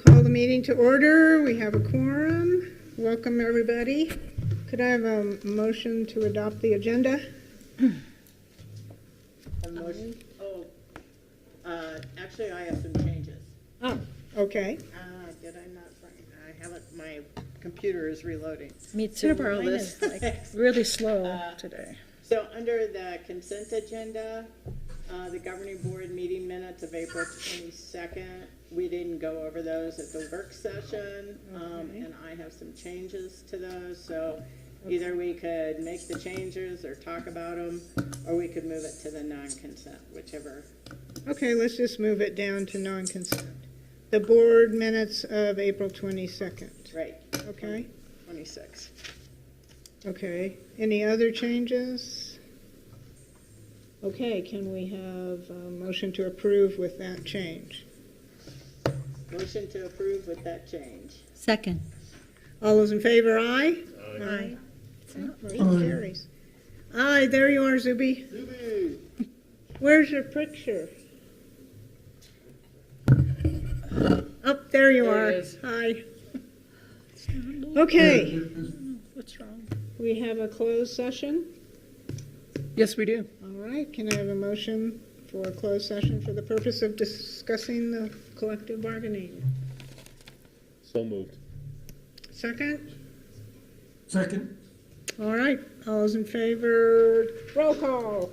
Call the meeting to order. We have a quorum. Welcome, everybody. Could I have a motion to adopt the agenda? A motion? Actually, I have some changes. Oh, okay. Did I not bring, I haven't, my computer is reloading. Me too. Mine is like really slow today. So under the consent agenda, the governing board meeting minutes of April 22nd, we didn't go over those at the work session, and I have some changes to those, so either we could make the changes or talk about them, or we could move it to the non-consent, whichever. Okay, let's just move it down to non-consent. The board minutes of April 22nd. Right. Okay. 26. Okay. Any other changes? Okay, can we have a motion to approve with that change? Motion to approve with that change. Second. All those in favor, aye? Aye. Motion carries. Aye, there you are, Zuby. Zubu. Where's your picture? Oh, there you There are. it is. Hi. Okay, What's wrong? we have a closed session. Yes, we do. All right, can I have a motion for a closed session for the purpose of discussing the collective bargaining? So moved. Second? Second. All right, all those in favor, roll call.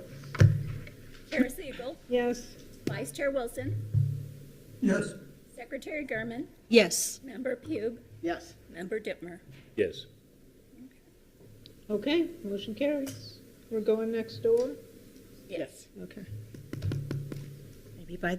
Chair Siegel, Yes. Vice Chair Wilson, Yes. Secretary Gurman, Yes. Member Pugh, Yes. Member Dittmer. Yes. Okay, motion carries. We're going next door? Yes. Okay. Maybe by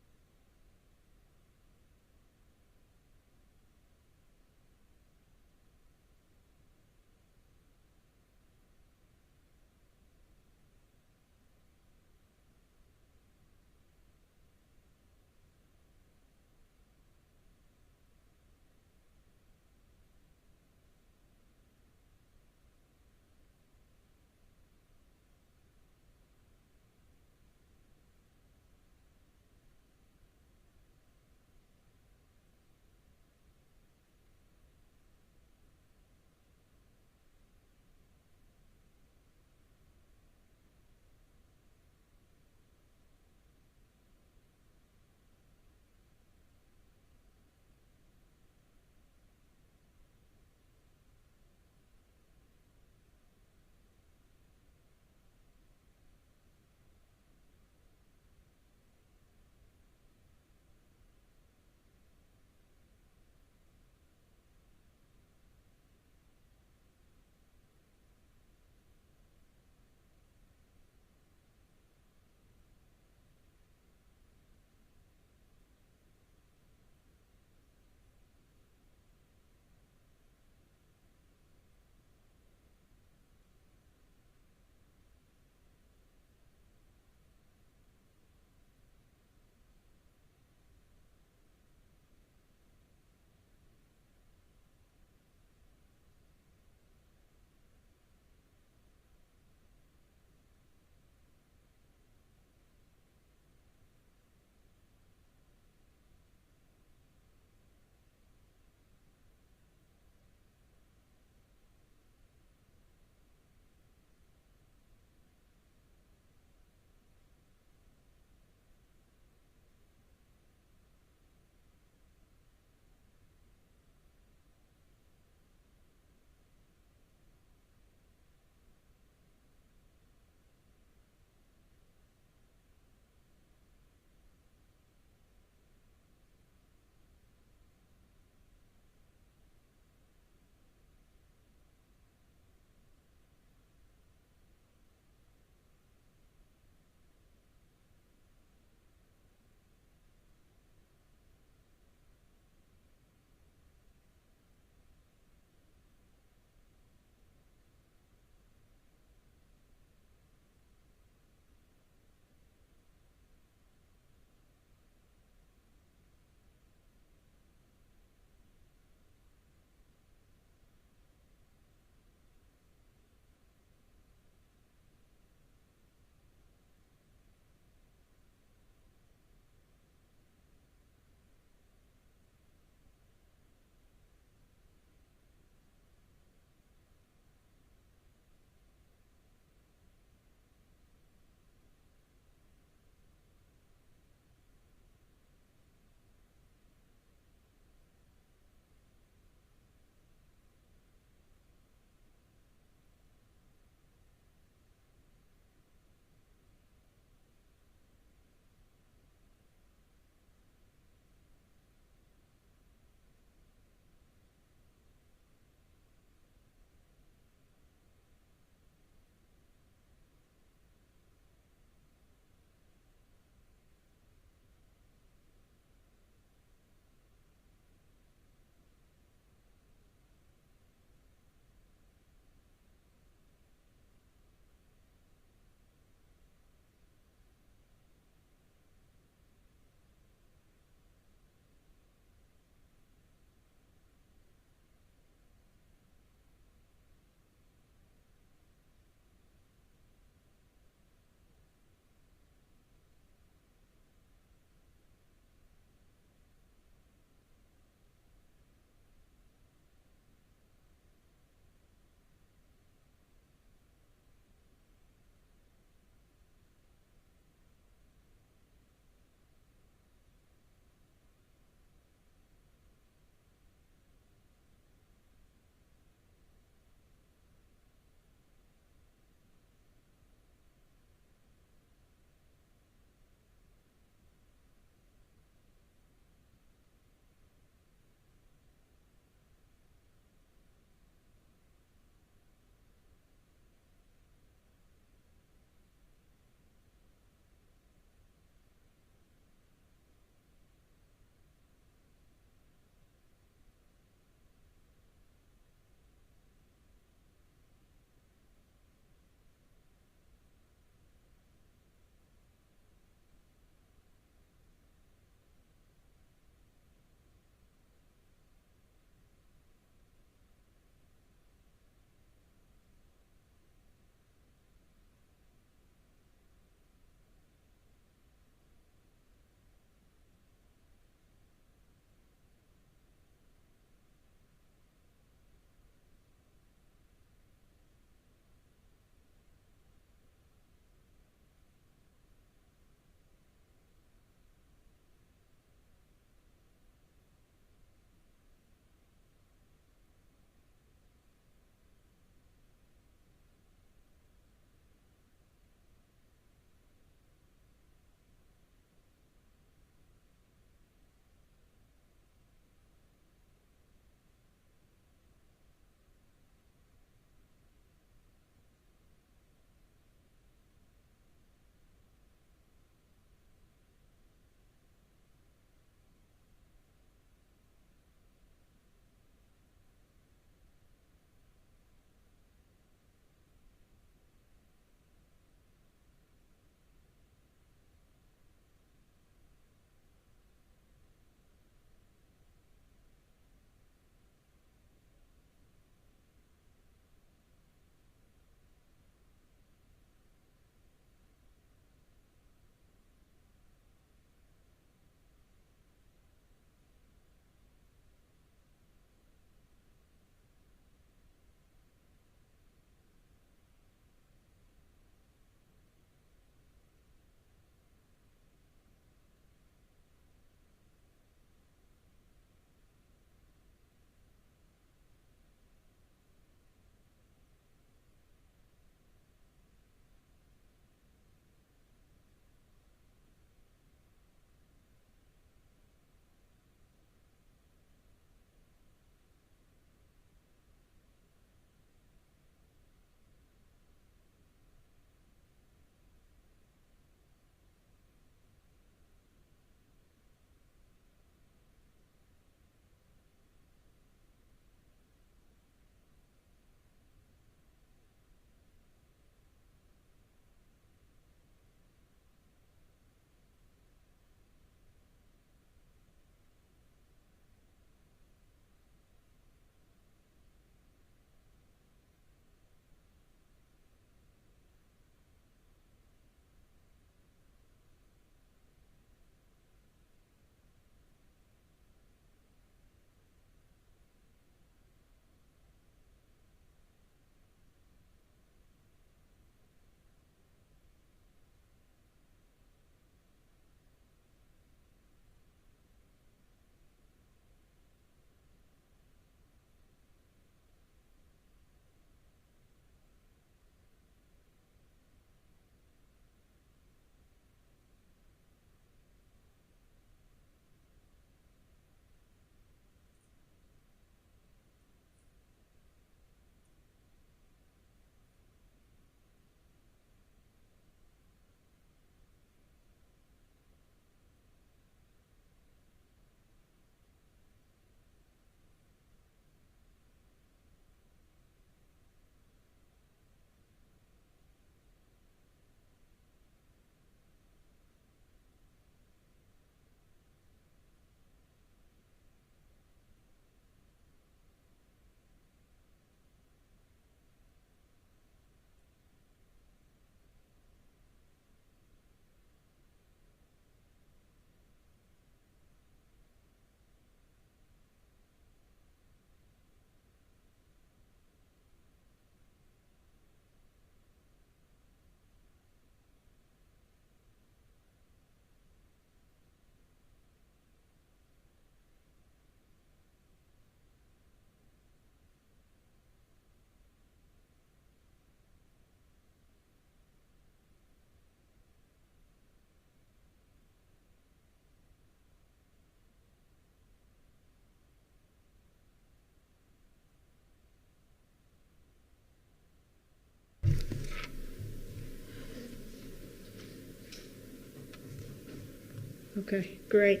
Okay, great.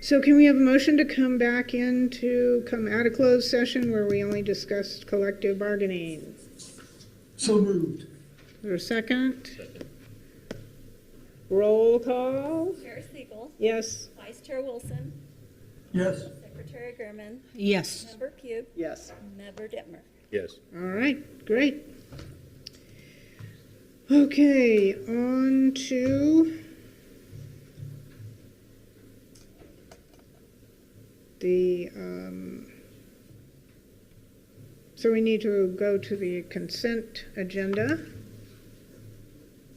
So can we have a motion to come out of closed session where we only discussed collective bargaining? So moved. Is there a second? Roll call? Chair Siegel, Yes. Vice Chair Wilson, Yes. Secretary German, Yes. Member Pugh, Yes. Member Dittmer. Yes. All right, great. Okay, on to the, so we need to go to the consent agenda.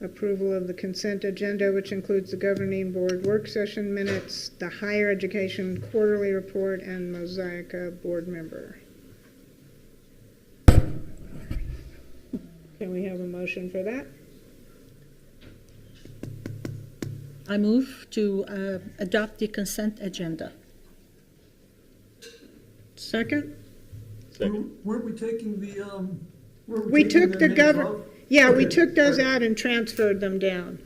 Approval of the consent agenda, which includes the governing board work session minutes, the higher education quarterly report, and Mosaica board member. Can we have a motion for that? I move to adopt the consent agenda. Second? Second. Weren't we taking the, We took the government. Yeah, we Okay, took those all right. out and transferred them down.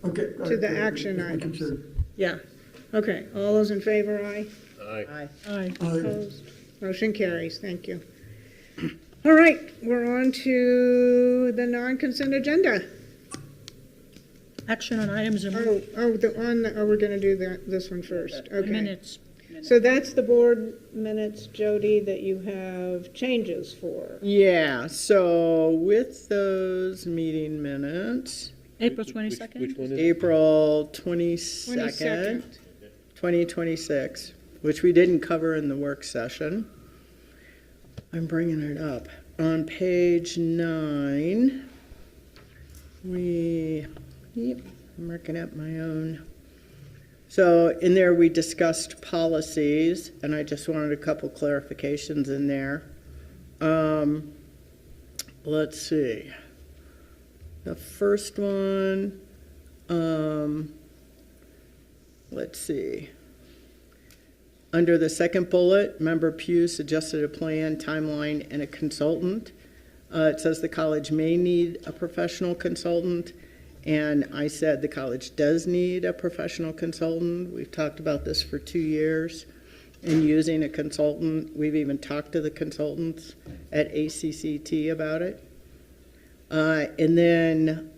Okay. all to right, the good. action Just making items. sure. Yeah. Okay, all those in favor, aye? Aye. Aye. Aye. Opposed? Motion carries, thank you. All right, we're on to the non-consent agenda. Action on items and We're gonna do this one first, okay. minutes. So that's the board minutes, Jody, that you have changes for. Yeah, so with those meeting minutes, April Which 22nd? one is it? April 22nd, 2026, which we didn't cover in the work session. I'm bringing it up. On page 9, I'm marking up my own. So in there, we discussed policies, and I just wanted a couple clarifications in there. Let's see. The first one, let's see. Under the second bullet, Member Pugh suggested a plan, timeline, and a consultant. It says the college may need a professional consultant, and I said the college does need a professional consultant. We've talked about this for 2 years and using a consultant. We've even talked to the consultants at ACCT about it. And then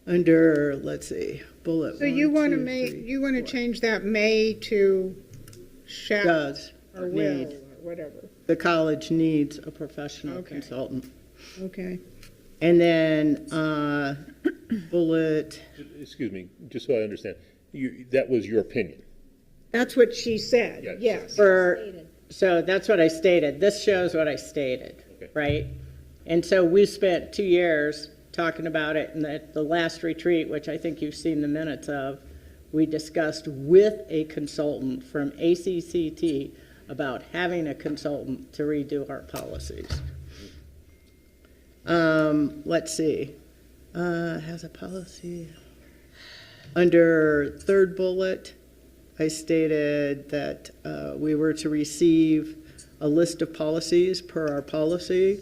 under, let's see, bullet So you one, wanna two, three, you wanna four. change that may to shall Does or will, need. or whatever, The college needs a professional Okay. consultant. okay. And then bullet, Excuse me, just so I understand, that was your opinion? That's what she said, Yes. yes. so that's what I stated. This shows what I stated, Okay. right? And so we spent 2 years talking about it, and at the last retreat, which I think you've seen the minutes of, we discussed with a consultant from ACCT about having a consultant to redo our policies. Let's see. Has a policy. Under third bullet, I stated that we were to receive a list of policies per our policy,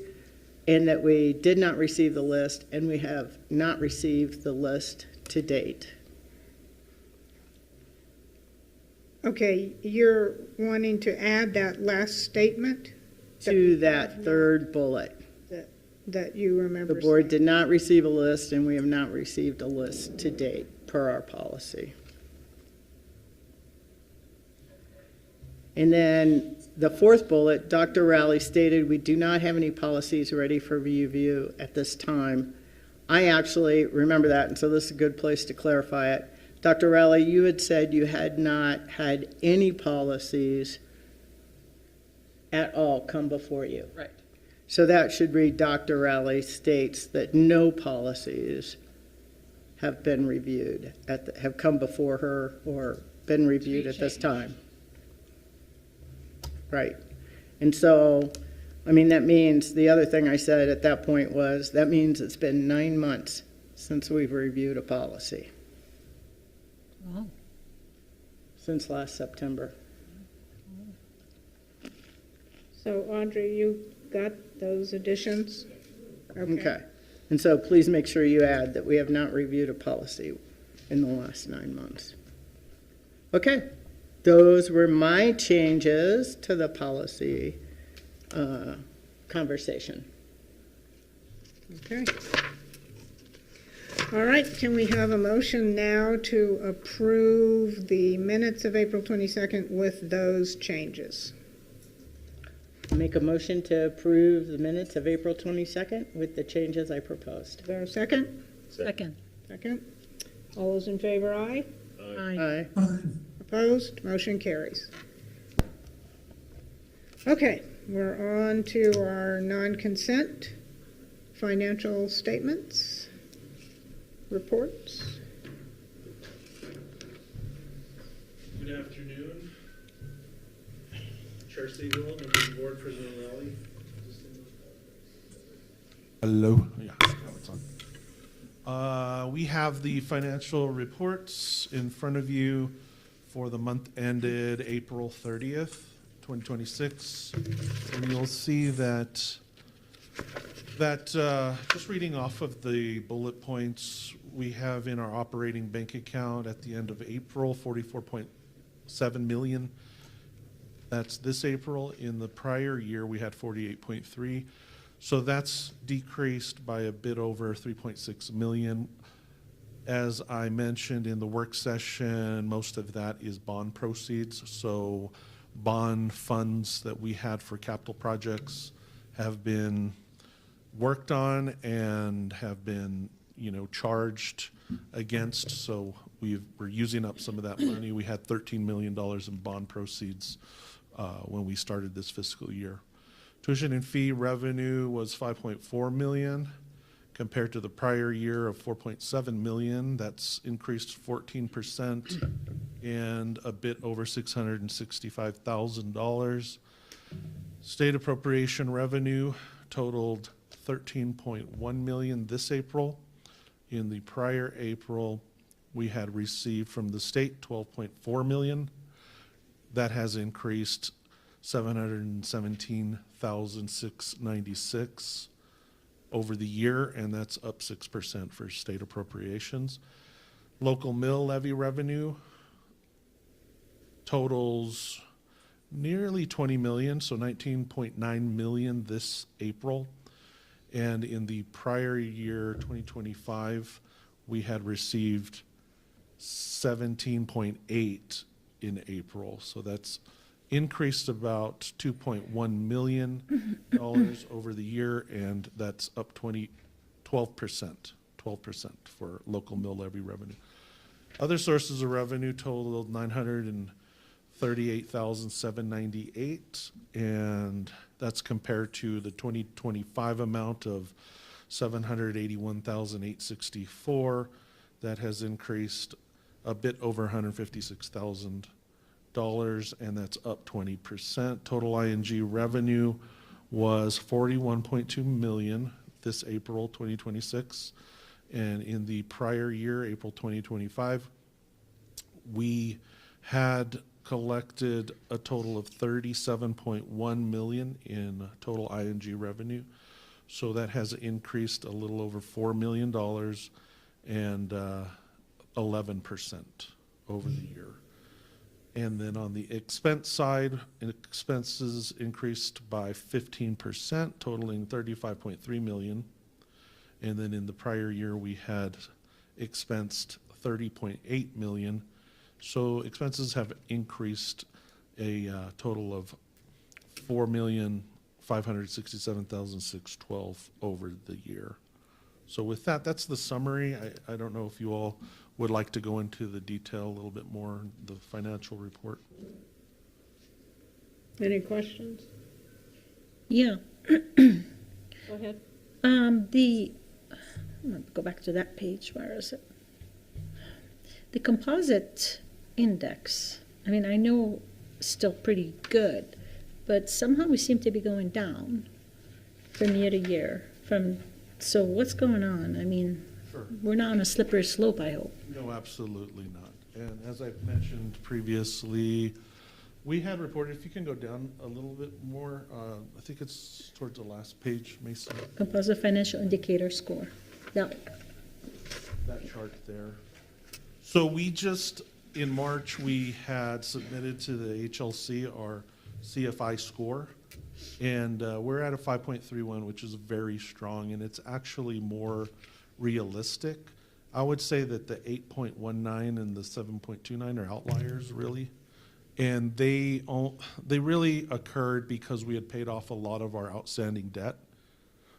and that we did not receive the list, and we have not received the list to date. Okay, you're wanting to add that last statement To that third bullet. that you remember The board saying? did not receive a list, and we have not received a list to date per our policy. And then the fourth bullet, Dr. Rowley stated, we do not have any policies ready for review at this time. I actually remember that, and so this is a good place to clarify it. Dr. Rowley, you had said you had not had any policies at all come before you. Right. So that should read, Dr. Rowley states that no policies have been reviewed, have come before her or been reviewed at this time. Right. And so, I mean, that means, the other thing I said at that point was, that means it's been 9 months since we've reviewed a policy, Wow. since last September. So Audrey, you got those additions? Okay. And so please make sure you add that we have not reviewed a policy in the last 9 months. Okay, those were my changes to the policy conversation. Okay. All right, can we have a motion now to approve the minutes of April 22nd with those changes? Make a motion to approve the minutes of April 22nd with the changes I proposed. Is there a second? Second. Second. All those in favor, aye? Aye. Aye. Aye. Opposed? Motion carries. Okay, we're on to our non-consent financial statements, reports. Good afternoon. Chair Siegel, members of the board, President Raleigh. Hello. Yeah, now it's on. We have the financial reports in front of you for the month ended April 30th, 2026. And you'll see that just reading off of the bullet points, we have in our operating bank account at the end of April, 44.7 million. That's this April. In the prior year, we had 48.3. So that's decreased by a bit over 3.6 million. As I mentioned in the work session, most of that is bond proceeds. So bond funds that we had for capital projects have been worked on and have been, charged against. So we're using up some of that money. We had $13 million in bond proceeds when we started this fiscal year. Tuition and fee revenue was 5.4 million compared to the prior year of 4.7 million. That's increased 14% and a bit over $665,000. State appropriation revenue totaled 13.1 million this April. In the prior April, we had received from the state 12.4 million. That has increased 717,696 over the year, and that's up 6% for state appropriations. Local mill levy revenue totals nearly 20 million, so 19.9 million this April. And in the prior year, 2025, we had received 17.8 in April. So that's increased about $2.1 million over the year, and that's up 12% for local mill levy revenue. Other sources of revenue totaled 938,798, and that's compared to the 2025 amount of 781,864. That has increased a bit over $156,000, and that's up 20%. Total ING revenue was 41.2 million this April 2026, and in the prior year, April 2025, we had collected a total of 37.1 million in total ING revenue. So that has increased a little over $4 million and 11% over the year. And then on the expense side, expenses increased by 15%, totaling 35.3 million. And then in the prior year, we had expensed 30.8 million. So expenses have increased a total of 4,567,612 over the year. So with that, that's the summary. I don't know if you all would like to go into the detail a little bit more, the financial report. Any questions? Yeah. Go ahead. I'm gonna go back to that page. Where is it? The composite index. I mean, I know it's still pretty good, but somehow we seem to be going down from year to year. So what's going on? I mean, Sure. we're not on a slippery slope, I hope. No, absolutely not. And as I've mentioned previously, We had reported, if you can go down a little bit more, I think it's towards the last page, Mason, Composite financial indicator score. That, that chart there. So we just, in March, we had submitted to the HLC our CFI score, and we're at a 5.31, which is very strong, and it's actually more realistic. I would say that the 8.19 and the 7.29 are outliers, really. And they really occurred because we had paid off a lot of our outstanding debt.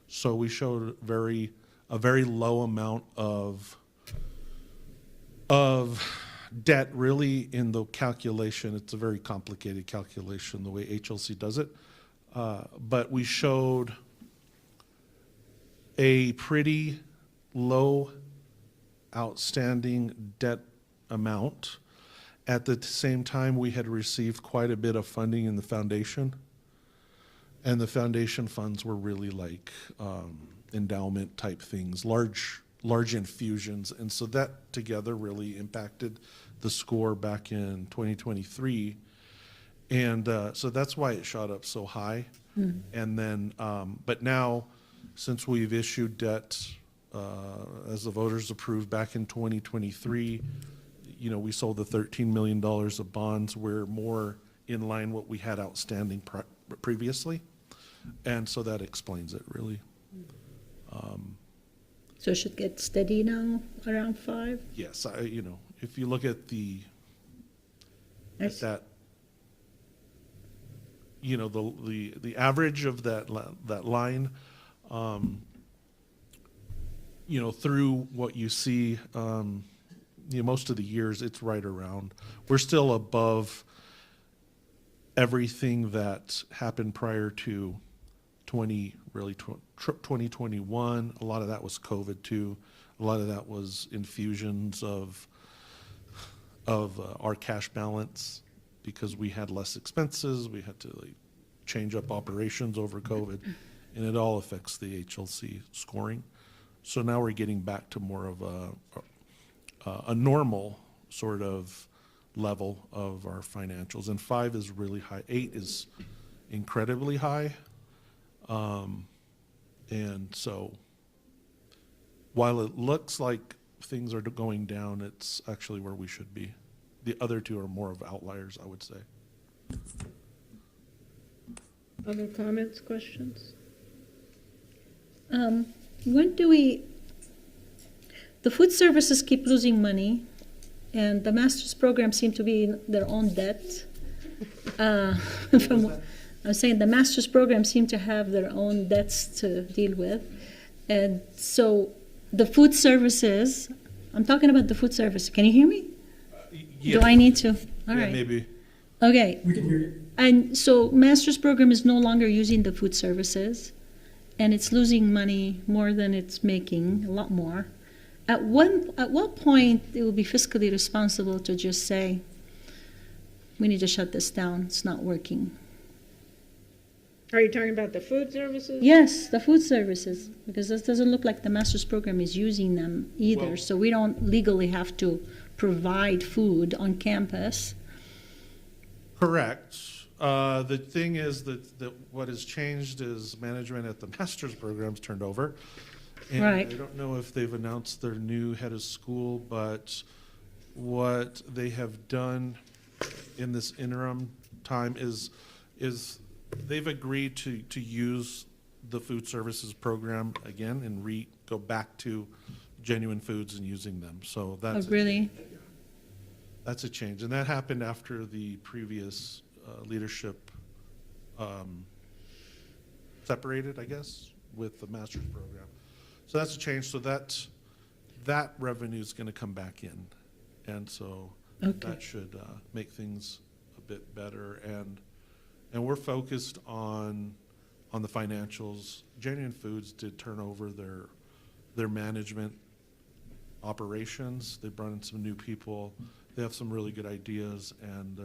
So we showed a very low amount of debt really in the calculation. It's a very complicated calculation the way HLC does it. But we showed a pretty low outstanding debt amount. At the same time, we had received quite a bit of funding in the foundation. And the foundation funds were really like endowment type things, large infusions. And so that together really impacted the score back in 2023. And so that's why it shot up so high. And then, but now, since we've issued debt, as the voters approved back in 2023, you know, we sold the $13 million of bonds. We're more in line what we had outstanding previously. And so that explains it, really. so it should get steady now, around 5? Yes, you know, if you look at at that, you know, the average of that line, you know, through what you see, you know, most of the years, it's right around. We're still above everything that happened prior to 2021. A lot of that was COVID too. A lot of that was infusions of our cash balance because we had less expenses. We had to like change up operations over COVID, and it all affects the HLC scoring. So now we're getting back to more of a normal sort of level of our financials. And 5 is really high. 8 is incredibly high. And so while it looks like things are going down, it's actually where we should be. The other two are more of outliers, I would say. Other comments, questions? When do the food services keep losing money, and the master's program seem to be in their own debt. I'm saying the master's program seem to have their own debts to deal with. And so the food services, I'm talking about the food service. Can you hear me? Yeah. Do I need to? All right. Maybe. Okay. We can hear you. And so master's program is no longer using the food services, and it's losing money more than it's making, a lot more. At what point it will be fiscally responsible to just say, we need to shut this down, it's not working? Are you talking about the food services? Yes, the food services, because this doesn't look like the master's program is using them either, Well, so we don't legally have to provide food on campus. Correct. The thing is that what has changed is management at the master's programs turned over. And Right. I don't know if they've announced their new head of school, but what they have done in this interim time is they've agreed to use the food services program again and go back to Genuine Foods and using them. So that's Really? that's a change, and that happened after the previous leadership separated, I guess, with the master's program. So that's a change. So that revenue is going to come back in, and so Okay. that should make things a bit better. And we're focused on the financials. Genuine Foods did turn over their management operations. They brought in some new people. They have some really good ideas, and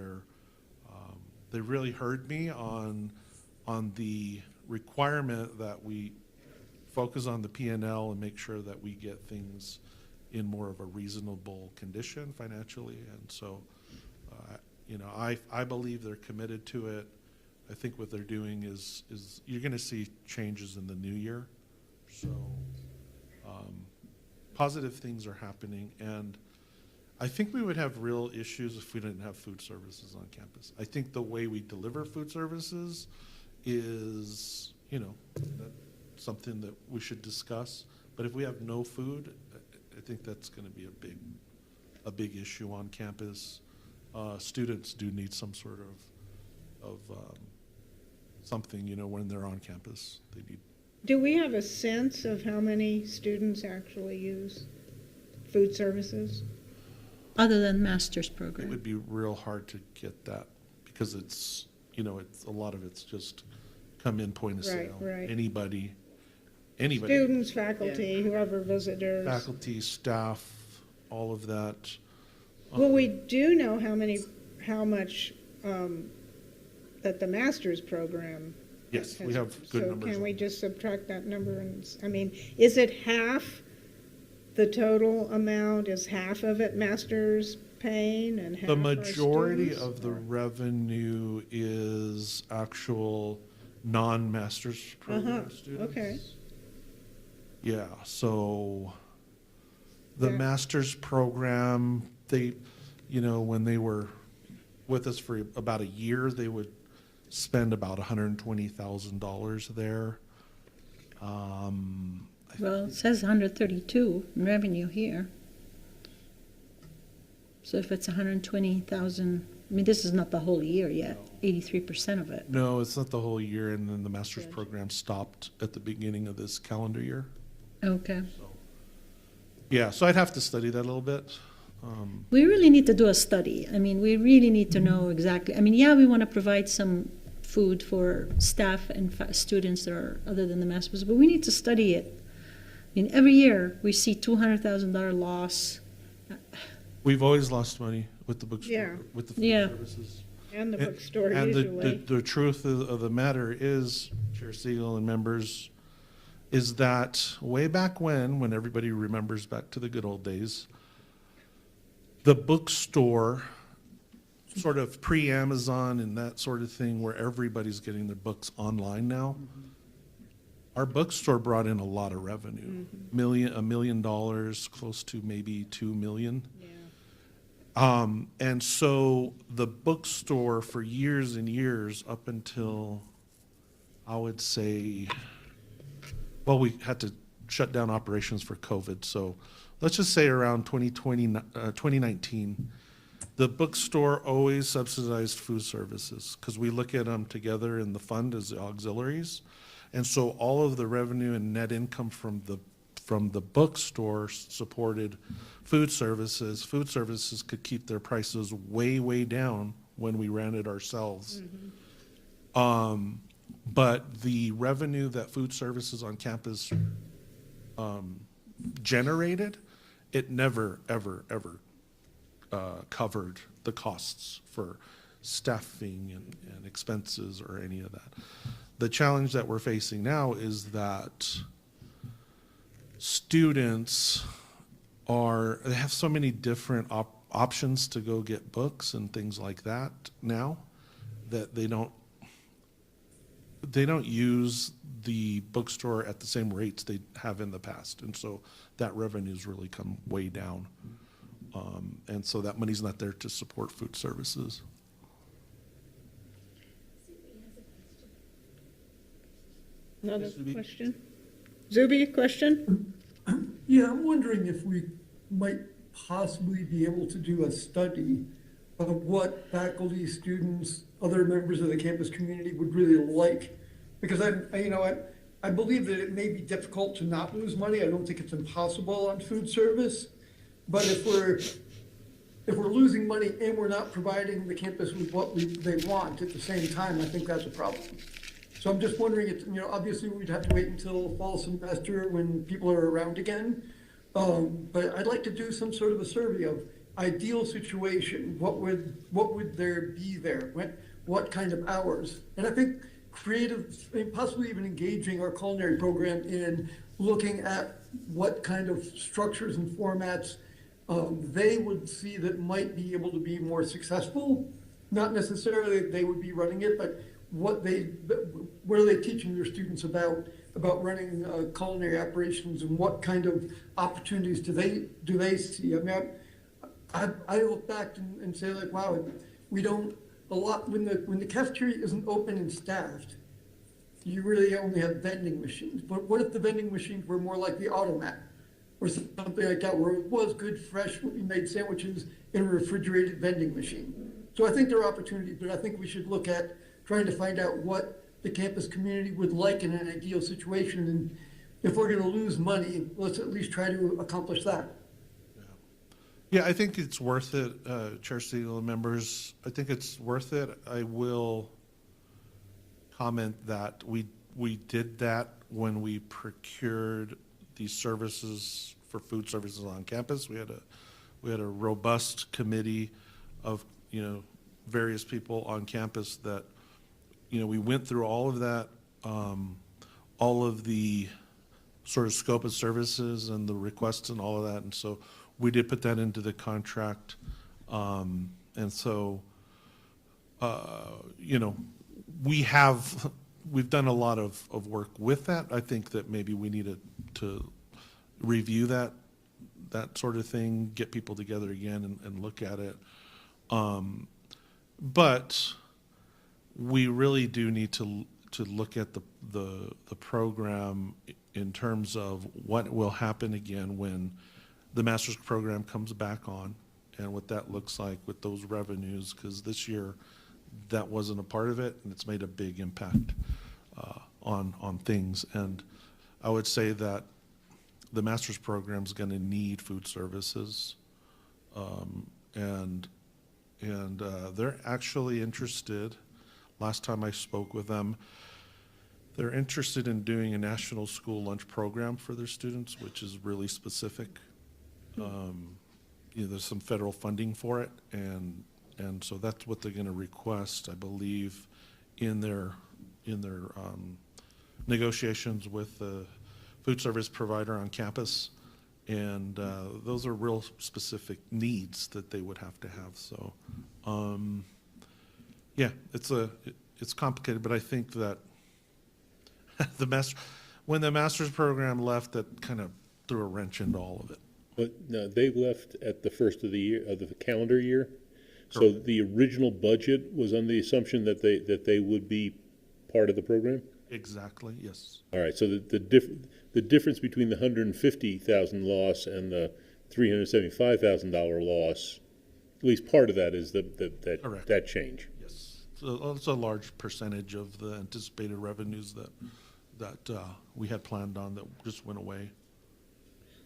they really heard me on the requirement that we focus on the P&L and make sure that we get things in more of a reasonable condition financially. And so, You know, I believe they're committed to it. I think what they're doing is you're gonna see changes in the new year. So, positive things are happening, and I think we would have real issues if we didn't have food services on campus. I think the way we deliver food services is, you know, something that we should discuss. But if we have no food, I think that's gonna be a big issue on campus. Students do need some sort of something, you know, when they're on campus. They need. Do we have a sense of how many students actually use food services? Other than master's It program. would be real hard to get that because it's, you know, it's a lot of it's just come in point of Right, sale. right. Anybody, Students, faculty, whoever visitors. faculty, staff, all of that. Well, we do know how much that the master's program. Yes, we has- have good numbers. So can we on just subtract that number and, I mean, is it half the total amount? Is half of it master's paying and half the are majority students, of the or- revenue is actual non-master's program students. okay. Yeah, so the Yeah. master's program, they, you know, when they were with us for about a year, they would spend about $120,000 there. Well, it says 132 in revenue here. So if it's 120,000, I mean, this is not the whole year yet, 83% of it. No, it's not the whole year, and then the master's program stopped at the beginning of this calendar year. Okay. Yeah, so I'd have to study that a little bit. We really need to do a study. I mean, we really need to know exactly. I mean, yeah, we want to provide some food for staff and students that are other than the masters, but we need to study it. I mean, every year we see $200,000 loss. We've always lost money with the bookstore, Yeah. with the food Yeah. And services. the And- bookstore And usually. the truth of the matter is, Chair Siegel and members, is that way back when everybody remembers back to the good old days, the bookstore, sort of pre-Amazon and that sort of thing, where everybody's getting their books online now, our bookstore brought in a lot of revenue. $1 million, close to maybe 2 million. Yeah. And so the bookstore for years and years, up until, I would say, well, we had to shut down operations for COVID. So let's just say around 2019, the bookstore always subsidized food services because we look at them together in the fund as the auxiliaries. And so all of the revenue and net income from the bookstore supported food services. Food services could keep their prices way, way down when we ran it ourselves. But the revenue that food services on campus generated, it never, ever, ever covered the costs for staffing and expenses or any of that. The challenge that we're facing now is that students they have so many different options to go get books and things like that now that they don't use the bookstore at the same rates they have in the past. And so that revenue's really come way down. And so that money's not there to support food services. Another Yes, Zuby? question? Zuby, question? Yeah, I'm wondering if we might possibly be able to do a study of what faculty, students, other members of the campus community would really like. Because I believe that it may be difficult to not lose money. I don't think it's impossible on food service. But if we're losing money and we're not providing the campus with what they want at the same time, I think that's a problem. So I'm just wondering, obviously we'd have to wait until fall semester when people are around again. But I'd like to do some sort of a survey of ideal situation. What would there be there? What kind of hours? And I think creative, possibly even engaging our culinary program in looking at what kind of structures and formats they would see that might be able to be more successful. not necessarily that they would be running it, but what are they teaching their students about running culinary operations, and what kind of opportunities do they see? I mean, I look back and say like, wow, we don't, a lot, when the cafeteria isn't open and staffed, you really only have vending machines. But what if the vending machines were more like the automat or something like that, where it was good, fresh, we made sandwiches in a refrigerated vending machine? So I think there are opportunities, but I think we should look at trying to find out what the campus community would like in an ideal situation. And if we're going to lose money, let's at least try to accomplish that. Yeah, I think it's worth it, Chair Siegel and members. I think it's worth it. I will comment that we did that when we procured these services for food services on campus. We had a robust committee of, various people on campus that, we went through all of that, all of the sort of scope of services and the requests and all of that. And so we did put that into the contract. And so, we've done a lot of work with that. I think that maybe we need to review that sort of thing, get people together again and look at it. But we really do need to look at the program in terms of what will happen again when the master's program comes back on, and what that looks like with those revenues, because this year that wasn't a part of it, and it's made a big impact on things. And I would say that the master's program is going to need food services, and they're actually interested. Last time I spoke with them, they're interested in doing a national school lunch program for their students, which is really specific. There's some federal funding for it, and so that's what they're going to request, I believe, in their negotiations with the food service provider on campus. And those are real specific needs that they would have to have. So, yeah, it's complicated, but I think that when the master's program left, that kind of threw a wrench into all of it. But no, they left at the first of the year, of the calendar year. So the original budget was on the assumption that they would be part of the program? Exactly, yes. All right, so the difference between the $150,000 loss and the $375,000 loss, at least part of that is that change. Yes. So it's a large percentage of the anticipated revenues that we had planned on that just went away.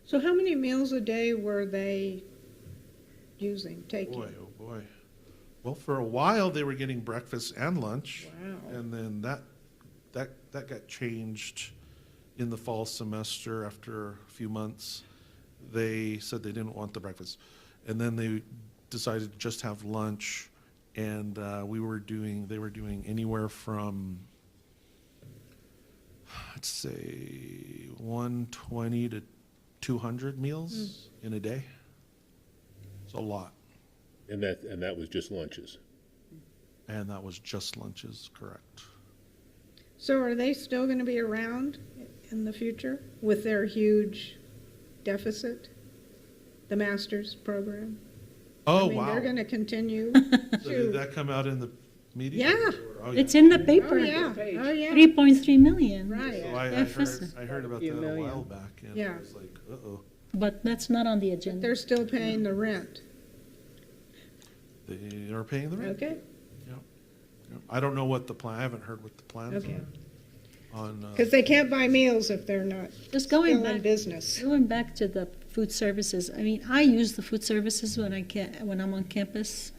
So how many meals a day were they taking? Boy, oh boy. Well, for a while they were getting breakfast and lunch. Wow. And then that got changed in the fall semester. After a few months, they said they didn't want the breakfast. And then they decided to just have lunch. And they were doing anywhere from, I'd say, 120 to 200 meals in a day. It's a lot. And that was just lunches. And that was just lunches, correct. So are they still going to be around in the future with their huge deficit, the master's program? Oh, I mean, wow. they're going to continue So did to. that come out in the media? Yeah. Oh, yeah. It's in the Oh, paper. yeah. Oh, yeah. 3.3 million. Right. So I heard about that Few a million. while back, and Yeah. I was like, uh-oh. But that's not on the agenda. They're still paying the rent. They are paying the rent. Okay. Yeah. I don't know what the plan, I haven't heard what the plans Okay. are on. Because they can't buy meals if they're not Just still going in back, business. going back to the food services. I mean, I use the food services when I'm on campus,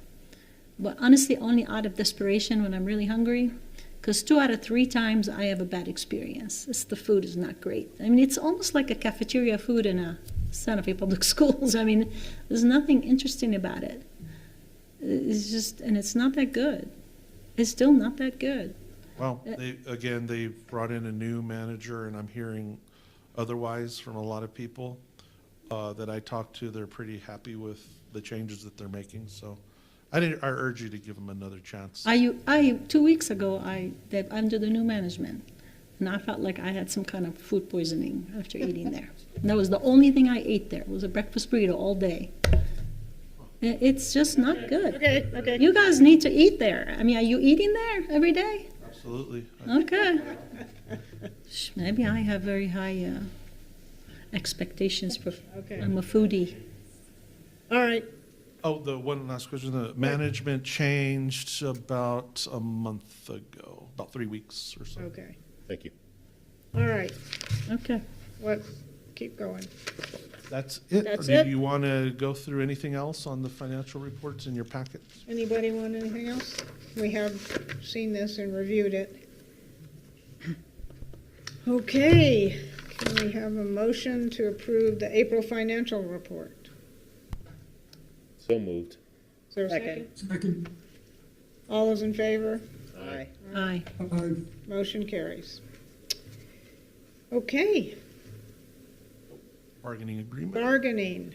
but honestly, only out of desperation when I'm really hungry. Because 2 out of 3 times I have a bad experience. The food is not great. I mean, it's almost like a cafeteria food in a Santa Fe public schools. I mean, there's nothing interesting about it. It's just, and it's not that good. It's still not that good. Well, they brought in a new manager, and I'm hearing otherwise from a lot of people that I talked to. They're pretty happy with the changes that they're making. So I urge you to give them another chance. 2 weeks ago, they're under the new management, and I felt like I had some kind of food poisoning after eating there. And that was the only thing I ate there, was a breakfast burrito all day. It's just not good. Okay. You guys need to eat there. I mean, are you eating there every day? Absolutely. Okay. Maybe I have very high expectations for, Okay. I'm a foodie. All right. Oh, the one last question. The management changed about a month ago, about 3 weeks or so. Okay. Thank you. All right. Okay. Keep going. That's it. That's Or it? do you want to go through anything else on the financial reports in your packets? Anybody want anything else? We have seen this and reviewed it. Okay. Can we have a motion to approve the April financial report? So moved. Is there a second? Second, All those in favor? Aye. Aye. Motion carries. Okay, Bargaining agreement? bargaining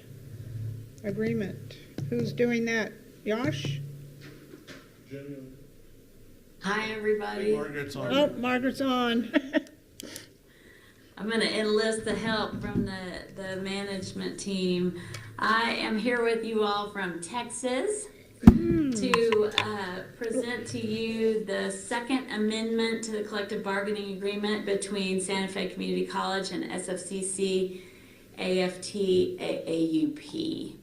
agreement. Who's doing that? Josh? Hi, everybody. Margaret's on. Oh, Margaret's on. I'm going to enlist the help from the management team. I am here with you all from Texas to present to you the second amendment to the collective bargaining agreement between Santa Fe Community College and SFCC AFT AAUP.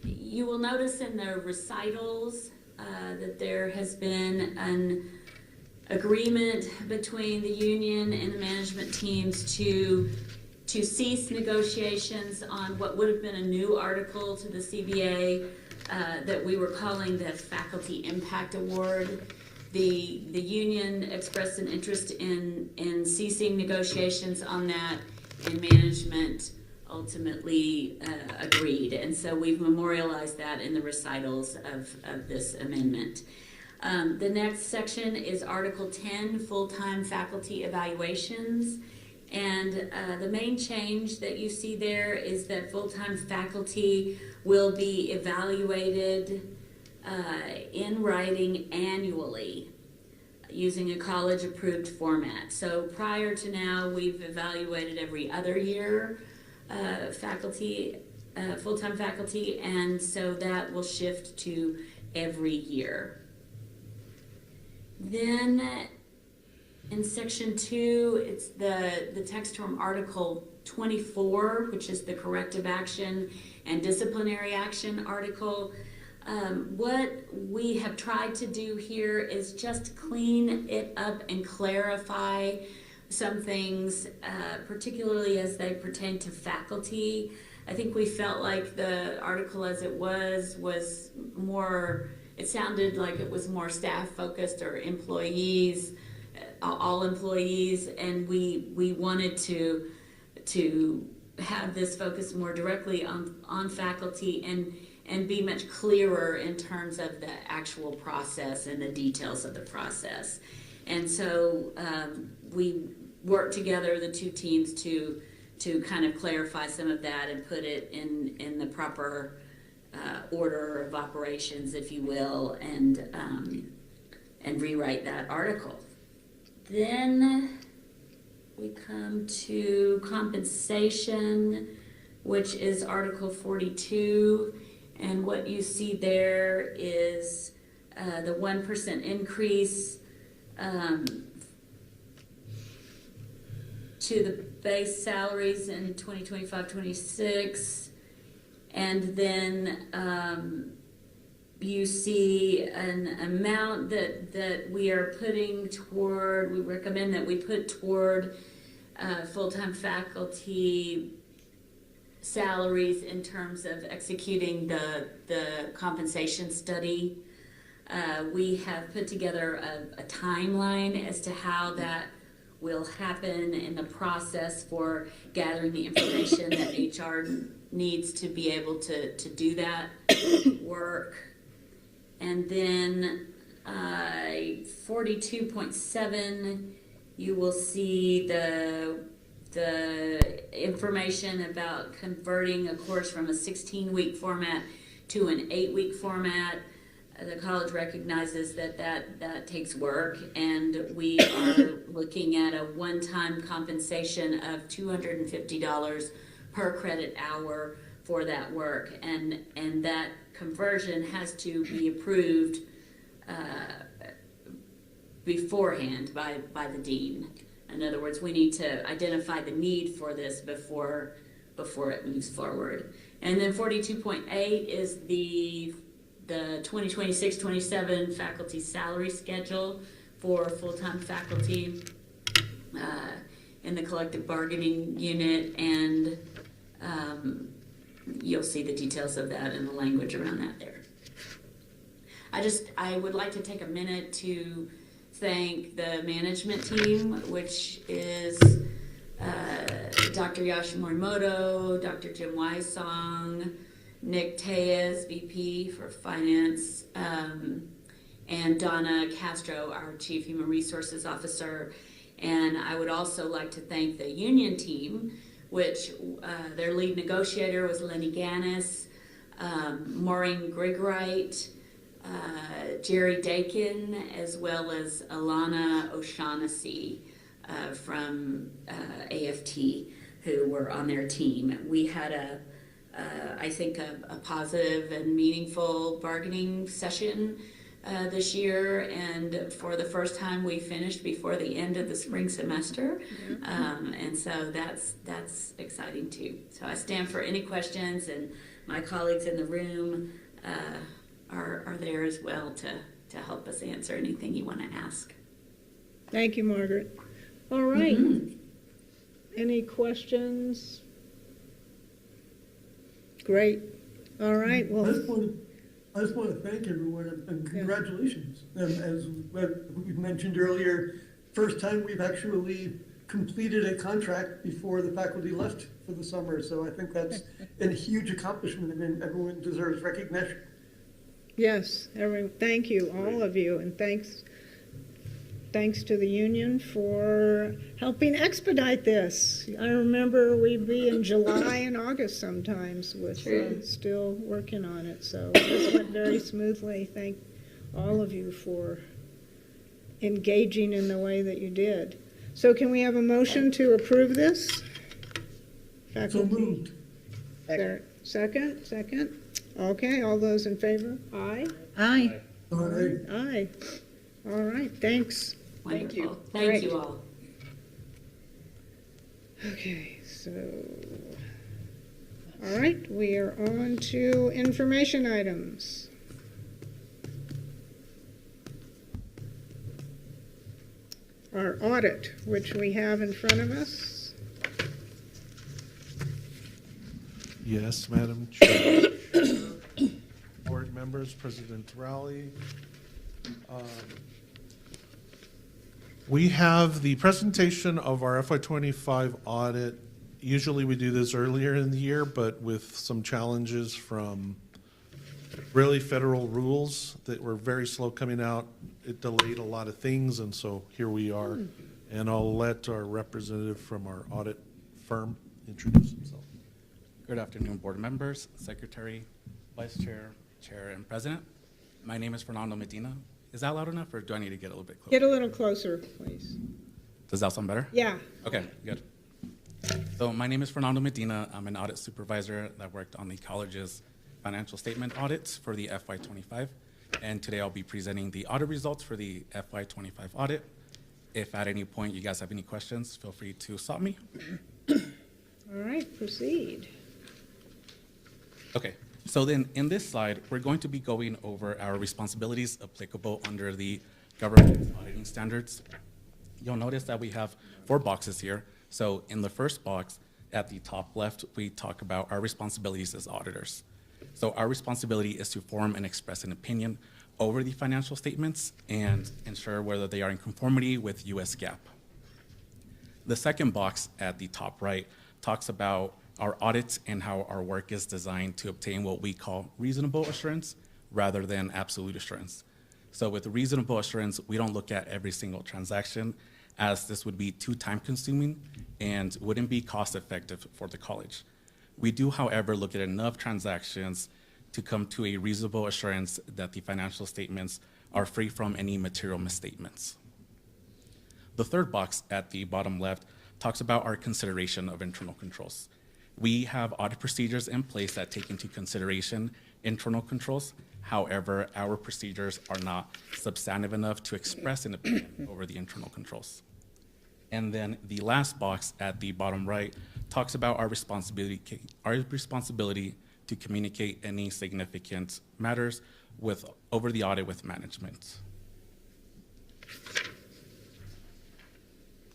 You will notice in the recitals that there has been an agreement between the union and the management teams to cease negotiations on what would have been a new article to the CBA that we were calling the Faculty Impact Award. The union expressed an interest in ceasing negotiations on that, and management ultimately agreed. And so we've memorialized that in the recitals of this amendment. The next section is Article 10, Full-Time Faculty Evaluations. And the main change that you see there is that full-time faculty will be evaluated in writing annually using a college-approved format. So prior to now, we've evaluated every other year full-time faculty, and so that will shift to every year. Then in section 2, it's the text from Article 24, which is the corrective action and disciplinary action article. What we have tried to do here is just clean it up and clarify some things, particularly as they pertain to faculty. I think we felt like the article as it was more, it sounded like it was more staff focused or employees, all employees, and we wanted to have this focus more directly on faculty and be much clearer in terms of the actual process and the details of the process. And so we worked together, the two teams, to kind of clarify some of that and put it in the proper order of operations, if you will, and rewrite that article. Then we come to compensation, which is Article 42, and what you see there is the 1% increase to the base salaries in 2025-26, and then you see an amount that we are putting toward, we recommend that we put toward full-time faculty salaries in terms of executing the compensation study. We have put together a timeline as to how that will happen in the process for gathering the information that HR needs to be able to do that work. And then 42.7, you will see the information about converting a course from a 16-week format to an 8-week format. The college recognizes that takes work, and we are looking at a one-time compensation of $250 per credit hour for that work, and that conversion has to be approved beforehand by the dean. In other words, we need to identify the need for this before it moves forward. And then 42.8 is the 2026-27 faculty salary schedule for full-time faculty in the collective bargaining unit, and you'll see the details of that and the language around that there. I would like to take a minute to thank the management team, which is Dr. Yash Morimoto, Dr. Jim Wysong, Nick Tejas, VP for Finance, and Donna Castro, our Chief Human Resources Officer. And I would also like to thank the union team, which their lead negotiator was Lenny Gannis, Maureen Grigwright, Jerry Dakin, as well as Alana O'Shaughnessy from AFT, who were on their team. We had I think a positive and meaningful bargaining session this year, and for the first time we finished before the end of the spring semester, and so that's exciting too. So I stand for any questions, and my colleagues in the room are there as well to help us answer anything you want to ask. Thank you, Margaret. All right. Any questions? Great. All right. Well, I just want to thank everyone and congratulations. As we mentioned earlier, first time we've actually completed a contract before the faculty left for the summer. So I think that's a huge accomplishment, and everyone deserves recognition. yes, thank you, all of you, and thanks to the union for helping expedite this. I remember we'd be in July and August sometimes with still working on it. So this went very smoothly. Thank all of you for engaging in the way that you did. So can we have a motion to approve this? Faculty. So moved. Second? Okay, all those in favor? Aye? Aye. All right. Aye. All right, thanks. Wonderful. you. Thank Great. you all. Okay, so, all right, we are on to information items. Our audit, which we have in front of us. Yes, Madam Chair. Board members, President Rowley. We have the presentation of our FY25 audit. Usually we do this earlier in the year, but with some challenges from really federal rules that were very slow coming out, it delayed a lot of things, and so here we are. And I'll let our representative from our audit firm introduce himself. Good afternoon, board members, secretary, vice chair, chair, and president. My name is Fernando Medina. Is that loud enough, or do I need to get a little bit closer? Get a little closer, please. Does that sound better? Yeah. Okay, good. So my name is Fernando Medina. I'm an audit supervisor that worked on the college's financial statement audits for the FY25. And today I'll be presenting the audit results for the FY25 audit. If at any point you guys have any questions, feel free to stop me. All right, proceed. Okay, so then in this slide, we're going to be going over our responsibilities applicable under the government auditing standards. You'll notice that we have 4 boxes here. So in the first box, at the top left, we talk about our responsibilities as auditors. So our responsibility is to form and express an opinion over the financial statements and ensure whether they are in conformity with US GAAP. The second box at the top right talks about our audits and how our work is designed to obtain what we call reasonable assurance rather than absolute assurance. So with reasonable assurance, we don't look at every single transaction, as this would be too time-consuming and wouldn't be cost-effective for the college. We do, however, look at enough transactions to come to a reasonable assurance that the financial statements are free from any material misstatements. The third box at the bottom left talks about our consideration of internal controls. We have audit procedures in place that take into consideration internal controls. However, our procedures are not substantive enough to express an opinion over the internal controls. And then the last box at the bottom right talks about our responsibility to communicate any significant matters over the audit with management.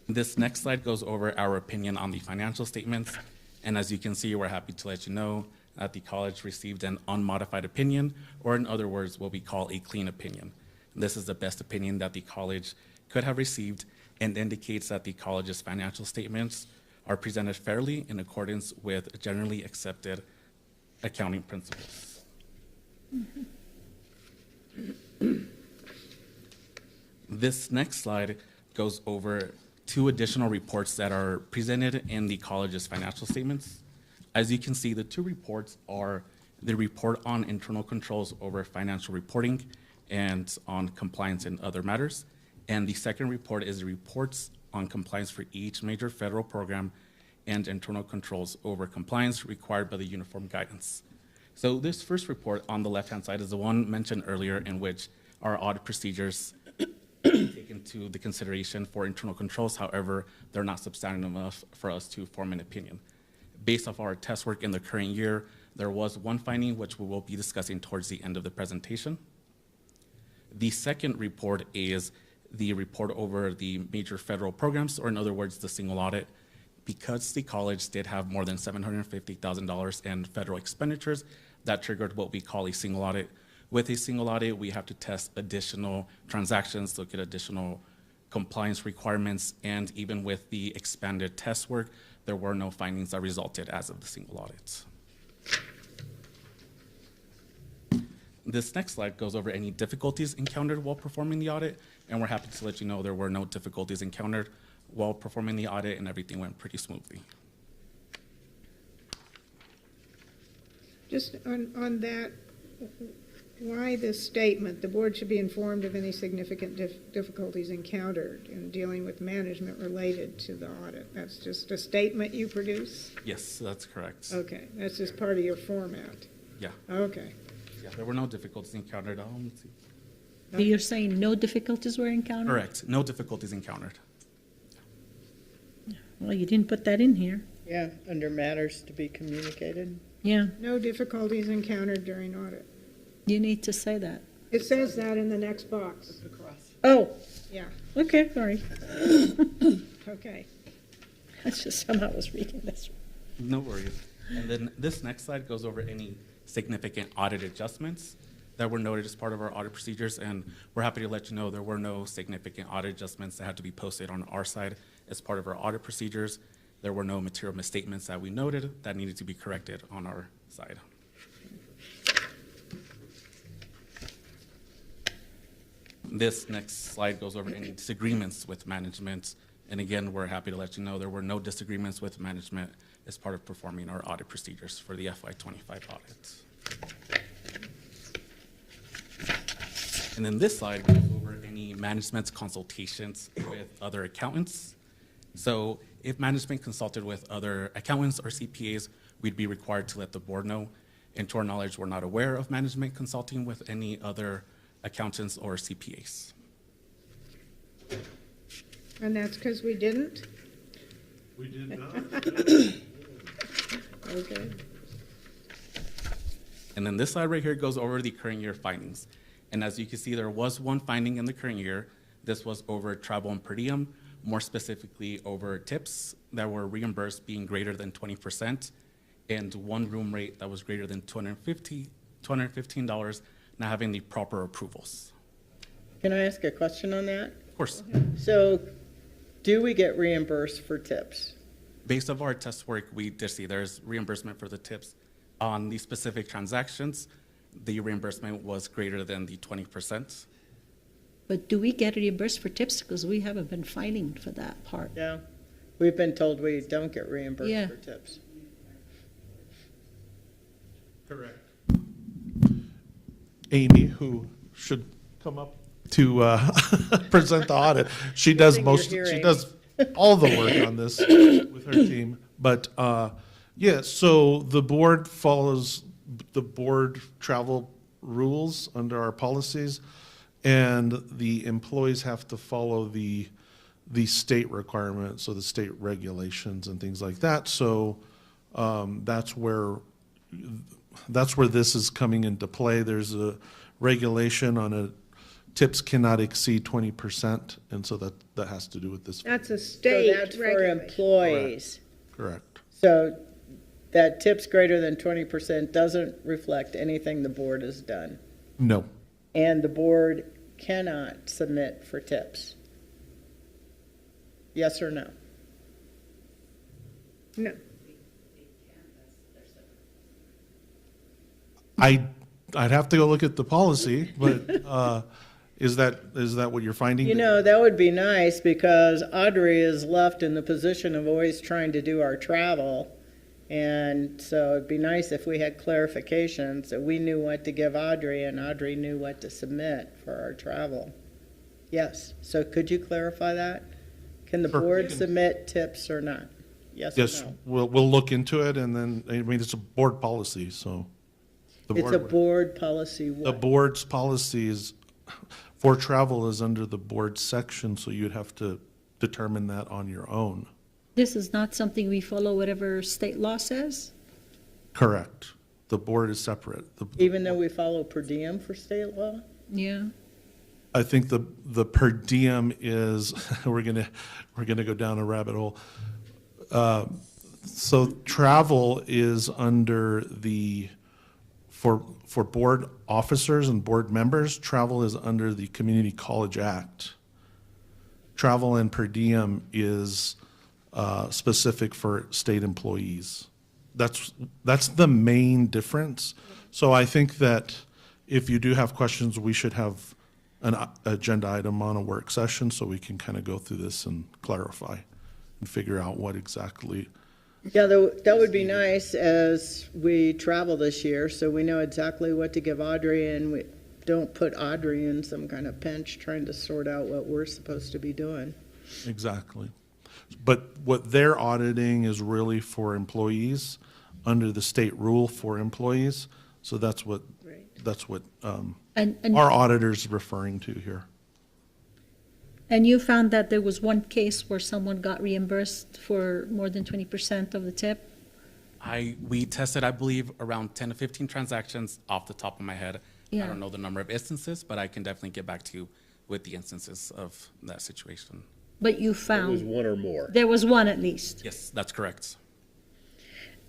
This next slide goes over our opinion on the financial statements. And as you can see, we're happy to let you know that the college received an unmodified opinion, or in other words, what we call a clean opinion. This is the best opinion that the college could have received and indicates that the college's financial statements are presented fairly in accordance with generally accepted accounting principles. This next slide goes over 2 additional reports that are presented in the college's financial statements. As you can see, the 2 reports are the report on internal controls over financial reporting and on compliance and other matters. And the second report is the reports on compliance for each major federal program and internal controls over compliance required by the uniform guidance. So this first report on the left-hand side is the one mentioned earlier, in which our audit procedures take into the consideration for internal controls. However, they're not substantive enough for us to form an opinion. Based off our test work in the current year, there was one finding which we will be discussing towards the end of the presentation. The second report is the report over the major federal programs, or in other words, the single audit. Because the college did have more than $750,000 in federal expenditures, that triggered what we call a single audit. With a single audit, we have to test additional transactions, look at additional compliance requirements, and even with the expanded test work, there were no findings that resulted as of the single audit. This next slide goes over any difficulties encountered while performing the audit, and we're happy to let you know there were no difficulties encountered while performing the audit, and everything went pretty smoothly. Just on that, why this statement, the board should be informed of any significant difficulties encountered in dealing with management related to the audit? That's just a statement you produce? Yes, that's correct. Okay, that's just part of your format. Yeah. Okay. Yeah, there were no difficulties encountered. Let's see. So you're saying no difficulties were encountered? Correct. No difficulties encountered. Well, you didn't put that in here. Yeah, under matters to be communicated. Yeah, No difficulties encountered during audit. you need to say that. It says that in the next box. Oh, Yeah, okay, sorry. okay. That's just somehow I was reading this. No worries. And then this next slide goes over any significant audit adjustments that were noted as part of our audit procedures, and we're happy to let you know there were no significant audit adjustments that had to be posted on our side as part of our audit procedures. There were no material misstatements that we noted that needed to be corrected on our side. This next slide goes over any disagreements with management, and again, we're happy to let you know there were no disagreements with management as part of performing our audit procedures for the FY25 audit. And then this slide goes over any management's consultations with other accountants. So if management consulted with other accountants or CPAs, we'd be required to let the board know. And to our knowledge, we're not aware of management consulting with any other accountants or CPAs. And that's because we didn't? We did not. Okay. And then this slide right here goes over the current year findings. And as you can see, there was one finding in the current year. This was over travel and per diem, more specifically over tips that were reimbursed being greater than 20%, and one room rate that was greater than $215 not having the proper approvals. Can I ask a question on that? Of course, So, do we get reimbursed for tips? based off our test work, we did see there's reimbursement for the tips. On these specific transactions, the reimbursement was greater than the 20%. But do we get reimbursed for tips? Because we haven't been filing for that part. Yeah. We've been told we don't get reimbursed Yeah. for tips. Correct. Amy, who should come up to present the audit. She does she does all the work on this with her team. But yeah, so the board follows the board travel rules under our policies, and the employees have to follow the state requirements, so the state regulations and things like that. So that's where this is coming into play. There's a regulation on a tips cannot exceed 20%, and so that has to do with this. That's a So state that's for regulation. employees. Correct. So that tips greater than 20% doesn't reflect anything the board has done. No. And the board cannot submit for tips. Yes or no? No, I'd have to go look at the policy, but is that what you're finding? You know, that would be nice, because Audrey is left in the position of always trying to do our travel. And so it'd be nice if we had clarifications, that we knew what to give Audrey and Audrey knew what to submit for our travel. Yes, so could you clarify that? Can the Sure. board submit tips or not? Yes Yes, or no? we'll look into it, and then, I mean, it's a board policy, so. It's a board policy The what? board's policies for travel is under the board section, so you'd have to determine that on your own. This is not something we follow whatever state law says? Correct. The board is separate. Even though we follow per diem for state law? Yeah. I think the per diem is, we're gonna go down a rabbit hole. So travel is under for board officers and board members, travel is under the Community College Act. Travel and per diem is specific for state employees. That's the main difference. So I think that if you do have questions, we should have an agenda item on a work session so we can kind of go through this and clarify and figure out what exactly. Yeah, that would be nice as we travel this year, so we know exactly what to give Audrey, and we don't put Audrey in some kind of pinch trying to sort out what we're supposed to be doing. Exactly. But what they're auditing is really for employees under the state rule for employees. So that's what And our auditor's referring to here. And you found that there was one case where someone got reimbursed for more than 20% of the tip? We tested, I believe, around 10 to 15 transactions off the top of my head. Yeah. I don't know the number of instances, but I can definitely get back to you with the instances of that situation. But you It was found, one or more. there was one at least. Yes, that's correct.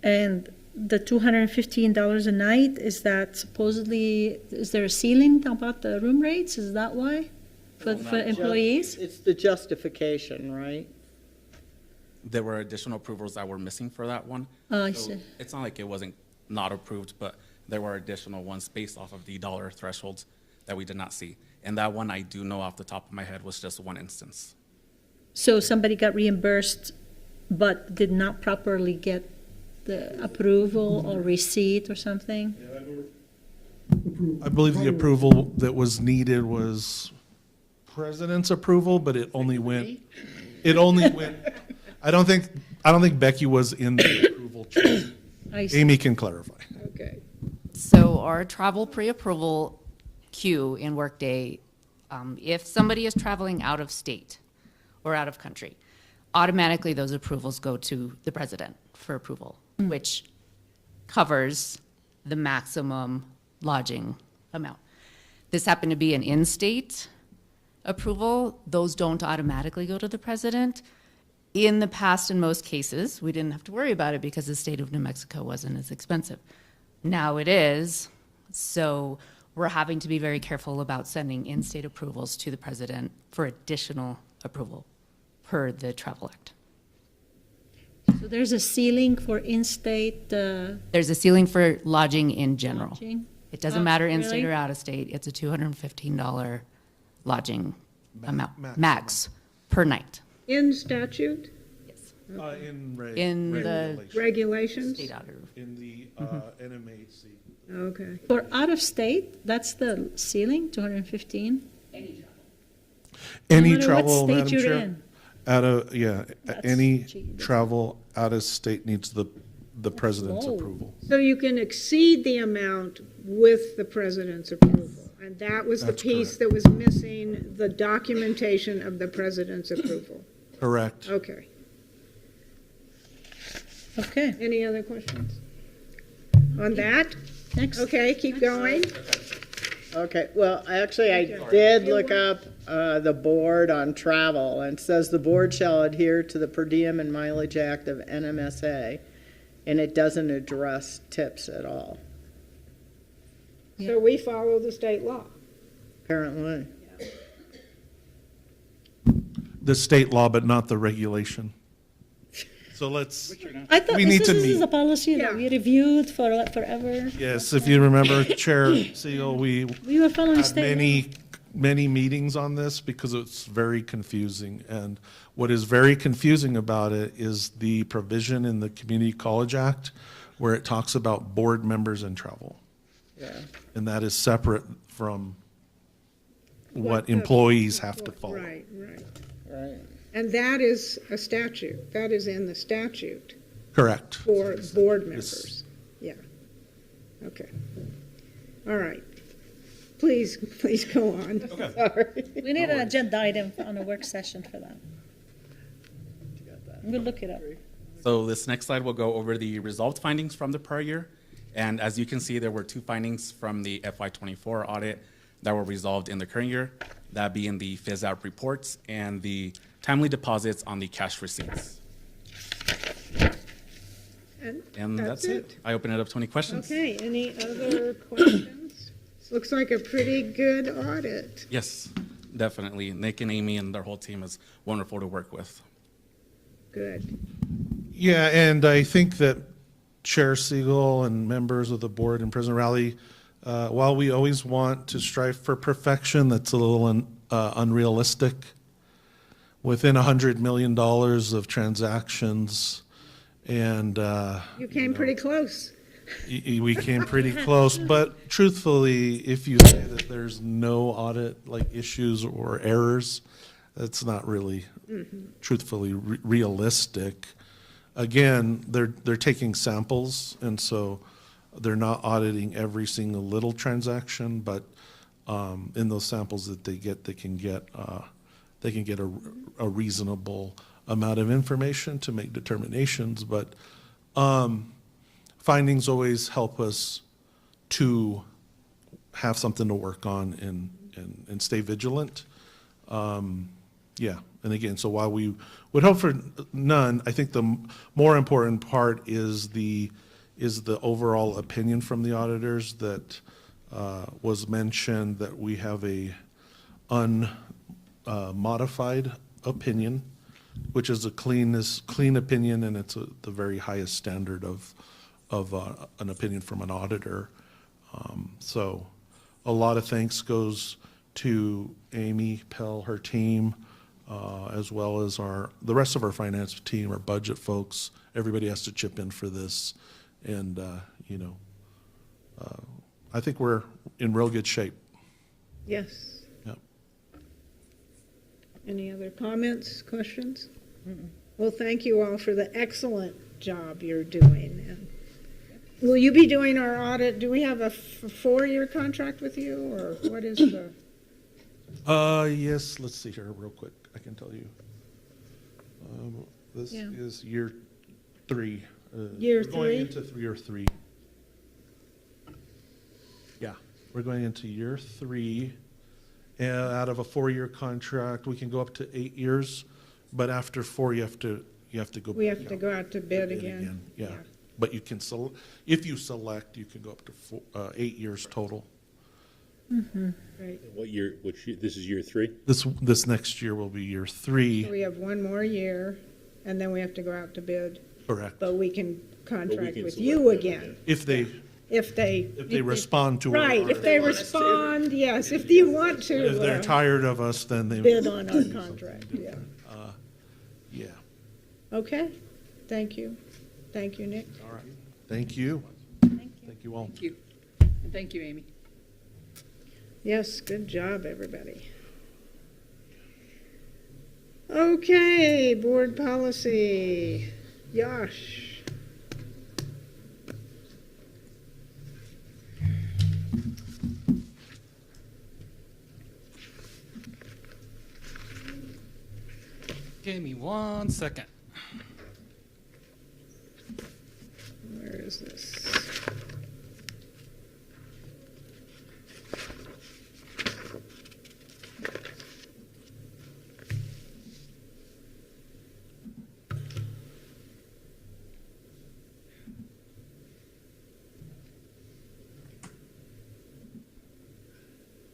And the $215 a night, is that supposedly, is there a ceiling about the room rates? Is that why? For employees? It's the justification, right? There were additional approvals that were missing for that one. Oh, I So see. it's not like it wasn't not approved, but there were additional ones based off of the dollar thresholds that we did not see. And that one I do know off the top of my head was just one instance. So somebody got reimbursed but did not properly get the approval or receipt or something? I believe the approval that was needed was president's approval, but it only went, I don't think Becky was in the approval chain. I see. Amy can clarify. Okay. So our travel pre-approval queue in Workday, if somebody is traveling out of state or out of country, automatically those approvals go to the president for approval, which covers the maximum lodging amount. This happened to be an in-state approval. Those don't automatically go to the president. In the past, in most cases, we didn't have to worry about it because the state of New Mexico wasn't as expensive. Now it is, so we're having to be very careful about sending in-state approvals to the president for additional approval per the Travel Act. So there's a ceiling for in-state There's a ceiling for lodging in general. lodging? It doesn't Oh, matter in-state really? or out-of-state, it's a $215 lodging amount, maximum. max per night. In statute, Yes. In In the regulations. regulations? state auditor. In the NMAC, Okay. For out of state, that's the ceiling, 215? Any matter what travel, state Madam you're Chair? in. Out of any Gee, travel out of state needs the president's low. approval. So you can exceed the amount with the president's approval. And that was the That's piece correct. that was missing, the documentation of the president's approval. Correct. Okay. Okay, Any other questions? On that? next. Okay, keep going. Okay, well, actually, I did look up the board on travel, and it says the board shall adhere to the Per Diem and Mileage Act of NMSA, and it doesn't address tips at all, So we follow the state law. apparently. The state law, but not the regulation. So let's, I thought We need this to is meet. a policy Yeah. that we reviewed for forever. yes, if you remember, Chair Siegel, we We were following had state law. many meetings on this because it's very confusing. And what is very confusing about it is the provision in the Community College Act where it talks about board members and travel. Yeah. And that is separate from what the- employees have to follow. Right, right. Right. And that is a statute. That is in the statute Correct. for board members. Yeah. Okay. All right. Please go on. Sorry. We need an agenda item on a work session for that. We'll look it up. So this next slide will go over the resolved findings from the prior year. And as you can see, there were 2 findings from the FY24 audit that were resolved in the current year, that being the phase-out reports and the timely deposits on the cash receipts. And that's it. I open it up to any questions. Okay, any other questions? Looks like a pretty good audit. Yes, definitely. Nick and Amy and their whole team is wonderful to work with. Good. Yeah, and I think that Chair Siegel and members of the board and President Rowley, while we always want to strive for perfection, that's a little unrealistic. Within $100 million of transactions, and You came pretty close. we came pretty close. But truthfully, if you say that there's no audit like issues or errors, that's not really truthfully realistic. Again, they're taking samples, and so they're not auditing every single little transaction, but in those samples that they can get a reasonable amount of information to make determinations. But findings always help us to have something to work on and stay vigilant. Yeah, and again, so while we would hope for none, I think the more important part is the overall opinion from the auditors that was mentioned, that we have a unmodified opinion, which is a clean opinion, and it's the very highest standard of an opinion from an auditor. So a lot of thanks goes to Amy Pell, her team, as well as the rest of our finance team, our budget folks. Everybody has to chip in for this, and I think we're in real good shape. Yes. Yep. Any other comments, questions? Well, thank you all for the excellent job you're doing. And will you be doing our audit? Do we have a 4-year contract with you, or what is the? Yes, let's see here real quick. I can tell you. This Yeah. is year 3. Year We're going 3? into year 3. Yeah, we're going into year 3. And out of a 4-year contract, we can go up to 8 years, but after 4, you have to go. We have to go out to bid again. Yeah, but you can if you select, you can go up to 8 years total. Right. What year, this is year 3? This next year will be year 3. So we have 1 more year, and then we have to go out to bid, Correct. but we can contract can with select you them again. If they If they respond to our right, if they respond, yes, if you want If they're to tired of us, then they. bid on our contract, yeah. Yeah. Okay, thank you. Thank you, Nick. All right. Thank you. Thank you. Thank you all. Thank you. And thank you, Amy. Yes, good job, everybody. Okay, board policy. Yosh. Give me 1 second. Where is this?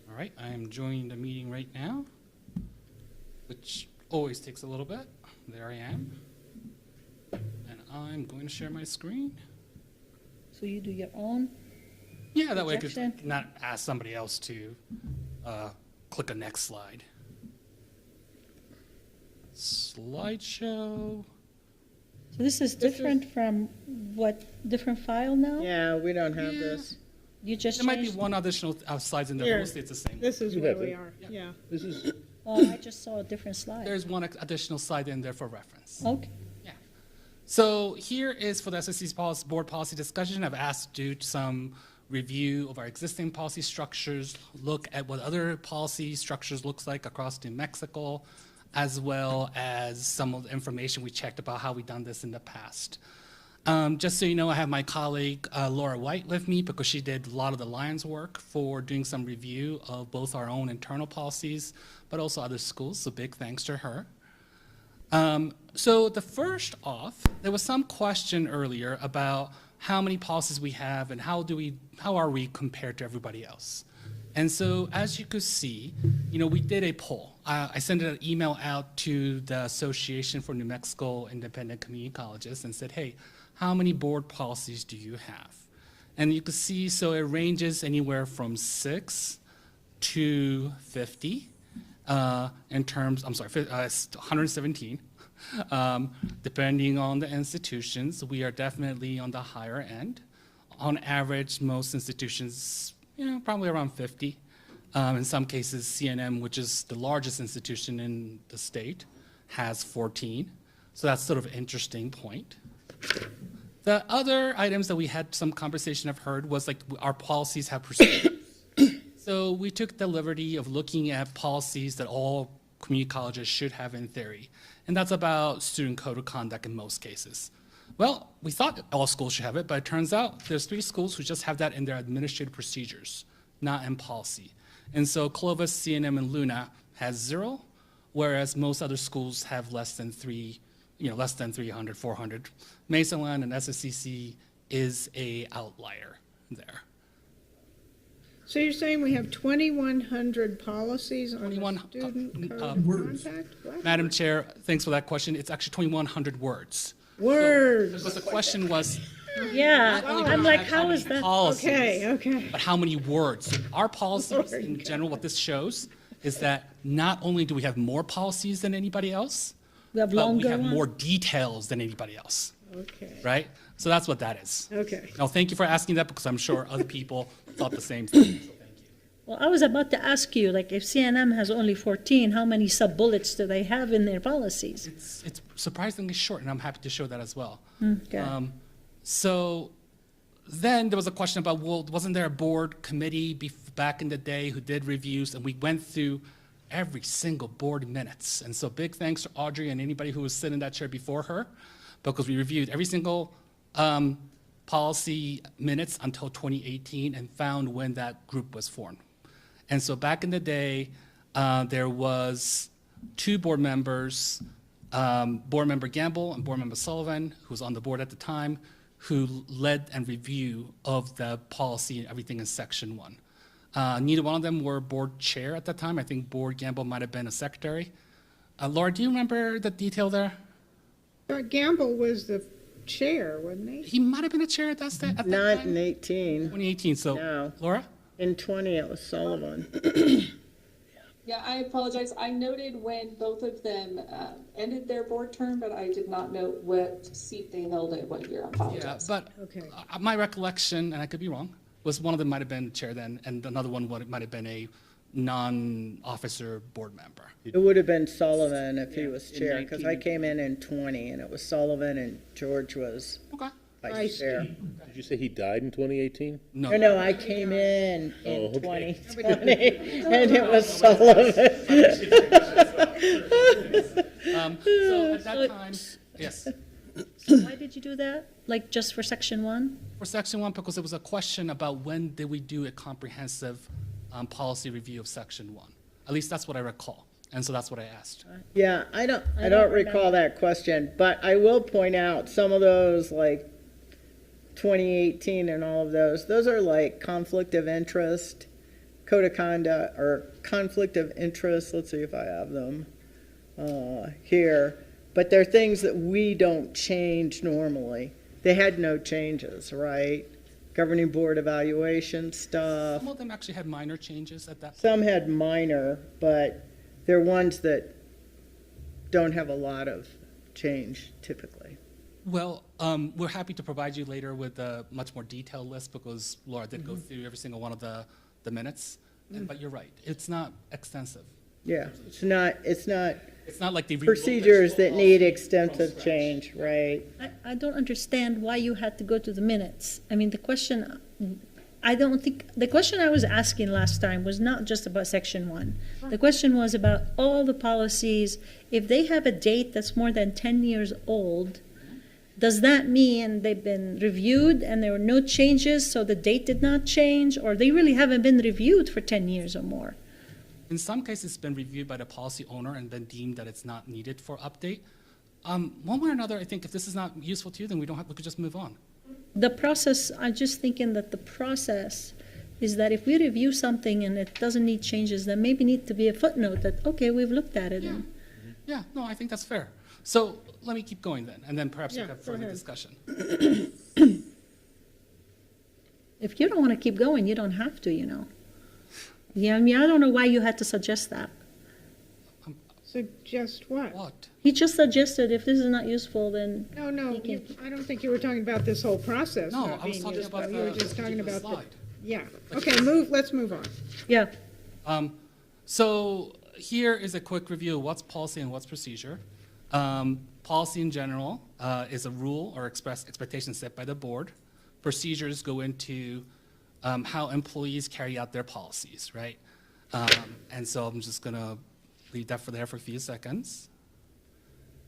All right, I am joining the meeting right now, which always takes a little bit. There I am. And I'm going to share my screen. So you do your own? Yeah, that way I Projection? could not ask somebody else to click a next slide. Slideshow. So this is different from what, different file now? Yeah, we don't have this. You just There might be changed? one additional slides in there, Here. but mostly it's the same. This is You where have we it. are, yeah. This is, Oh, I just saw a different slide. There's one additional slide in there for reference. Okay. Yeah. So here is for the SFC's policy, board policy discussion. I've asked to do some review of our existing policy structures, look at what other policy structures looks like across New Mexico, as well as some of the information we checked about how we've done this in the past. Just so you know, I have my colleague Laura White with me because she did a lot of the Lions work for doing some review of both our own internal policies, but also other schools, so big thanks to her. So the first off, there was some question earlier about how many policies we have and how are we compared to everybody else. And so as you could see, we did a poll. I sent an email out to the Association for New Mexico Independent Community Colleges and said, hey, how many board policies do you have? And you can see, so it ranges anywhere from 6 to 50 in terms, 117. Depending on the institutions, we are definitely on the higher end. On average, most institutions, probably around 50. In some cases, CNM, which is the largest institution in the state, has 14. So that's sort of an interesting point. The other items that we had some conversation I've heard was like our policies have procedures. So we took the liberty of looking at policies that all community colleges should have in theory. And that's about student code of conduct in most cases. Well, we thought all schools should have it, but it turns out there's 3 schools who just have that in their administrative procedures, not in policy. And so Clovis, CNM, and Luna has 0, whereas most other schools have less than 300, 400. Mason-Land and SFCC is a outlier there. So you're saying we have 2,100 policies on 21, the student code of contact? What? Madam Chair, thanks for that question. It's actually 2,100 words. Words. Because the question was, Yeah, only I'm do we like, have how many is that? policies, Okay. but how many words? So our policies in general, what this shows is that not only do we have more policies than anybody else, We have but we longer have one? more details than anybody else, Okay. right? So that's what that is. Okay. Now, thank you for asking that because I'm sure other people thought the same thing. So thank you. Well, I was about to ask you, like, if CNM has only 14, how many sub-bullets do they have in their policies? It's surprisingly short, and I'm happy to show that as well. Okay. So then there was a question about, well, wasn't there a board committee back in the day who did reviews, and we went through every single board minutes. And so big thanks to Audrey and anybody who was sitting in that chair before her, because we reviewed every single policy minutes until 2018 and found when that group was formed. And so back in the day, there was 2 board members, Board Member Gamble and Board Member Sullivan, who was on the board at the time, who led and review of the policy and everything in Section 1. Neither one of them were board chair at that time. I think Board Gamble might have been a secretary. Laura, do you remember the detail there? Gamble was the chair, wasn't he? He might have been a chair at that time. Not in 18. 2018, so, No. Laura? In 20, it was Sullivan. Yeah, I apologize. I noted when both of them ended their board term, but I did not note what seat they held at what year. I apologize. Yeah, but Okay. my recollection, and I could be wrong, Was one of them might have been chair then, and another one might have been a non-officer board member. It would have been Sullivan if he was in chair, because I 19. came in 20, and it was Sullivan and George was Okay. vice chair. Did you say he died in 2018? No, no, I came in Oh, okay. 2020, and it was Sullivan. So at that time, yes. So why did you do that? Like just for section 1? For section 1, because there was a question about when did we do a comprehensive policy review of section 1. At least that's what I recall, and so that's what I asked. Yeah, I don't recall that question, but I will point out some of those, like 2018 and all of those are like conflict of interest, code of conduct, or conflict of interest. Let's see if I have them here. But they're things that we don't change normally. They had no changes, right? Governing board evaluation stuff. Some of them actually had minor changes at that point. Some had minor, but they're ones that don't have a lot of change typically. Well, we're happy to provide you later with a much more detailed list because Laura did go through every single one of the minutes. But you're right, it's not extensive. Yeah, it's not It's not like the procedures that need extensive change, right? I don't understand why you had to go to the minutes. I mean, the question I was asking last time was not just about section 1. The question was about all the policies. If they have a date that's more than 10 years old, does that mean they've been reviewed and there were no changes, so the date did not change, or they really haven't been reviewed for 10 years or more? In some cases, it's been reviewed by the policy owner and then deemed that it's not needed for update. One way or another, I think if this is not useful to you, then we could just move on. The process, I'm just thinking that the process is that if we review something and it doesn't need changes, then maybe need to be a footnote that, okay, we've looked at it. And Yeah, no, I think that's fair. So let me keep going then, and then perhaps we Yeah, have go further ahead. discussion. if you don't want to keep going, you don't have to, you know. Yeah, I mean, I don't know why you had to suggest that. Suggest what? What? He just suggested if this is not useful, then No, no, You can- I don't think you were talking about this whole process No, not I was being talking useful. about You were the just talking particular about the, slide. yeah. Okay, let's move on. yeah. So here is a quick review of what's policy and what's procedure. Policy in general is a rule or expectation set by the board. Procedures go into how employees carry out their policies, right? And so I'm just going to leave that for a few seconds.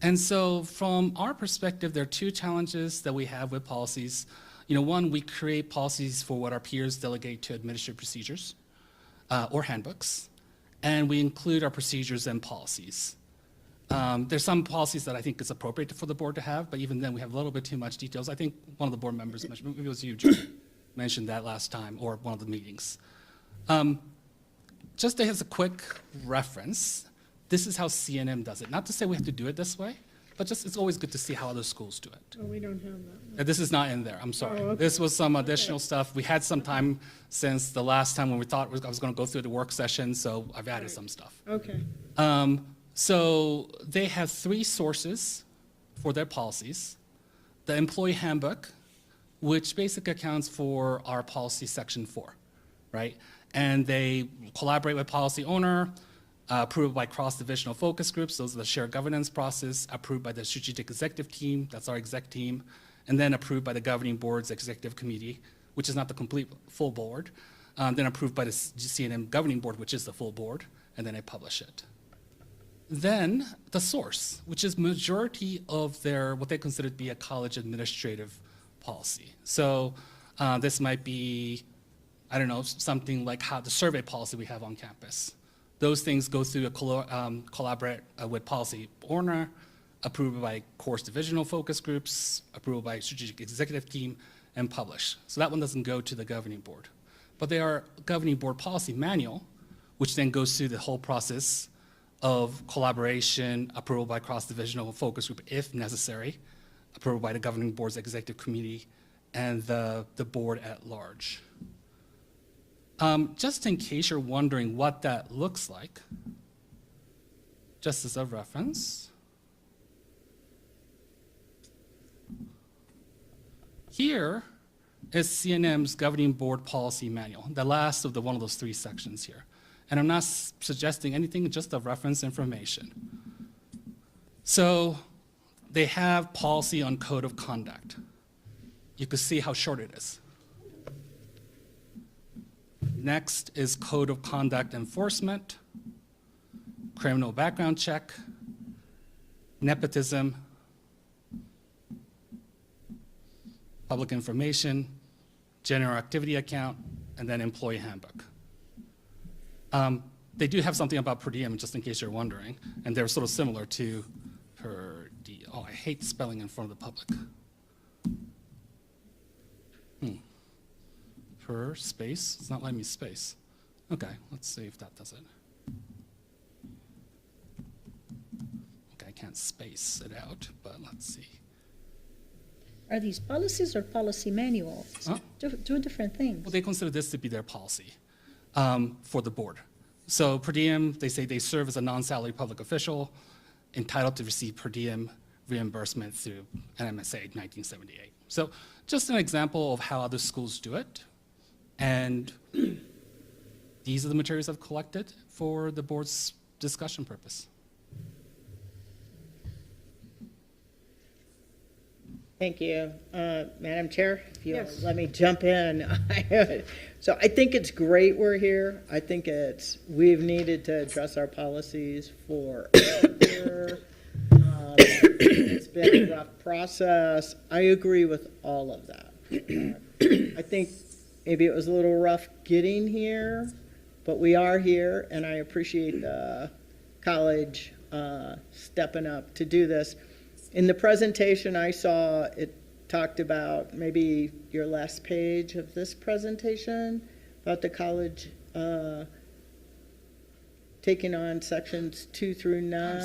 And so from our perspective, there are two challenges that we have with policies. One, we create policies for what our peers delegate to administrative procedures or handbooks, and we include our procedures and policies. There's some policies that I think it's appropriate for the board to have, but even then we have a little bit too much details. I think one of the board members mentioned, maybe it was you, Joe, mentioned that last time, or one of the meetings. Just as a quick reference, this is how CNM does it. Not to say we have to do it this way, but just it's always good to see how other schools do it. Oh, we don't have that. This is not in there, I'm sorry. Oh, okay. This was some additional stuff. We had some time since the last time when we thought I was going to go through the work session, so I've added some stuff. Okay. So they have 3 sources for their policies. The employee handbook, which basically accounts for our policy section 4, right? And they collaborate with policy owner, approved by cross-divisional focus groups, those are the shared governance process, approved by the strategic executive team, that's our exec team, and then approved by the governing board's executive committee, which is not the complete full board, then approved by the CNM governing board, which is the full board, and then they publish it. Then the source, which is majority of their, what they consider to be a college administrative policy. So this might be, I don't know, something like how the survey policy we have on campus. Those things go through collaborate with policy owner, approved by course divisional focus groups, approved by strategic executive team, and publish. So that one doesn't go to the governing board. But they are governing board policy manual, which then goes through the whole process of collaboration, approval by cross-divisional focus group if necessary, approval by the governing board's executive committee, and the board at large. Just in case you're wondering what that looks like, just as a reference, here is CNM's Governing Board Policy Manual, the last of one of those three sections here. And I'm not suggesting anything, just a reference information. So they have policy on code of conduct. You can see how short it is. Next is code of conduct enforcement, criminal background check, nepotism, public information, general activity account, and then employee handbook. They do have something about per diem, just in case you're wondering, and they're sort of similar to per diem. Oh, I hate spelling in front of the public. Per space, it's not letting me space. Okay, let's see if that does it. Okay, I can't space it out, but let's see. Are these policies or policy manuals? Huh? Two different things. Well, they consider this to be their policy for the board. So per diem, they say they serve as a non-salary public official entitled to receive per diem reimbursement through NMSA 1978. So just an example of how other schools do it. And these are the materials I've collected for the board's discussion purpose. Thank you. Madam Chair, if you'll Yes. let me jump in. So I think it's great we're here. I think we've needed to address our policies for it's been a rough process. I agree with all of that. I think maybe it was a little rough getting here, but we are here, and I appreciate the college stepping up to do this. In the presentation I saw, it talked about maybe your last page of this presentation about the college taking on sections 2 through 9. I'm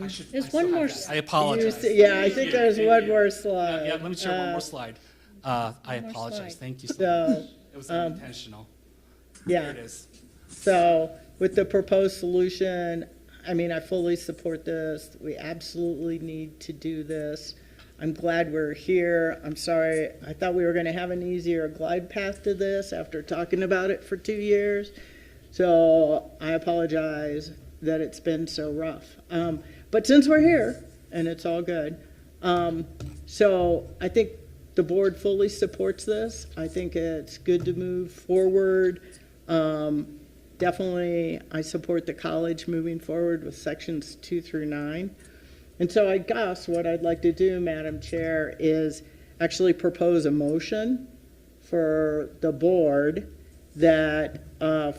sorry. There's one more. I apologize. Yeah, I think there's one more slide. Yeah, let me share one more slide. I apologize. slide. Thank you so So, much. It was unintentional. yeah. There it is. So with the proposed solution, I mean, I fully support this. We absolutely need to do this. I'm glad we're here. I'm sorry, I thought we were going to have an easier glide path to this after talking about it for 2 years. So I apologize that it's been so rough. But since we're here, and it's all good, so I think the board fully supports this. I think it's good to move forward. Definitely, I support the college moving forward with sections 2 through 9. And so I guess what I'd like to do, Madam Chair, is actually propose a motion for the board that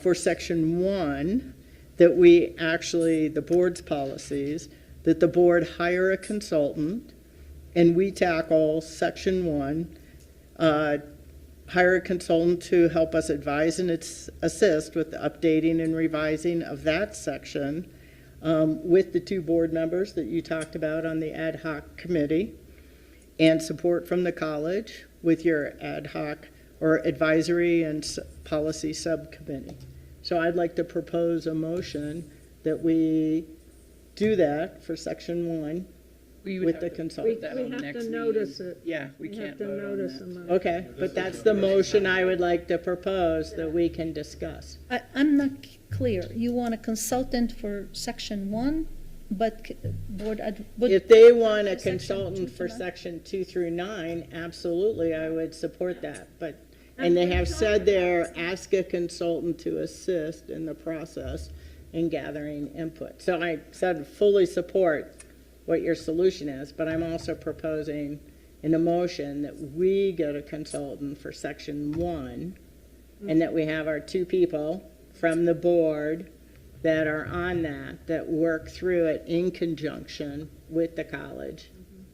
for section 1, that we actually, the board's policies, that the board hire a consultant and we tackle section 1, hire a consultant to help us advise and assist with the updating and revising of that section with the 2 board members that you talked about on the ad hoc committee, and support from the college with your ad hoc or advisory and policy subcommittee. So I'd like to propose a motion that we do that for section 1 with the consultant. We have to notice it. Yeah, we We can't have to vote on notice that. them. Okay, but that's the motion I would like to propose that we can discuss. I'm not clear. You want a consultant for section 1, but If they want a Section consultant 2 for through 9? section 2 through 9, absolutely, I would support that. But, and they have said there, ask a consultant to assist in the process in gathering input. So I said fully support what your solution is, but I'm also proposing in a motion that we get a consultant for section 1, and that we have our 2 people from the board that are on that work through it in conjunction with the college,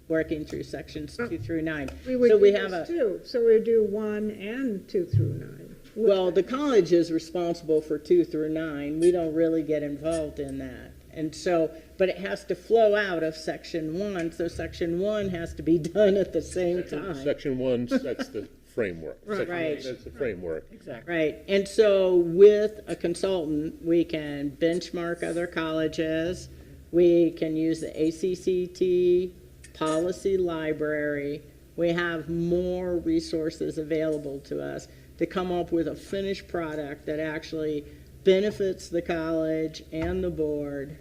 working through sections 2 through 9. We would So do we have this too, so we do 1 and 2 through 9. well, the college is responsible for 2 through 9. We don't really get involved in that. And so, but it has to flow out of section 1, so section 1 has to be done at the same time. Section 1 sets the framework. Section Right. 1 sets the framework. Exactly. Right, and so with a consultant, we can benchmark other colleges, we can use the ACCT policy library, we have more resources available to us to come up with a finished product that actually benefits the college and the board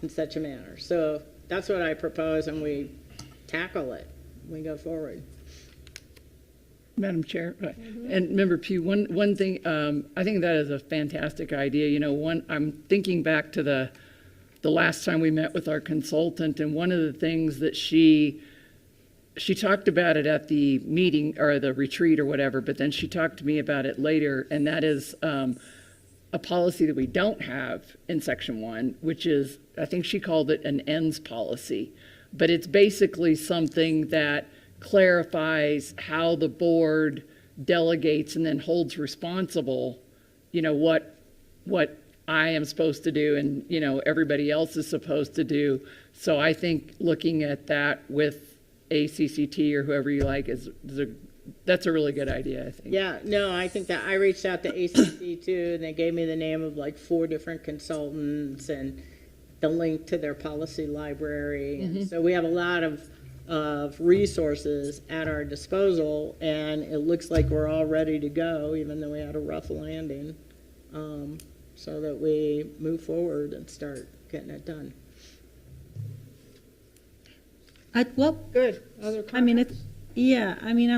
in such a manner. So that's what I propose, and we tackle it. We go forward. Madam Chair, and Member Pugh, one thing, I think that is a fantastic idea. You know, I'm thinking back to the last time we met with our consultant, and one of the things that she talked about it at the meeting or the retreat or whatever, but then she talked to me about it later, and that is a policy that we don't have in Section 1, which is, I think she called it an ends policy, but it's basically something that clarifies how the board delegates and then holds responsible, you know, what I am supposed to do and, you know, everybody else is supposed to do. So I think looking at that with ACCT or whoever you like that's a really good idea, I think. Yeah, no, I think that I reached out to ACC too, and they gave me the name of like 4 different consultants and the link to their policy library. And so we have a lot of resources at our disposal, and it looks like we're all ready to go, even though we had a rough landing, so that we move forward and start getting it done. Good. Other comments? I mean,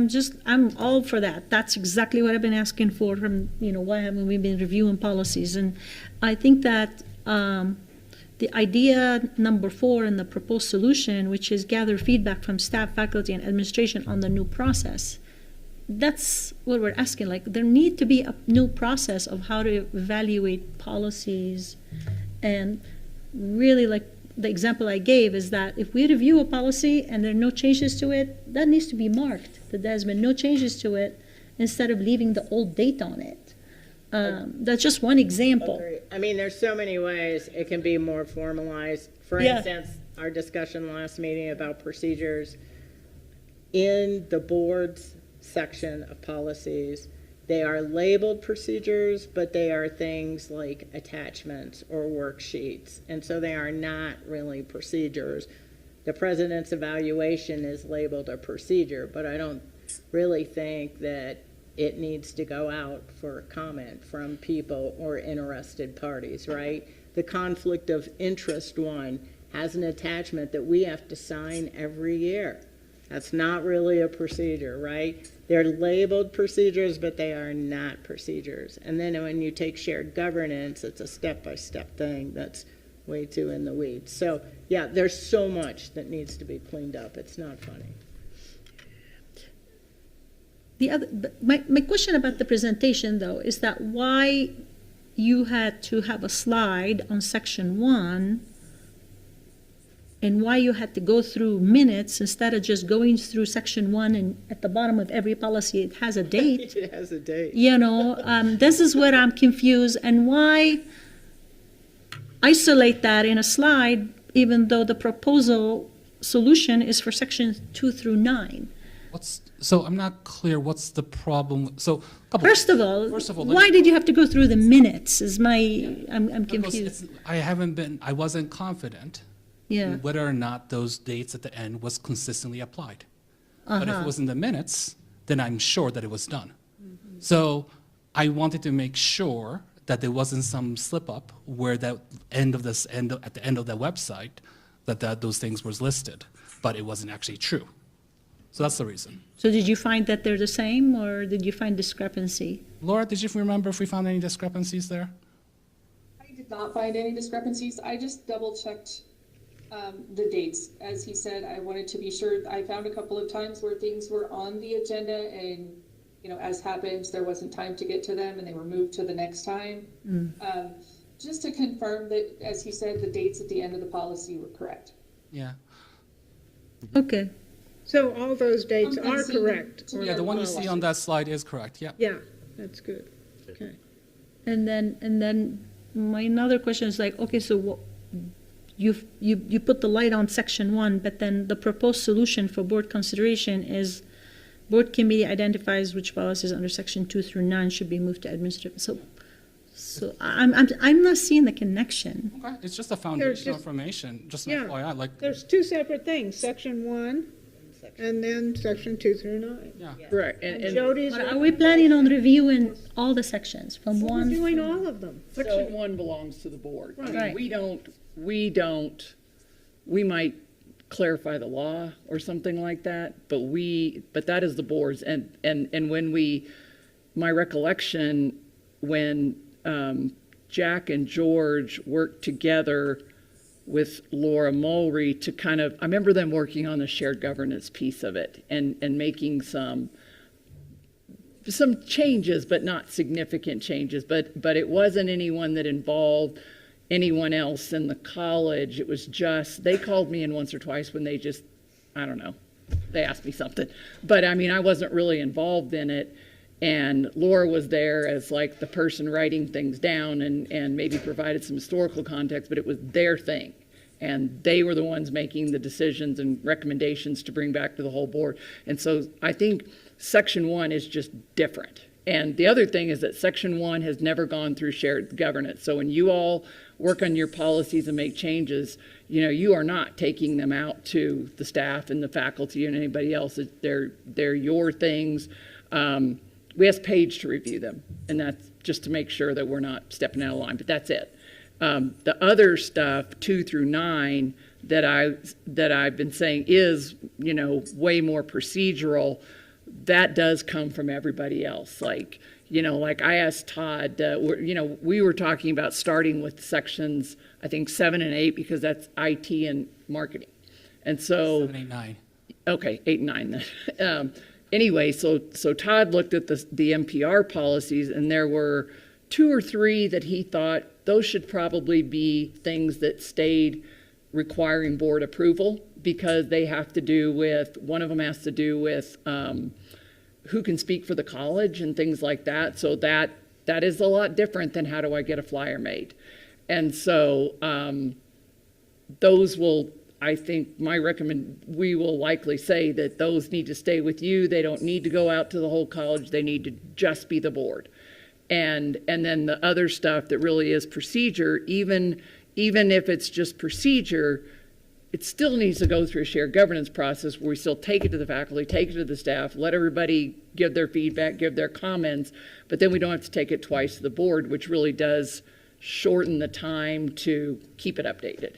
I'm all for that. That's exactly what I've been asking for from, you know, why haven't we been reviewing policies? And I think that the idea number 4 in the proposed solution, which is gather feedback from staff, faculty, and administration on the new process, that's what we're asking. Like, there need to be a new process of how to evaluate policies. And really, like the example I gave is that if we review a policy and there are no changes to it, that needs to be marked, that there's been no changes to it, instead of leaving the old date on it. That's just one example. I mean, there's so many ways it can be more formalized. For instance, our discussion last meeting about procedures in the board's section of policies, they are labeled procedures, but they are things like attachments or worksheets, and so they are not really procedures. The president's evaluation is labeled a procedure, but I don't really think that it needs to go out for comment from people or interested parties, right? The conflict of interest one has an attachment that we have to sign every year. That's not really a procedure, right? They're labeled procedures, but they are not procedures. And then when you take shared governance, it's a step-by-step thing that's way too in the weeds. So, yeah, there's so much that needs to be cleaned up. It's not funny. My question about the presentation, though, is that why you had to have a slide on Section 1 and why you had to go through minutes instead of just going through Section 1 and at the bottom of every policy it has a date. It has a date. You know, this is where I'm confused, and why isolate that in a slide even though the proposal solution is for Sections 2 through 9. So I'm not clear what's the problem. So First of all, why did you have to go through the minutes? I'm confused. I wasn't confident in whether or not those dates at the end was consistently applied. But if it was in the minutes, then I'm sure that it was done. So I wanted to make sure that there wasn't some slip up where at the end of the website that those things was listed, but it wasn't actually true. So that's the reason. So did you find that they're the same, or did you find discrepancy? Laura, did you remember if we found any discrepancies there? I did not find any discrepancies. I just double-checked the dates. As he said, I wanted to be sure. I found a couple of times where things were on the agenda and, you know, as happens, there wasn't time to get to them and they were moved to the next time. Just to confirm that, as he said, the dates at the end of the policy were correct. Yeah. Okay. So all those dates are correct. Yeah, the one you see on that slide is correct, yeah. Yeah, that's good. Okay. And then my another question is like, okay, so what, you put the light on Section 1, but then the proposed solution for board consideration is board committee identifies which policies under Section 2 through 9 should be moved to administrative. So I'm not seeing the connection. Okay, it's just a foundational information, just an FYI. There's two separate things. Section 1 and then section 2 through 9. Yeah. Right, And Jody's. But are we planning on reviewing all the sections from We're one? doing all of them. Section 1 belongs to the board. I mean, Right. we might clarify the law or something like that, but that is the board's. And when my recollection, when Jack and George worked together with Laura Mulry to I remember them working on the shared governance piece of it and making some changes, but not significant changes. But it wasn't anyone that involved anyone else in the college. It was just, they called me in once or twice when they just, I don't know, they asked me something. But I mean, I wasn't really involved in it. And Laura was there as like the person writing things down and maybe provided some historical context, but it was their thing. And they were the ones making the decisions and recommendations to bring back to the whole board. And so I think section 1 is just different. And the other thing is that section 1 has never gone through shared governance. So when you all work on your policies and make changes, you are not taking them out to the staff and the faculty and anybody else. They're your things. We asked Paige to review them, and that's just to make sure that we're not stepping out of line, but that's it. The other stuff, 2 through 9, that I've been saying is, way more procedural, that does come from everybody else. Like I asked Todd, we were talking about starting with sections, I think 7 and 8, because that's IT and marketing. And so 7, 8, 9. Okay, 8 and 9 then. Anyway, so Todd looked at the NPR policies, and there were 2 or 3 that he thought those should probably be things that stayed requiring board approval, because they have to do with, one of them has to do with who can speak for the college and things like that. So that is a lot different than how do I get a flyer made. And so those will, I think we will likely say that those need to stay with you. They don't need to go out to the whole college. They need to just be the board. And then the other stuff that really is procedure, even if it's just procedure, it still needs to go through a shared governance process where we still take it to the faculty, take it to the staff, let everybody give their feedback, give their comments, but then we don't have to take it twice to the board, which really does shorten the time to keep it updated.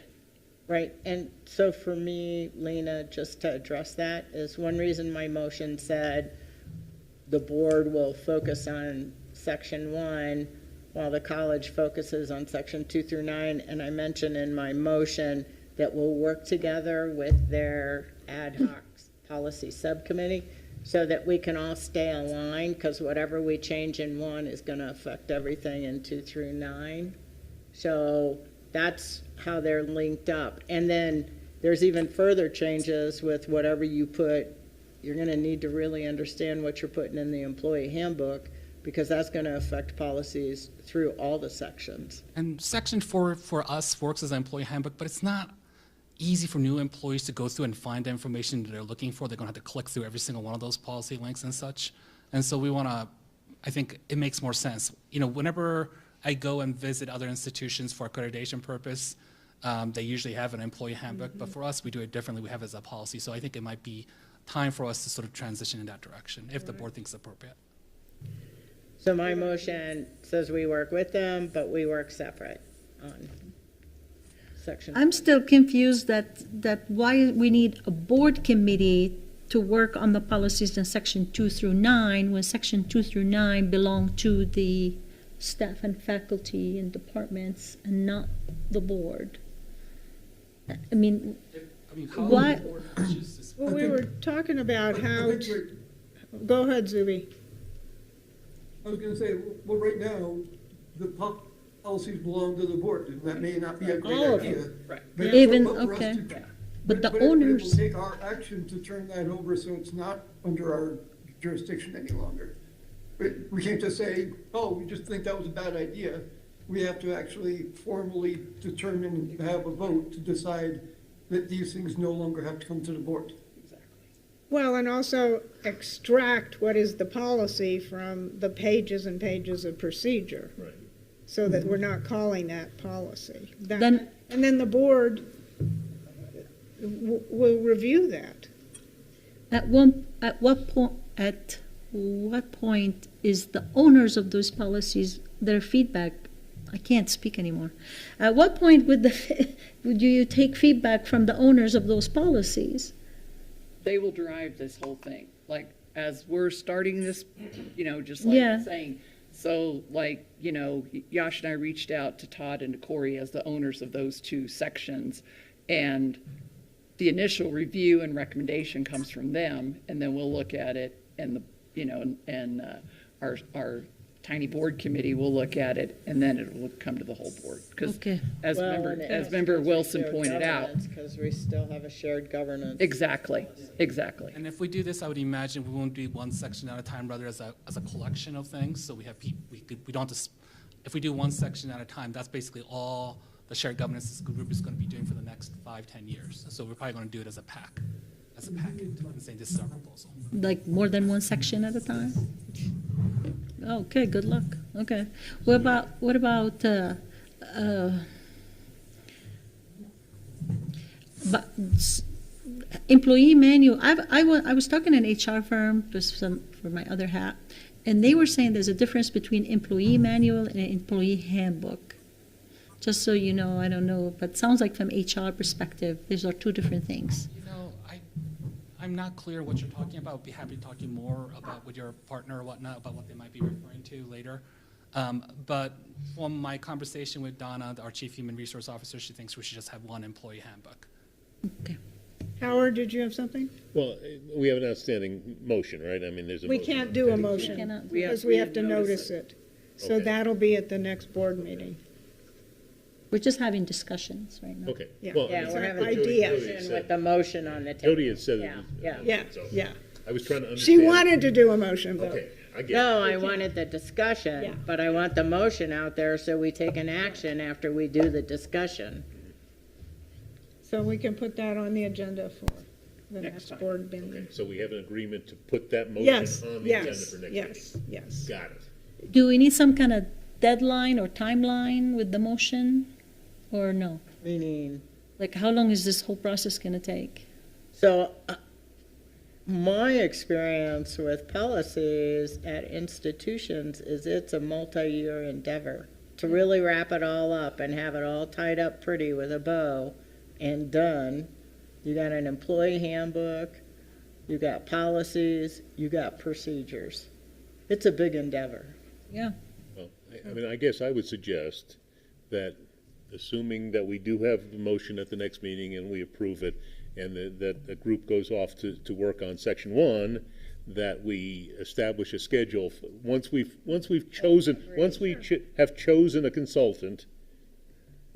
Right, and so for me, Lena, just to address that, is one reason my motion said the board will focus on section 1 while the college focuses on section 2 through 9, and I mentioned in my motion that we'll work together with their ad hoc policy subcommittee so that we can all stay aligned, because whatever we change in 1 is going to affect everything in 2 through 9. So that's how they're linked up. And then there's even further changes with whatever you put. You're going to need to really understand what you're putting in the employee handbook, because that's going to affect policies through all the sections. And section 4 for us works as an employee handbook, but it's not easy for new employees to go through and find the information that they're looking for. They're going to have to click through every single one of those policy links and such. And so we want to, I think it makes more sense. Whenever I go and visit other institutions for accreditation purpose, they usually have an employee handbook, but for us, we do it differently. We have it as a policy. So I think it might be time for us to sort of transition in that direction if the board thinks appropriate. So my motion says we work with them, but we work separate on section. I'm still confused that why we need a board committee to work on the policies in section 2 through 9, when section 2 through 9 belong to the staff and faculty and departments and not the board. I mean, why? Well, we were talking about how go ahead, Zuby. I was going to say, well, right now, the policies belong to the board, and that may not be a great All of idea. them. But for us Okay. But the it owners. will take our action to turn that over so it's not under our jurisdiction any longer. We can't just say, oh, we just think that was a bad idea. We have to actually formally determine and have a vote to decide that these things no longer have to come to the board. Well, and also extract what is the policy from the pages and pages of procedure. Right. So that we're not calling that policy. Then- And then the board will review that. At what point is the owners of those policies, their feedback, I can't speak anymore. At what point would you take feedback from the owners of those policies? They will drive this whole thing. Like, as we're starting this, just like Yeah. saying, so like, Yash and I reached out to Todd and to Corey as the owners of those two sections, and the initial review and recommendation comes from them, and then we'll look at it, and our tiny board committee will look at it, and then it will come to the whole board. Because Okay. as member Wilson pointed out, Because we still have a shared governance. exactly. And if we do this, I would imagine we won't do one section at a time, rather as a collection of things. So we have we don't just, if we do one section at a time, that's basically all the shared governance group is going to be doing for the next 5-10 years. So we're probably going to do it as a packet, and saying this is our proposal. Like more than one section at a time? Okay, good luck. Okay. What about but employee manual? I was talking to an HR firm for my other hat, and they were saying there's a difference between employee manual and an employee handbook. Just so you know, I don't know, but it sounds like from HR perspective, these are two different things. I'm not clear what you're talking about. I'd be happy to talk to you more about with your partner or whatnot, about what they might be referring to later. But from my conversation with Donna, our Chief Human Resource Officer, she thinks we should just have one employee handbook. Okay. Howard, did you have something? Well, we have an outstanding motion, right? I mean, there's a We motion. can't do a motion cannot. because we have to notice it. So Okay. that'll be at the next board meeting. We're just having discussions right now. Okay. Yeah. Well, Yeah, we're having a Idea. discussion with the motion on the table. Jody had said. Yeah, yeah. I was trying to She understand. wanted to do a motion, but Okay, I get it. No, I wanted the discussion, Yeah. but I want the motion out there so we take an action after we do the discussion. so we can put that on the agenda for the Next next time. board meeting. So we have an agreement to put that motion Yes, on the agenda yes, for next yes, week. yes. Got it. Do we need some kind of deadline or timeline with the motion, or no? Meaning, Like, how long is this whole process going to take? so my experience with policies at institutions is it's a multi-year endeavor. To really wrap it all up and have it all tied up pretty with a bow and done, you got an employee handbook, you got policies, you got procedures. It's a big endeavor. Yeah. Well, I mean, I guess I would suggest that, assuming that we do have the motion at the next meeting and we approve it, and that the group goes off to work on section 1, that we establish a schedule. Once we have chosen a consultant,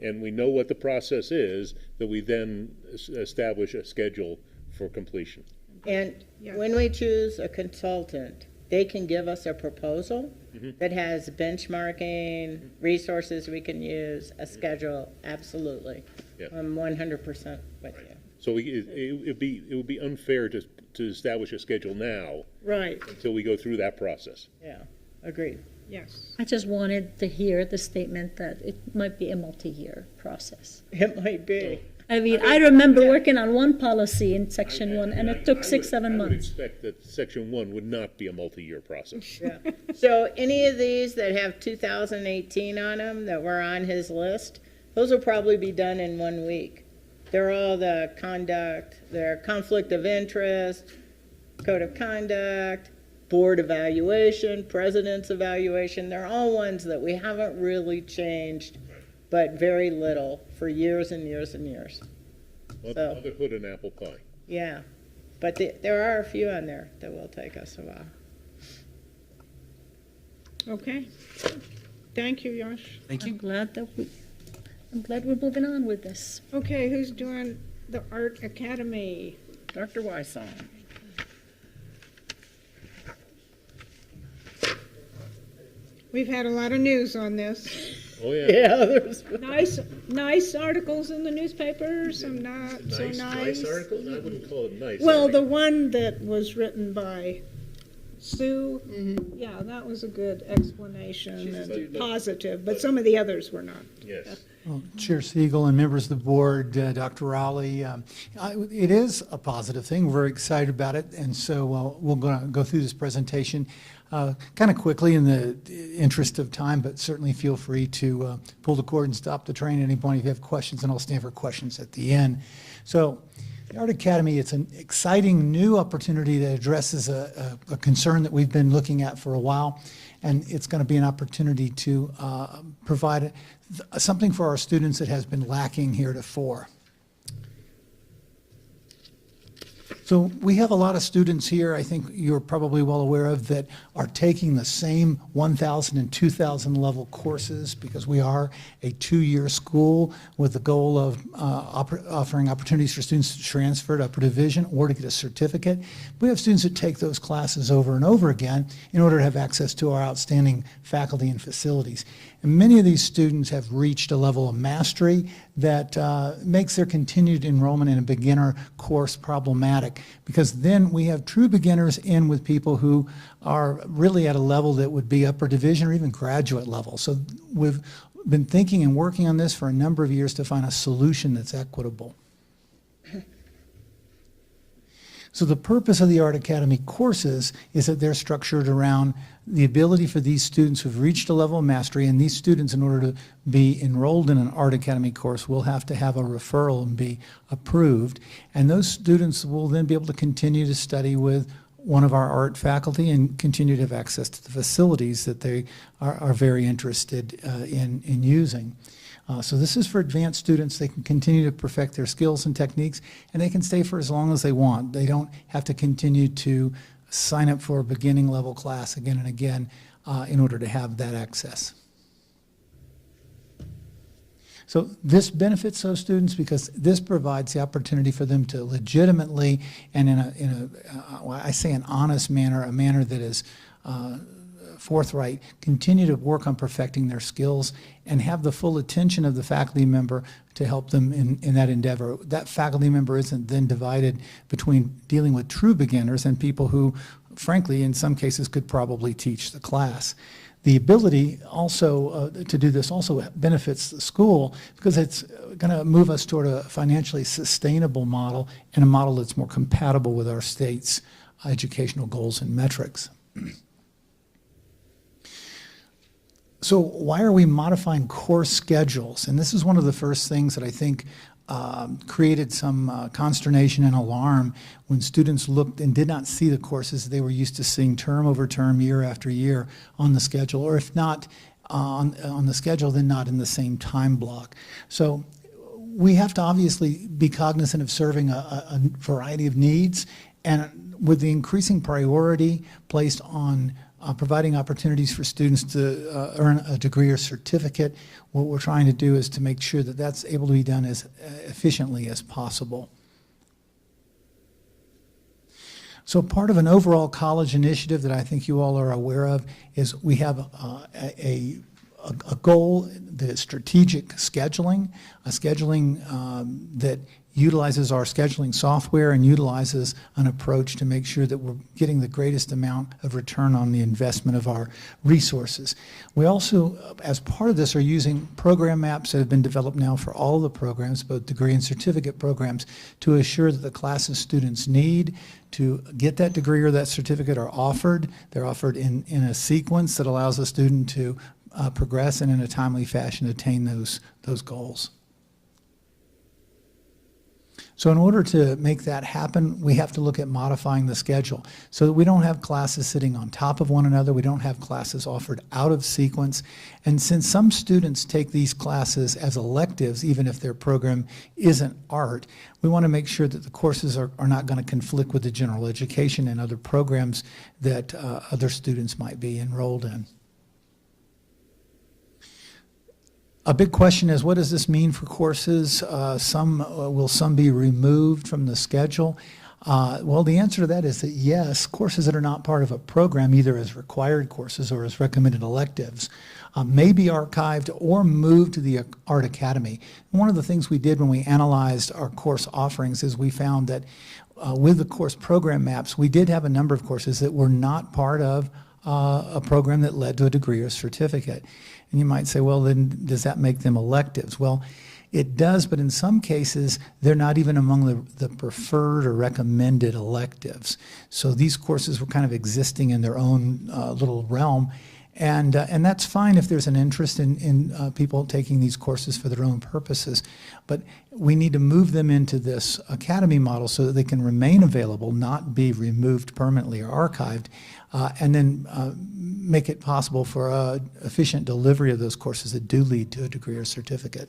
and we know what the process is, that we then establish a schedule for completion. And when we choose a consultant, they can give us a proposal that has benchmarking, resources we can use, a schedule, absolutely. Yeah. I'm 100% with you. So it would be unfair to establish a schedule now Right, until we go through that process. Yeah, agreed. yes. I just wanted to hear the statement that it might be a multi-year process. It might be. I mean, I remember working on one policy in section 1, and it took 6-7 I would months. expect that section 1 would not be a multi-year process. Yeah. So any of these that have 2018 on them that were on his list, those will probably be done in 1 week. They're all the conduct, their conflict of interest, code of conduct, board evaluation, president's evaluation. They're all ones that we haven't really changed, but very little for years and years and years. So- Motherhood and apple pie. Yeah, but there are a few on there that will take us a while. Okay. Thank you, Yosh. Thank you. I'm glad we're moving on with this. Okay, who's doing the Art Academy? Dr. Wysong. We've had a lot of news on this. Oh, yeah. Yeah, there's. Nice articles in the newspaper, some not so nice. Nice article? I wouldn't call it nice. Well, the one that was written by Sue, yeah, that was a good explanation She's a and student. positive, but some of the others were not. Yes. Well, Chair Siegel and members of the board, Dr. Raleigh, it is a positive thing. We're very excited about it, and so we're going to go through this presentation kind of quickly in the interest of time, but certainly feel free to pull the cord and stop the train at any point if you have questions, and I'll stand for questions at the end. So the Art Academy, it's an exciting new opportunity that addresses a concern that we've been looking at for a while, and it's going to be an opportunity to provide something for our students that has been lacking heretofore. So we have a lot of students here, I think you're probably well aware of, that are taking the same 1,000 and 2,000 level courses because we are a 2-year school with the goal of offering opportunities for students to transfer to upper division or to get a certificate. We have students that take those classes over and over again in order to have access to our outstanding faculty and facilities. And many of these students have reached a level of mastery that makes their continued enrollment in a beginner course problematic, because then we have true beginners in with people who are really at a level that would be upper division or even graduate level. So we've been thinking and working on this for a number of years to find a solution that's equitable. So the purpose of the Art Academy courses is that they're structured around the ability for these students who've reached a level of mastery, and these students, in order to be enrolled in an Art Academy course, will have to have a referral and be approved. And those students will then be able to continue to study with one of our art faculty and continue to have access to the facilities that they are very interested in using. So this is for advanced students. They can continue to perfect their skills and techniques, and they can stay for as long as they want. They don't have to continue to sign up for a beginning level class again and again in order to have that access. So this benefits those students because this provides the opportunity for them to legitimately and in a I say an honest manner, a manner that is forthright, continue to work on perfecting their skills and have the full attention of the faculty member to help them in that endeavor. That faculty member isn't then divided between dealing with true beginners and people who, frankly, in some cases could probably teach the class. The ability also to do this also benefits the school because it's going to move us toward a financially sustainable model and a model that's more compatible with our state's educational goals and metrics. So why are we modifying course schedules? And this is one of the first things that I think created some consternation and alarm when students looked and did not see the courses they were used to seeing term over term, year after year on the schedule, or if not on the schedule, then not in the same time block. So we have to obviously be cognizant of serving a variety of needs, and with the increasing priority placed on providing opportunities for students to earn a degree or certificate, what we're trying to do is to make sure that that's able to be done as efficiently as possible. So part of an overall college initiative that I think you all are aware of is we have a goal that is strategic scheduling, a scheduling that utilizes our scheduling software and utilizes an approach to make sure that we're getting the greatest amount of return on the investment of our resources. We also, as part of this, are using program maps that have been developed now for all the programs, both degree and certificate programs, to assure that the classes students need to get that degree or that certificate are offered. They're offered in a sequence that allows a student to progress and in a timely fashion attain those goals. So in order to make that happen, we have to look at modifying the schedule so that we don't have classes sitting on top of one another. We don't have classes offered out of sequence. And since some students take these classes as electives, even if their program isn't art, we want to make sure that the courses are not going to conflict with the general education and other programs that other students might be enrolled in. A big question is, what does this mean for courses? Will some be removed from the schedule? Well, the answer to that is that yes, courses that are not part of a program, either as required courses or as recommended electives, may be archived or moved to the Art Academy. One of the things we did when we analyzed our course offerings is we found that with the course program maps, we did have a number of courses that were not part of a program that led to a degree or certificate. And you might say, well, then does that make them electives? Well, it does, but in some cases, they're not even among the preferred or recommended electives. So these courses were kind of existing in their own little realm. And that's fine if there's an interest in people taking these courses for their own purposes. But we need to move them into this academy model so that they can remain available, not be removed permanently or archived, and then make it possible for efficient delivery of those courses that do lead to a degree or certificate.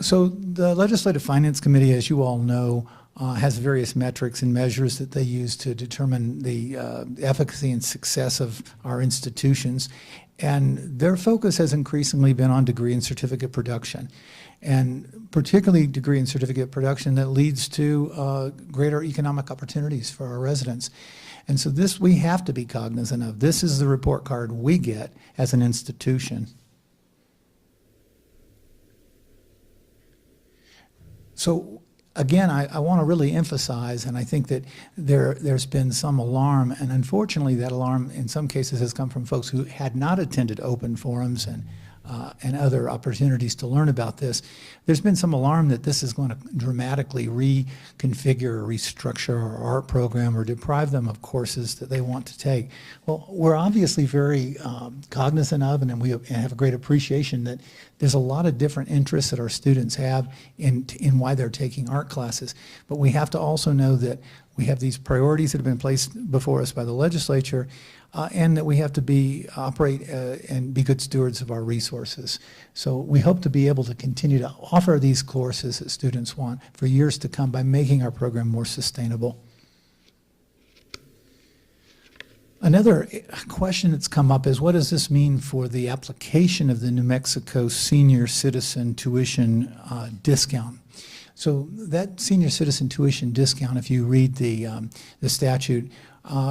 So the Legislative Finance Committee, as you all know, has various metrics and measures that they use to determine the efficacy and success of our institutions. And their focus has increasingly been on degree and certificate production, and particularly degree and certificate production that leads to greater economic opportunities for our residents. And so this we have to be cognizant of. This is the report card we get as an institution. So again, I want to really emphasize, and I think that there's been some alarm, and unfortunately that alarm in some cases has come from folks who had not attended open forums and other opportunities to learn about this. There's been some alarm that this is going to dramatically reconfigure or restructure our art program or deprive them of courses that they want to take. Well, we're obviously very cognizant of, and we have a great appreciation that there's a lot of different interests that our students have in why they're taking art classes. But we have to also know that we have these priorities that have been placed before us by the legislature, and that we have to operate and be good stewards of our resources. So we hope to be able to continue to offer these courses that students want for years to come by making our program more sustainable. Another question that's come up is, what does this mean for the application of the New Mexico Senior Citizen Tuition discount? So that senior citizen tuition discount, if you read the statute,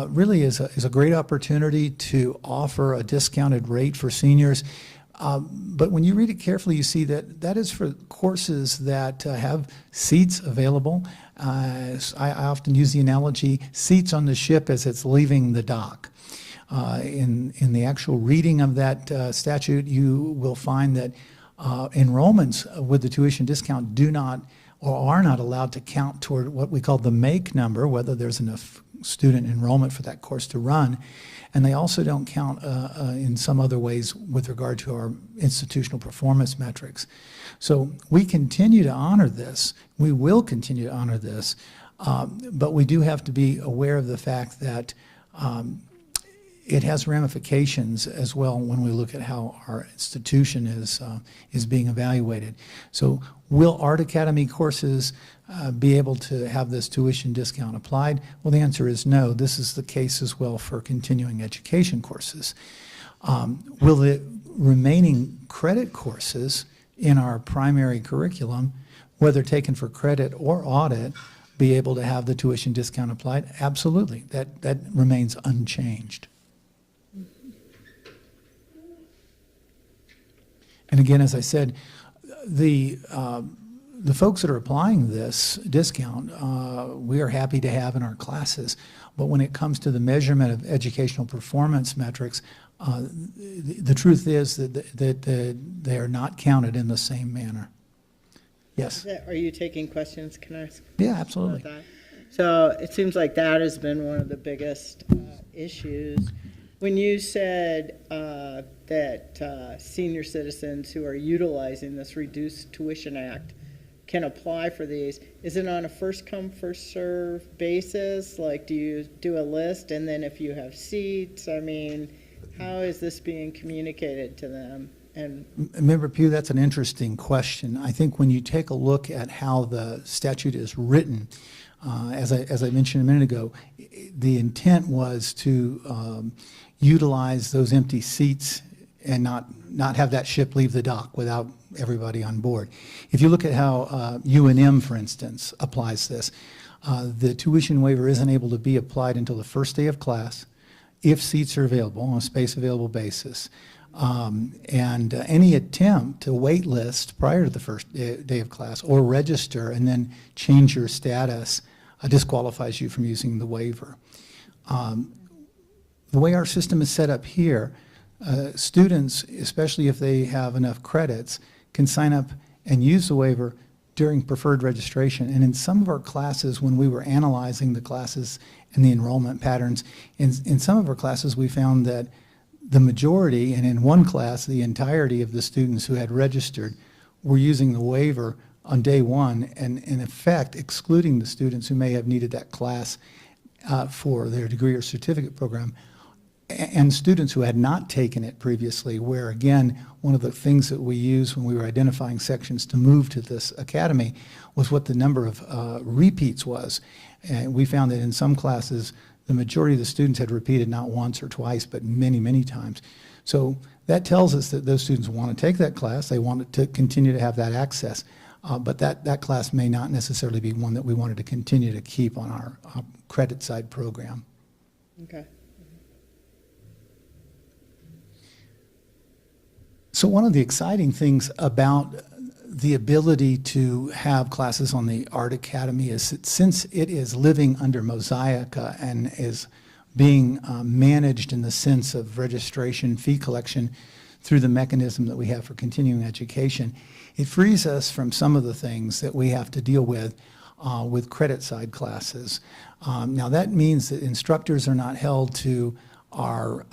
really is a great opportunity to offer a discounted rate for seniors. But when you read it carefully, you see that that is for courses that have seats available. I often use the analogy, seats on the ship as it's leaving the dock. In the actual reading of that statute, you will find that enrollments with the tuition discount do not or are not allowed to count toward what we call the make number, whether there's enough student enrollment for that course to run. And they also don't count in some other ways with regard to our institutional performance metrics. So we continue to honor this. We will continue to honor this. But we do have to be aware of the fact that it has ramifications as well when we look at how our institution is being evaluated. So will Art Academy courses be able to have this tuition discount applied? Well, the answer is no. This is the case as well for continuing education courses. Will the remaining credit courses in our primary curriculum, whether taken for credit or audit, be able to have the tuition discount applied? Absolutely. That remains unchanged. And again, as I said, the folks that are applying this discount, we are happy to have in our classes. But when it comes to the measurement of educational performance metrics, the truth is that they are not counted in the same manner. Yes? Are you taking questions? Can I ask? Yeah, absolutely. About that? So it seems like that has been one of the biggest issues. When you said that senior citizens who are utilizing this Reduced Tuition Act can apply for these, is it on a first-come, first-served basis? Like, do you do a list, and then if you have seats, I mean, how is this being communicated to them? And Member Pugh, that's an interesting question. I think when you take a look at how the statute is written, as I mentioned a minute ago, the intent was to utilize those empty seats and not have that ship leave the dock without everybody on board. If you look at how UNM, for instance, applies this, the tuition waiver isn't able to be applied until the first day of class, if seats are available on a space available basis. And any attempt to wait list prior to the first day of class or register and then change your status disqualifies you from using the waiver. The way our system is set up here, students, especially if they have enough credits, can sign up and use the waiver during preferred registration. And in some of our classes, when we were analyzing the classes and the enrollment patterns, in some of our classes we found that the majority, and in one class, the entirety of the students who had registered were using the waiver on day one, and in effect excluding the students who may have needed that class for their degree or certificate program, and students who had not taken it previously, where again, one of the things that we used when we were identifying sections to move to this academy was what the number of repeats was. And we found that in some classes, the majority of the students had repeated not once or twice, but many, many times. So that tells us that those students want to take that class, they want to continue to have that access, but that class may not necessarily be one that we wanted to continue to keep on our credit side program. Okay. So one of the exciting things about the ability to have classes on the Art Academy is that since it is living under Mosaica and is being managed in the sense of registration, fee collection through the mechanism that we have for continuing education, it frees us from some of the things that we have to deal with credit side classes. Now that means that instructors are not held to our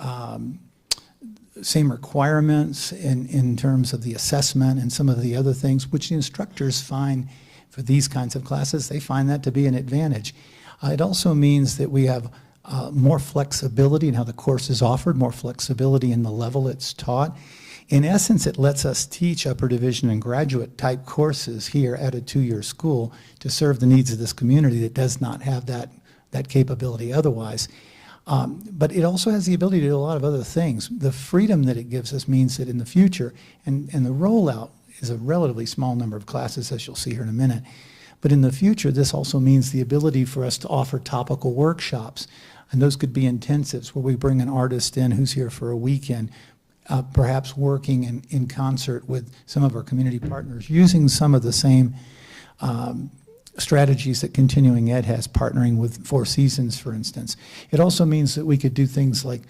same requirements in terms of the assessment and some of the other things, which the instructors find for these kinds of classes, they find that to be an advantage. It also means that we have more flexibility in how the course is offered, more flexibility in the level it's taught. In essence, it lets us teach upper division and graduate type courses here at a two-year school to serve the needs of this community that does not have that capability otherwise. But it also has the ability to do a lot of other things. The freedom that it gives us means that in the future, and the rollout is a relatively small number of classes, as you'll see here in a minute, but in the future, this also means the ability for us to offer topical workshops, and those could be intensives where we bring an artist in who's here for a weekend, perhaps working in concert with some of our community partners, using some of the same strategies that continuing ed has, partnering with Four Seasons, for instance. It also means that we could do things like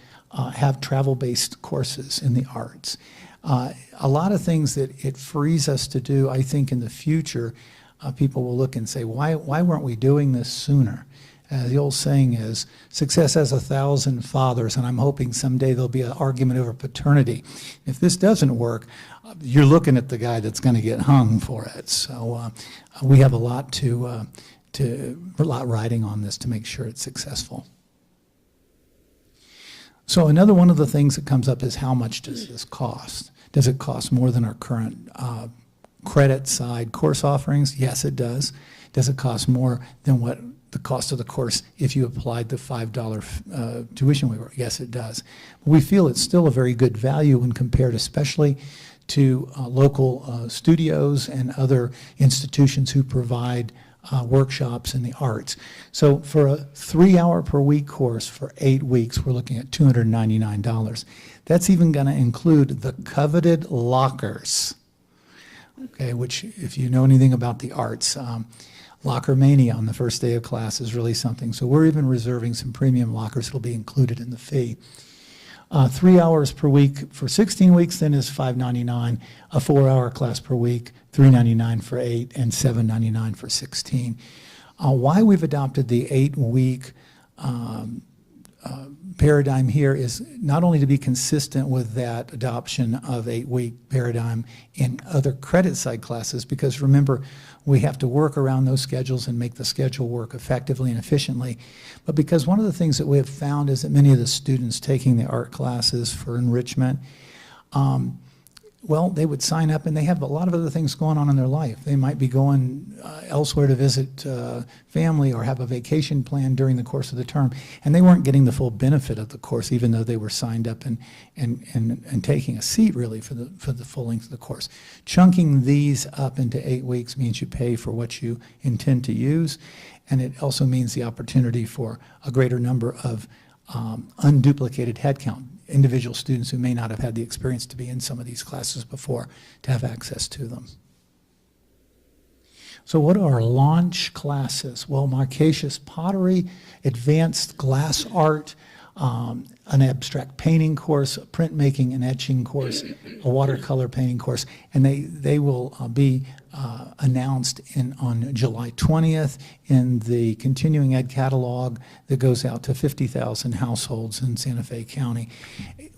have travel-based courses in the arts. A lot of things that it frees us to do, I think in the future, people will look and say, why weren't we doing this sooner? The old saying is, success has 1,000 fathers, and I'm hoping someday there'll be an argument over paternity. If this doesn't work, you're looking at the guy that's going to get hung for it. So we have a lot riding on this to make sure it's successful. So another one of the things that comes up is how much does this cost? Does it cost more than our current credit side course offerings? Yes, it does. Does it cost more than what the cost of the course if you applied the $5 tuition waiver? Yes, it does. We feel it's still a very good value when compared especially to local studios and other institutions who provide workshops in the arts. So for a 3-hour per week course for 8 weeks, we're looking at $299. That's even going to include the coveted lockers, okay, which if you know anything about the arts, locker mania on the first day of class is really something. So we're even reserving some premium lockers that'll be included in the fee. 3 hours per week for 16 weeks then is $599. A 4-hour class per week, $399 for 8 and $799 for 16. Why we've adopted the 8-week paradigm here is not only to be consistent with that adoption of 8-week paradigm in other credit side classes, because remember, we have to work around those schedules and make the schedule work effectively and efficiently, but because one of the things that we have found is that many of the students taking the art classes for enrichment, well, they would sign up and they have a lot of other things going on in their life. They might be going elsewhere to visit family or have a vacation plan during the course of the term, and they weren't getting the full benefit of the course, even though they were signed up and taking a seat really for the full length of the course. Chunking these up into 8 weeks means you pay for what you intend to use, and it also means the opportunity for a greater number of unduplicated headcount, individual students who may not have had the experience to be in some of these classes before to have access to them. So what are our launch classes? Well, Marquesias pottery, advanced glass art, an abstract painting course, a printmaking and etching course, a watercolor painting course, and they will be announced on July 20th in the continuing ed catalog that goes out to 50,000 households in Santa Fe County.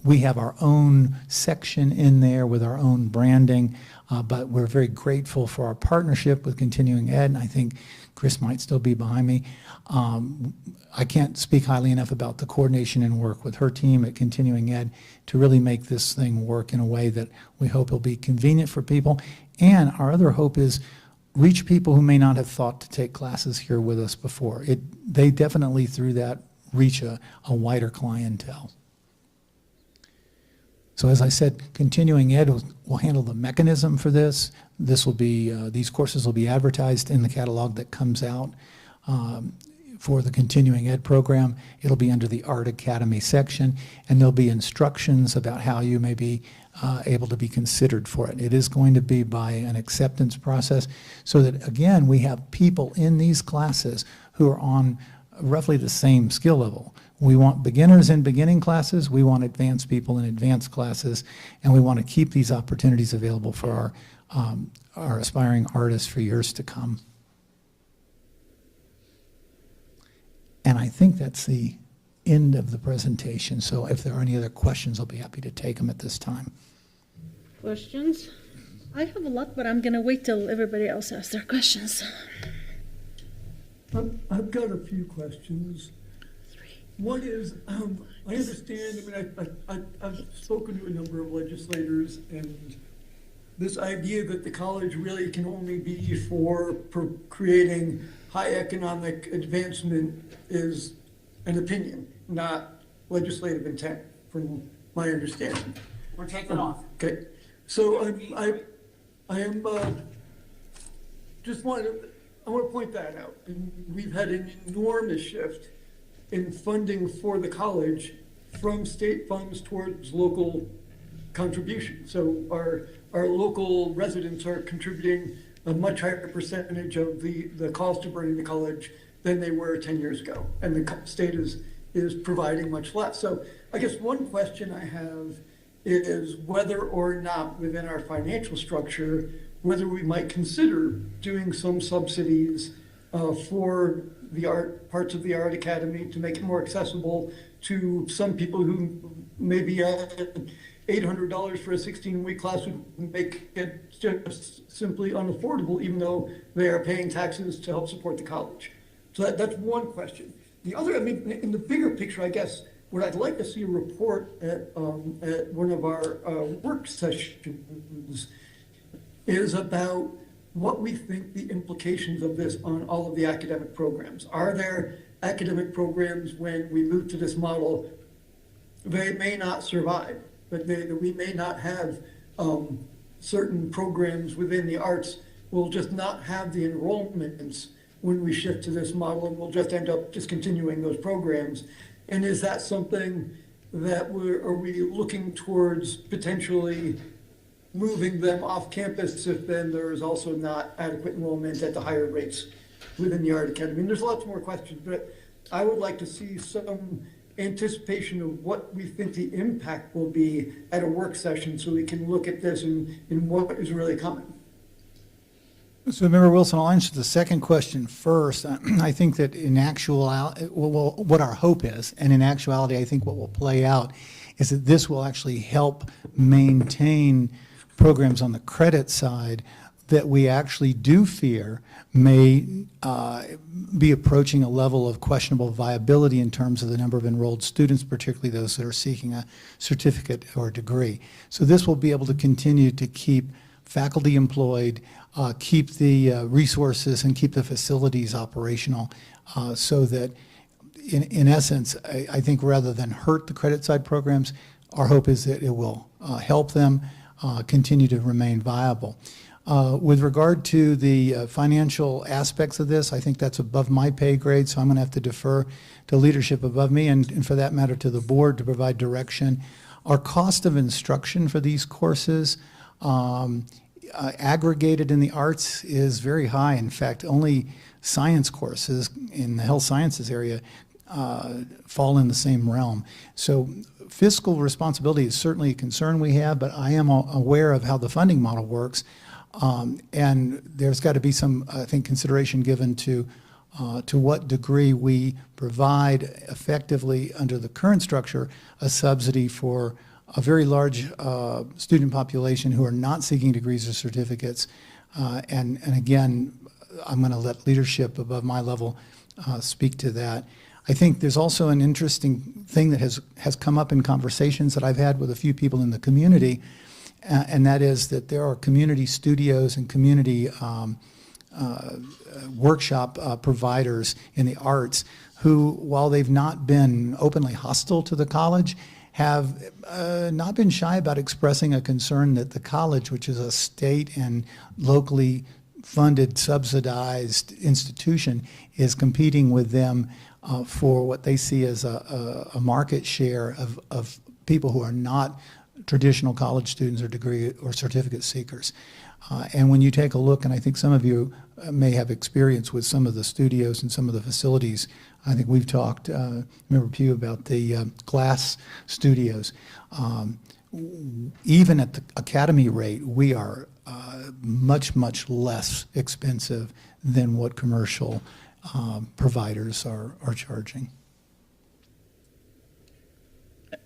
We have our own section in there with our own branding, but we're very grateful for our partnership with continuing ed, and I think Chris might still be behind me. I can't speak highly enough about the coordination and work with her team at Continuing Ed to really make this thing work in a way that we hope will be convenient for people. And our other hope is reach people who may not have thought to take classes here with us before. They definitely, through that, reach a wider clientele. So as I said, Continuing Ed will handle the mechanism for this. This will be, these courses will be advertised in the catalog that comes out for the Continuing Ed program. It'll be under the Art Academy section, and there'll be instructions about how you may be able to be considered for it. It is going to be by an acceptance process so that, again, we have people in these classes who are on roughly the same skill level. We want beginners in beginning classes, we want advanced people in advanced classes, and we want to keep these opportunities available for our aspiring artists for years to come. And I think that's the end of the presentation. So if there are any other questions, I'll be happy to take them at this time. Questions? I have a lot, but I'm going to wait till everybody else asks their questions. I've got a few questions. One is, I understand, I've spoken to a number of legislators, and this idea that the college really can only be for creating high economic advancement is an opinion, not legislative intent, from my understanding. We're taking off. Okay, so I want to point that out. And we've had an enormous shift in funding for the college from state funds towards local contributions. So our local residents are contributing a much higher percentage of the cost of running the college than they were 10 years ago. And the state is providing much less. So I guess one question I have is whether or not within our financial structure, whether we might consider doing some subsidies for the parts of the Art Academy to make it more accessible to some people who maybe $800 for a 16-week class would make it just simply unaffordable, even though they are paying taxes to help support the college. So that's one question. The other, in the bigger picture, I guess, what I'd like to see a report at one of our work sessions is about what we think the implications of this on all of the academic programs. Are there academic programs when we move to this model, they may not survive, but we may not have certain programs within the arts will just not have the enrollments when we shift to this model, and we'll just end up discontinuing those programs. And is that something that are we looking towards potentially moving them off campus if then there is also not adequate enrollment at the higher rates within the Art Academy? And there's lots more questions, but I would like to see some anticipation of what we think the impact will be at a work session so we can look at this and what is really coming. So Member Wilson, I'll answer the second question first. I think that in actuality, what our hope is, and in actuality, I think what will play out is that this will actually help maintain programs on the credit side that we actually do fear may be approaching a level of questionable viability in terms of the number of enrolled students, particularly those that are seeking a certificate or degree. So this will be able to continue to keep faculty employed, keep the resources and keep the facilities operational so that in essence, I think rather than hurt the credit side programs, our hope is that it will help them continue to remain viable. With regard to the financial aspects of this, I think that's above my pay grade, so I'm going to have to defer to leadership above me and for that matter to the board to provide direction. Our cost of instruction for these courses aggregated in the arts is very high. In fact, only science courses in the health sciences area fall in the same realm. So fiscal responsibility is certainly a concern we have, but I am aware of how the funding model works. And there's got to be some, I think, consideration given to what degree we provide effectively under the current structure a subsidy for a very large student population who are not seeking degrees or certificates. And again, I'm going to let leadership above my level speak to that. I think there's also an interesting thing that has come up in conversations that I've had with a few people in the community, and that is that there are community studios and community workshop providers in the arts who, while they've not been openly hostile to the college, have not been shy about expressing a concern that the college, which is a state and locally funded, subsidized institution, is competing with them for what they see as a market share of people who are not traditional college students or degree or certificate seekers. And when you take a look, and I think some of you may have experience with some of the studios and some of the facilities, I think we've talked, Member Pugh, about the glass studios. Even at the academy rate, we are much, much less expensive than what commercial providers are charging.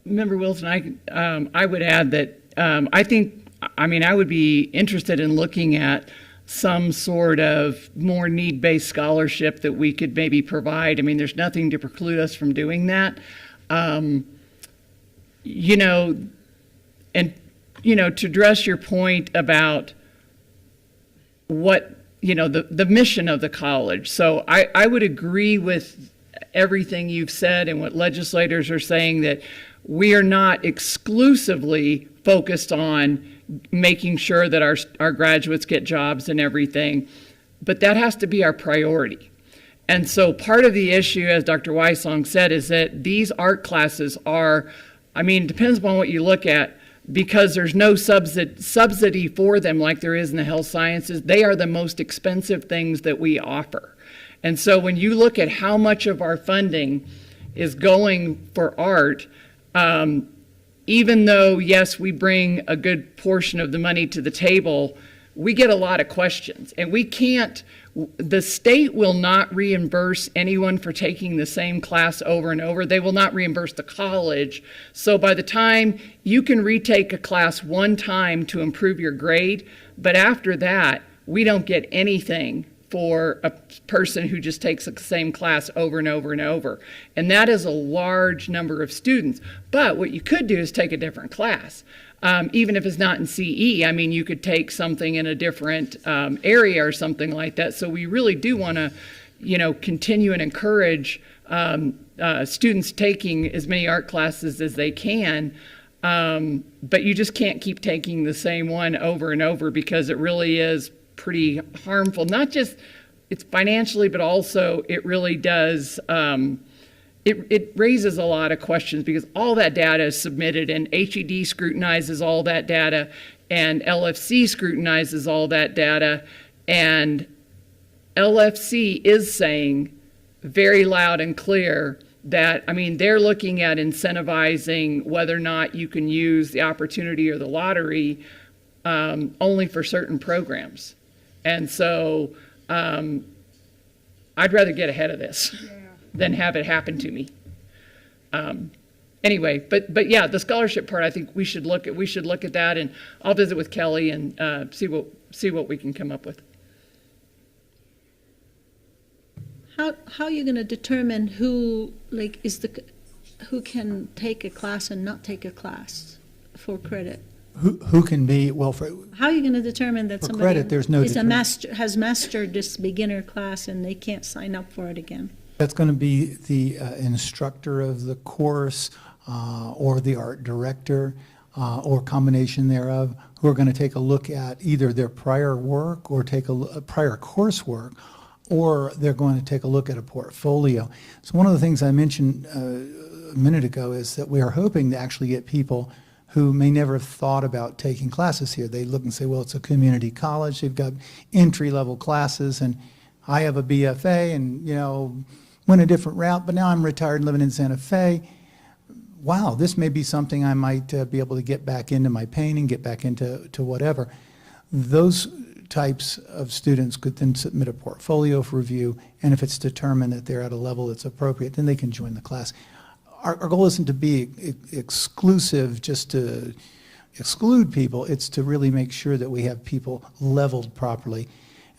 Member Wilson, I would add that I would be interested in looking at some sort of more need-based scholarship that we could maybe provide. I mean, there's nothing to preclude us from doing that. To address your point about what, the mission of the college. So I would agree with everything you've said and what legislators are saying, that we are not exclusively focused on making sure that our graduates get jobs and everything, but that has to be our priority. And so part of the issue, as Dr. Weissong said, is that these art classes are, it depends upon what you look at, because there's no subsidy for them like there is in the health sciences. They are the most expensive things that we offer. And so when you look at how much of our funding is going for art, even though, yes, we bring a good portion of the money to the table, we get a lot of questions. And the state will not reimburse anyone for taking the same class over and over. They will not reimburse the college. So by the time you can retake a class one time to improve your grade, but after that, we don't get anything for a person who just takes the same class over and over and over. And that is a large number of students. But what you could do is take a different class. Even if it's not in CE, you could take something in a different area or something like that. So we really do want to, continue and encourage students taking as many art classes as they can. But you just can't keep taking the same one over and over, because it really is pretty harmful. Not just it's financially, but also it really does. It raises a lot of questions, because all that data is submitted, and HED scrutinizes all that data, and LFC scrutinizes all that data, and LFC is saying very loud and clear that, they're looking at incentivizing whether or not you can use the opportunity or the lottery only for certain programs. And so I'd rather get ahead of this than have it happen to me. Anyway, but yeah, the scholarship part, I think we should look at that, and I'll visit with Kelly and see what we can come up with. How are you going to determine who can take a class and not take a class for credit? Who can be, how are you going to determine that somebody credit, there's no has mastered this beginner class and they can't sign up for it again? That's going to be the instructor of the course or the art director. or combination thereof, who are going to take a look at either their prior work or take a prior coursework, or they're going to take a look at a portfolio. So one of the things I mentioned a minute ago is that we are hoping to actually get people who may never have thought about taking classes here. They look and say, well, it's a community college, they've got entry-level classes, and I have a BFA and, went a different route, but now I'm retired and living in Santa Fe. Wow, this may be something I might be able to get back into my painting, get back into whatever. Those types of students could then submit a portfolio for review, and if it's determined that they're at a level that's appropriate, then they can join the class. Our goal isn't to be exclusive just to exclude people, it's to really make sure that we have people leveled properly.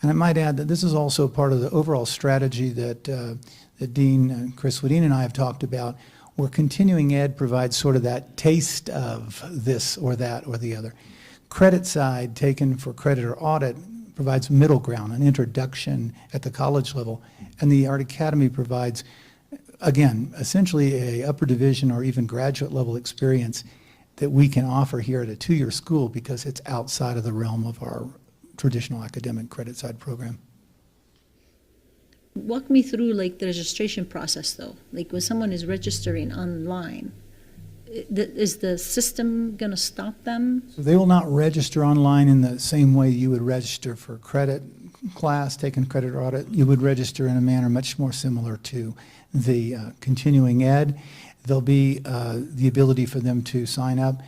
And I might add that this is also part of the overall strategy that, that Dean Chris Wedin and I have talked about, where continuing ed provides sort of that taste of this or that or the other. Credit side, taken for credit or audit, provides middle ground, an introduction at the college level. And the Art Academy provides, again, essentially a upper division or even graduate level experience that we can offer here at a two-year school because it's outside of the realm of our traditional academic credit side program. Walk me through like the registration process though. Like when someone is registering online, is the system going to stop them? So they will not register online in the same way you would register for credit class, taking credit or audit. You would register in a manner much more similar to the continuing ed. There'll be the ability for them to sign up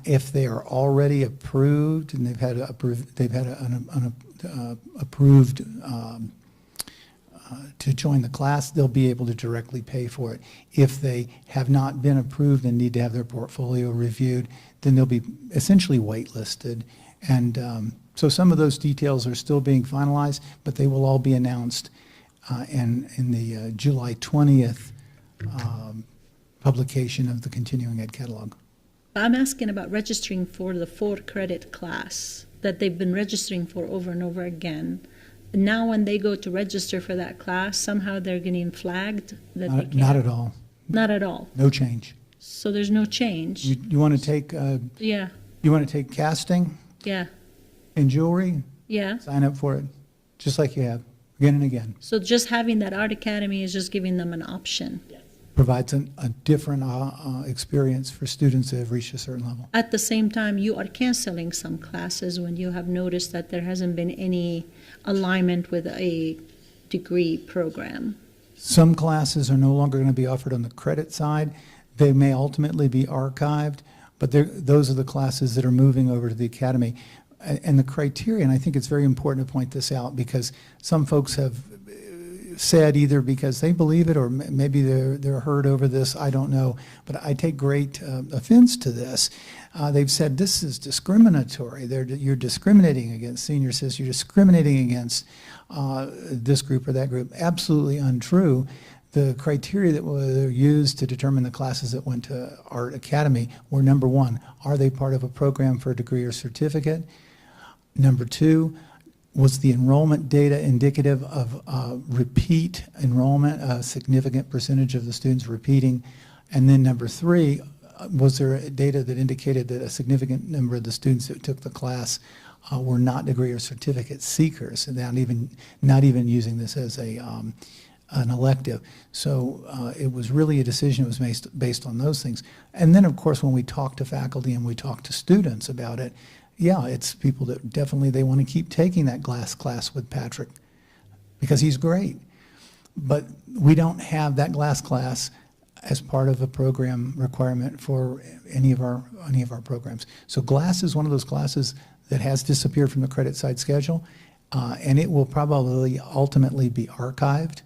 if they are already approved and they've had an approved to join the class, they'll be able to directly pay for it. If they have not been approved and need to have their portfolio reviewed, then they'll be essentially waitlisted. And so some of those details are still being finalized, but they will all be announced in the July 20th publication of the Continuing Ed Catalog. I'm asking about registering for the 4-credit class that they've been registering for over and over again. Now when they go to register for that class, somehow they're getting flagged? That they can't? Not at all. Not at all? No change. So there's no change? You want to take Yeah, you want to take casting yeah, and jewelry? yeah. Sign up for it, just like you have, again and again. So just having that Art Academy is just giving them an option? Provides a different experience for students that have reached a certain level. At the same time, you are canceling some classes when you have noticed that there hasn't been any alignment with a degree program. Some classes are no longer going to be offered on the credit side. They may ultimately be archived, but those are the classes that are moving over to the academy. And the criteria, and I think it's very important to point this out because some folks have said either because they believe it or maybe they're hurt over this, I don't know, but I take great offense to this. They've said this is discriminatory. You're discriminating against senior citizens, you're discriminating against this group or that group. Absolutely untrue. The criteria that were used to determine the classes that went to Art Academy were, number one, are they part of a program for a degree or certificate? Number two, was the enrollment data indicative of repeat enrollment, a significant percentage of the students repeating? And then number three, was there data that indicated that a significant number of the students that took the class were not degree or certificate seekers, and not even using this as an elective? So it was really a decision that was based on those things. And then, of course, when we talk to faculty and we talk to students about it, yeah, it's people that definitely they want to keep taking that glass class with Patrick because he's great. But we don't have that glass class as part of a program requirement for any of our programs. So glass is one of those classes that has disappeared from the credit side schedule, and it will probably ultimately be archived.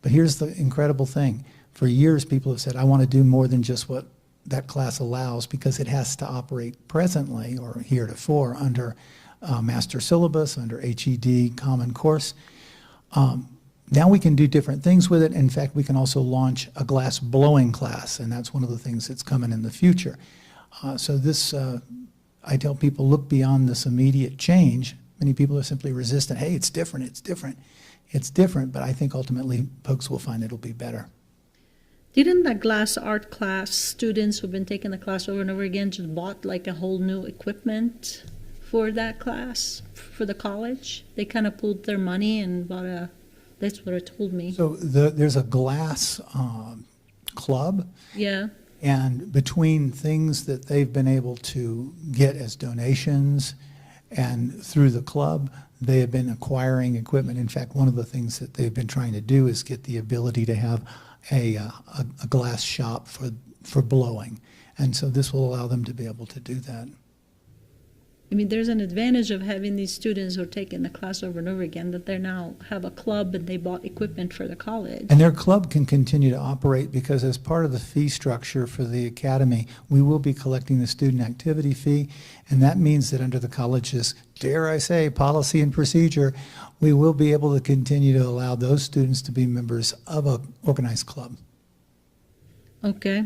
But here's the incredible thing. For years, people have said, I want to do more than just what that class allows because it has to operate presently or heretofore under master syllabus, under HED Common Course. Now we can do different things with it. In fact, we can also launch a glass blowing class, and that's one of the things that's coming in the future. So this, I tell people, look beyond this immediate change. Many people are simply resistant. Hey, it's different, it's different. It's different, but I think ultimately folks will find it'll be better. Didn't the glass art class students who've been taking the class over and over again just bought like a whole new equipment for that class, for the college? They kind of pooled their money and bought a, that's what it told me. So there's a glass club, Yeah, and between things that they've been able to get as donations and through the club, they have been acquiring equipment. In fact, one of the things that they've been trying to do is get the ability to have a glass shop for blowing. And so this will allow them to be able to do that. I mean, there's an advantage of having these students who are taking the class over and over again, that they now have a club and they bought equipment for the college. And their club can continue to operate because as part of the fee structure for the academy, we will be collecting the student activity fee. And that means that under the college's, dare I say, policy and procedure, we will be able to continue to allow those students to be members of an organized club. Okay.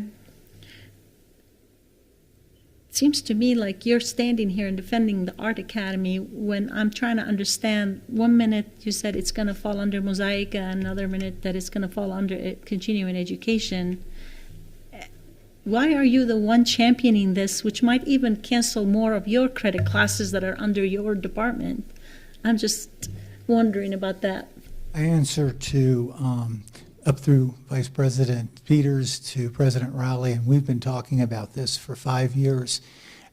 Seems to me like you're standing here and defending the Art Academy when I'm trying to understand. One minute you said it's going to fall under Mosaic, and another minute that it's going to fall under continuing education. Why are you the one championing this, which might even cancel more of your credit classes that are under your department? I'm just wondering about that. I answer to up through Vice President Peters to President Rowley, and we've been talking about this for 5 years.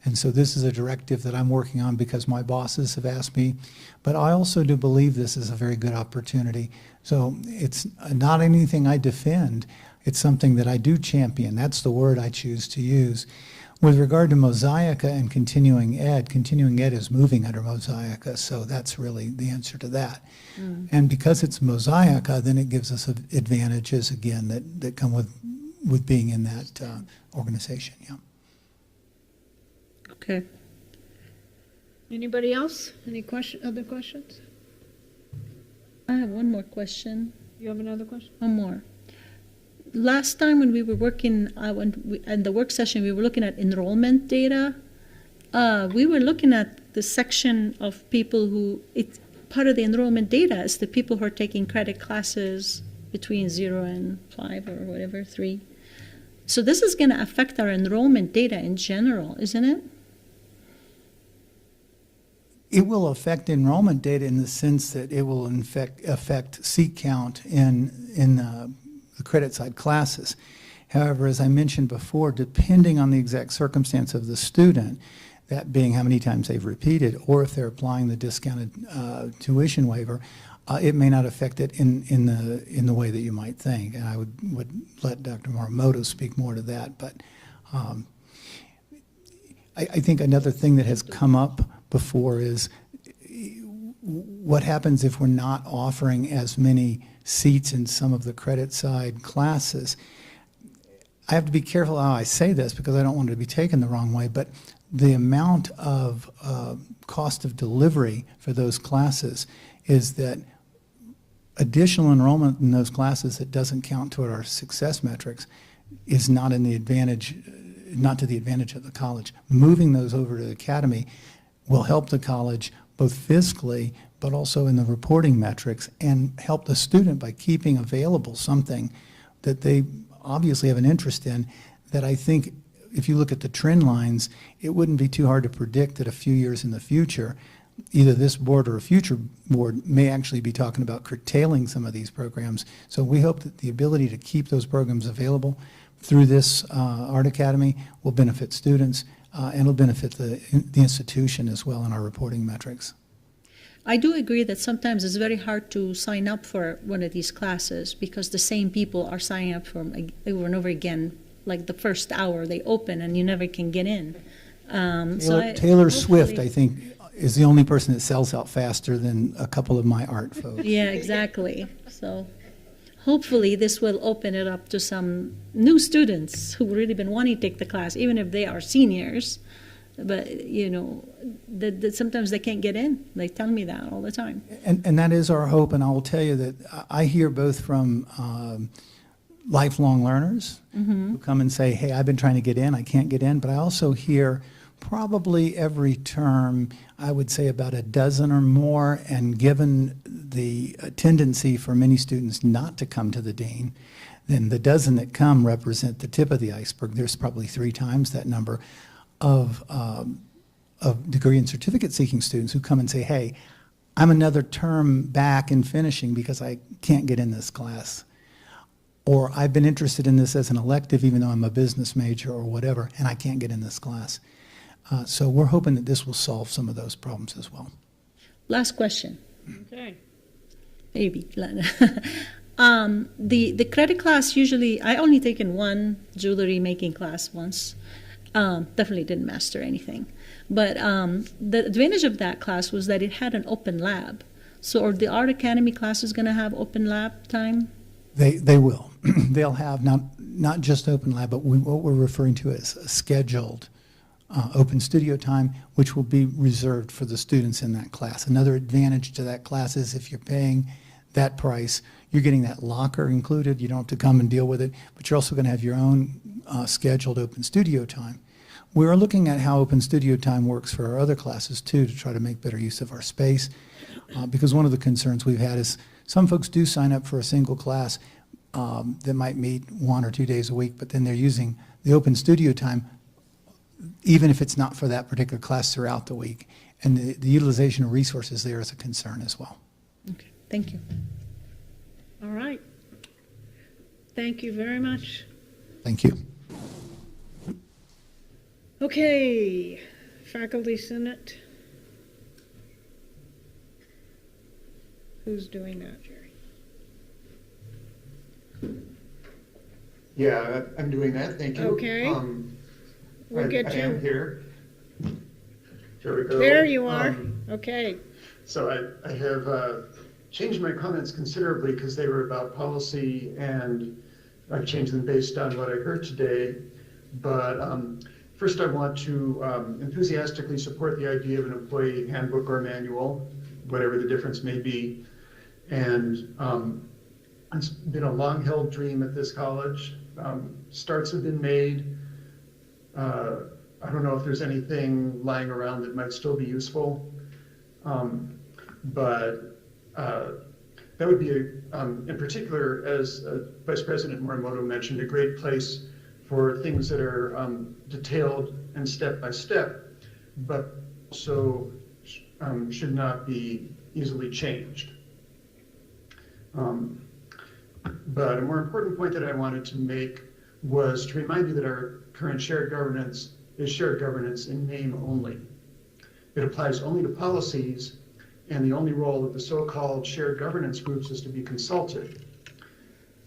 And so this is a directive that I'm working on because my bosses have asked me. But I also do believe this is a very good opportunity. So it's not anything I defend. It's something that I do champion. That's the word I choose to use. With regard to Mosaica and continuing ed is moving under Mosaica, so that's really the answer to that. And because it's Mosaica, then it gives us advantages, again, that come with being in that organization, yeah. Okay. Anybody else? Any other questions? I have one more question. You have another question? One more. Last time when we were working, in the work session, we were looking at enrollment data. We were looking at the section of people who, part of the enrollment data is the people who are taking credit classes between 0 and 5 or whatever, 3. So this is going to affect our enrollment data in general, isn't it? It will affect enrollment data in the sense that it will affect seat count in the credit side classes. However, as I mentioned before, depending on the exact circumstance of the student, that being how many times they've repeated, or if they're applying the discounted tuition waiver, it may not affect it in the way that you might think. And I would let Dr. Morimoto speak more to that. But I think another thing that has come up before is what happens if we're not offering as many seats in some of the credit side classes. I have to be careful how I say this because I don't want it to be taken the wrong way, but the amount of cost of delivery for those classes is that additional enrollment in those classes that doesn't count toward our success metrics is not to the advantage of the college. Moving those over to the academy will help the college both fiscally but also in the reporting metrics, and help the student by keeping available something that they obviously have an interest in, that I think if you look at the trend lines, it wouldn't be too hard to predict that a few years in the future, either this board or a future board may actually be talking about curtailing some of these programs. So we hope that the ability to keep those programs available through this Art Academy will benefit students and will benefit the institution as well in our reporting metrics. I do agree that sometimes it's very hard to sign up for one of these classes because the same people are signing up for them over and over again. Like the first hour they open and you never can get in. Taylor Swift, I think, is the only person that sells out faster than a couple of my art folks. Yeah, exactly. So hopefully this will open it up to some new students who've really been wanting to take the class, even if they are seniors. But, you know, that sometimes they can't get in. They tell me that all the time. And that is our hope. And I will tell you that I hear both from lifelong learners who come and say, hey, I've been trying to get in, I can't get in. But I also hear probably every term, I would say about a dozen or more. And given the tendency for many students not to come to the dean, then the dozen that come represent the tip of the iceberg. There's probably 3 times that number of degree and certificate seeking students who come and say, hey, I'm another term back in finishing because I can't get in this class. Or I've been interested in this as an elective even though I'm a business major or whatever, and I can't get in this class. So we're hoping that this will solve some of those problems as well. Last question. Okay. Maybe. The credit class usually, I only taken one jewelry making class once. Definitely didn't master anything. But the advantage of that class was that it had an open lab. So are the Art Academy classes going to have open lab time? They will. They'll have not just open lab, but what we're referring to as a scheduled open studio time, which will be reserved for the students in that class. Another advantage to that class is if you're paying that price, you're getting that locker included. You don't have to come and deal with it, but you're also going to have your own scheduled open studio time. We're looking at how open studio time works for our other classes too, to try to make better use of our space, because one of the concerns we've had is some folks do sign up for a single class that might meet 1 or 2 days a week, but then they're using the open studio time even if it's not for that particular class throughout the week. And the utilization of resources there is a concern as well. Okay, thank you. All right. Thank you very much. Thank you. Okay, Faculty Senate. Who's doing that, Jerry? Yeah, I'm doing that, thank you. Okay. We'll get I you. am here. Here we go. There you are. Okay. So I have changed my comments considerably because they were about policy, and I've changed them based on what I heard today. But first I want to enthusiastically support the idea of an employee handbook or manual, whatever the difference may be. And it's been a long-held dream at this college. Starts have been made. I don't know if there's anything lying around that might still be useful, but that would be, in particular, as Vice President Morimoto mentioned, a great place for things that are detailed and step-by-step, but also should not be easily changed. But a more important point that I wanted to make was to remind you that our current shared governance is shared governance in name only. It applies only to policies, and the only role of the so-called shared governance groups is to be consulted.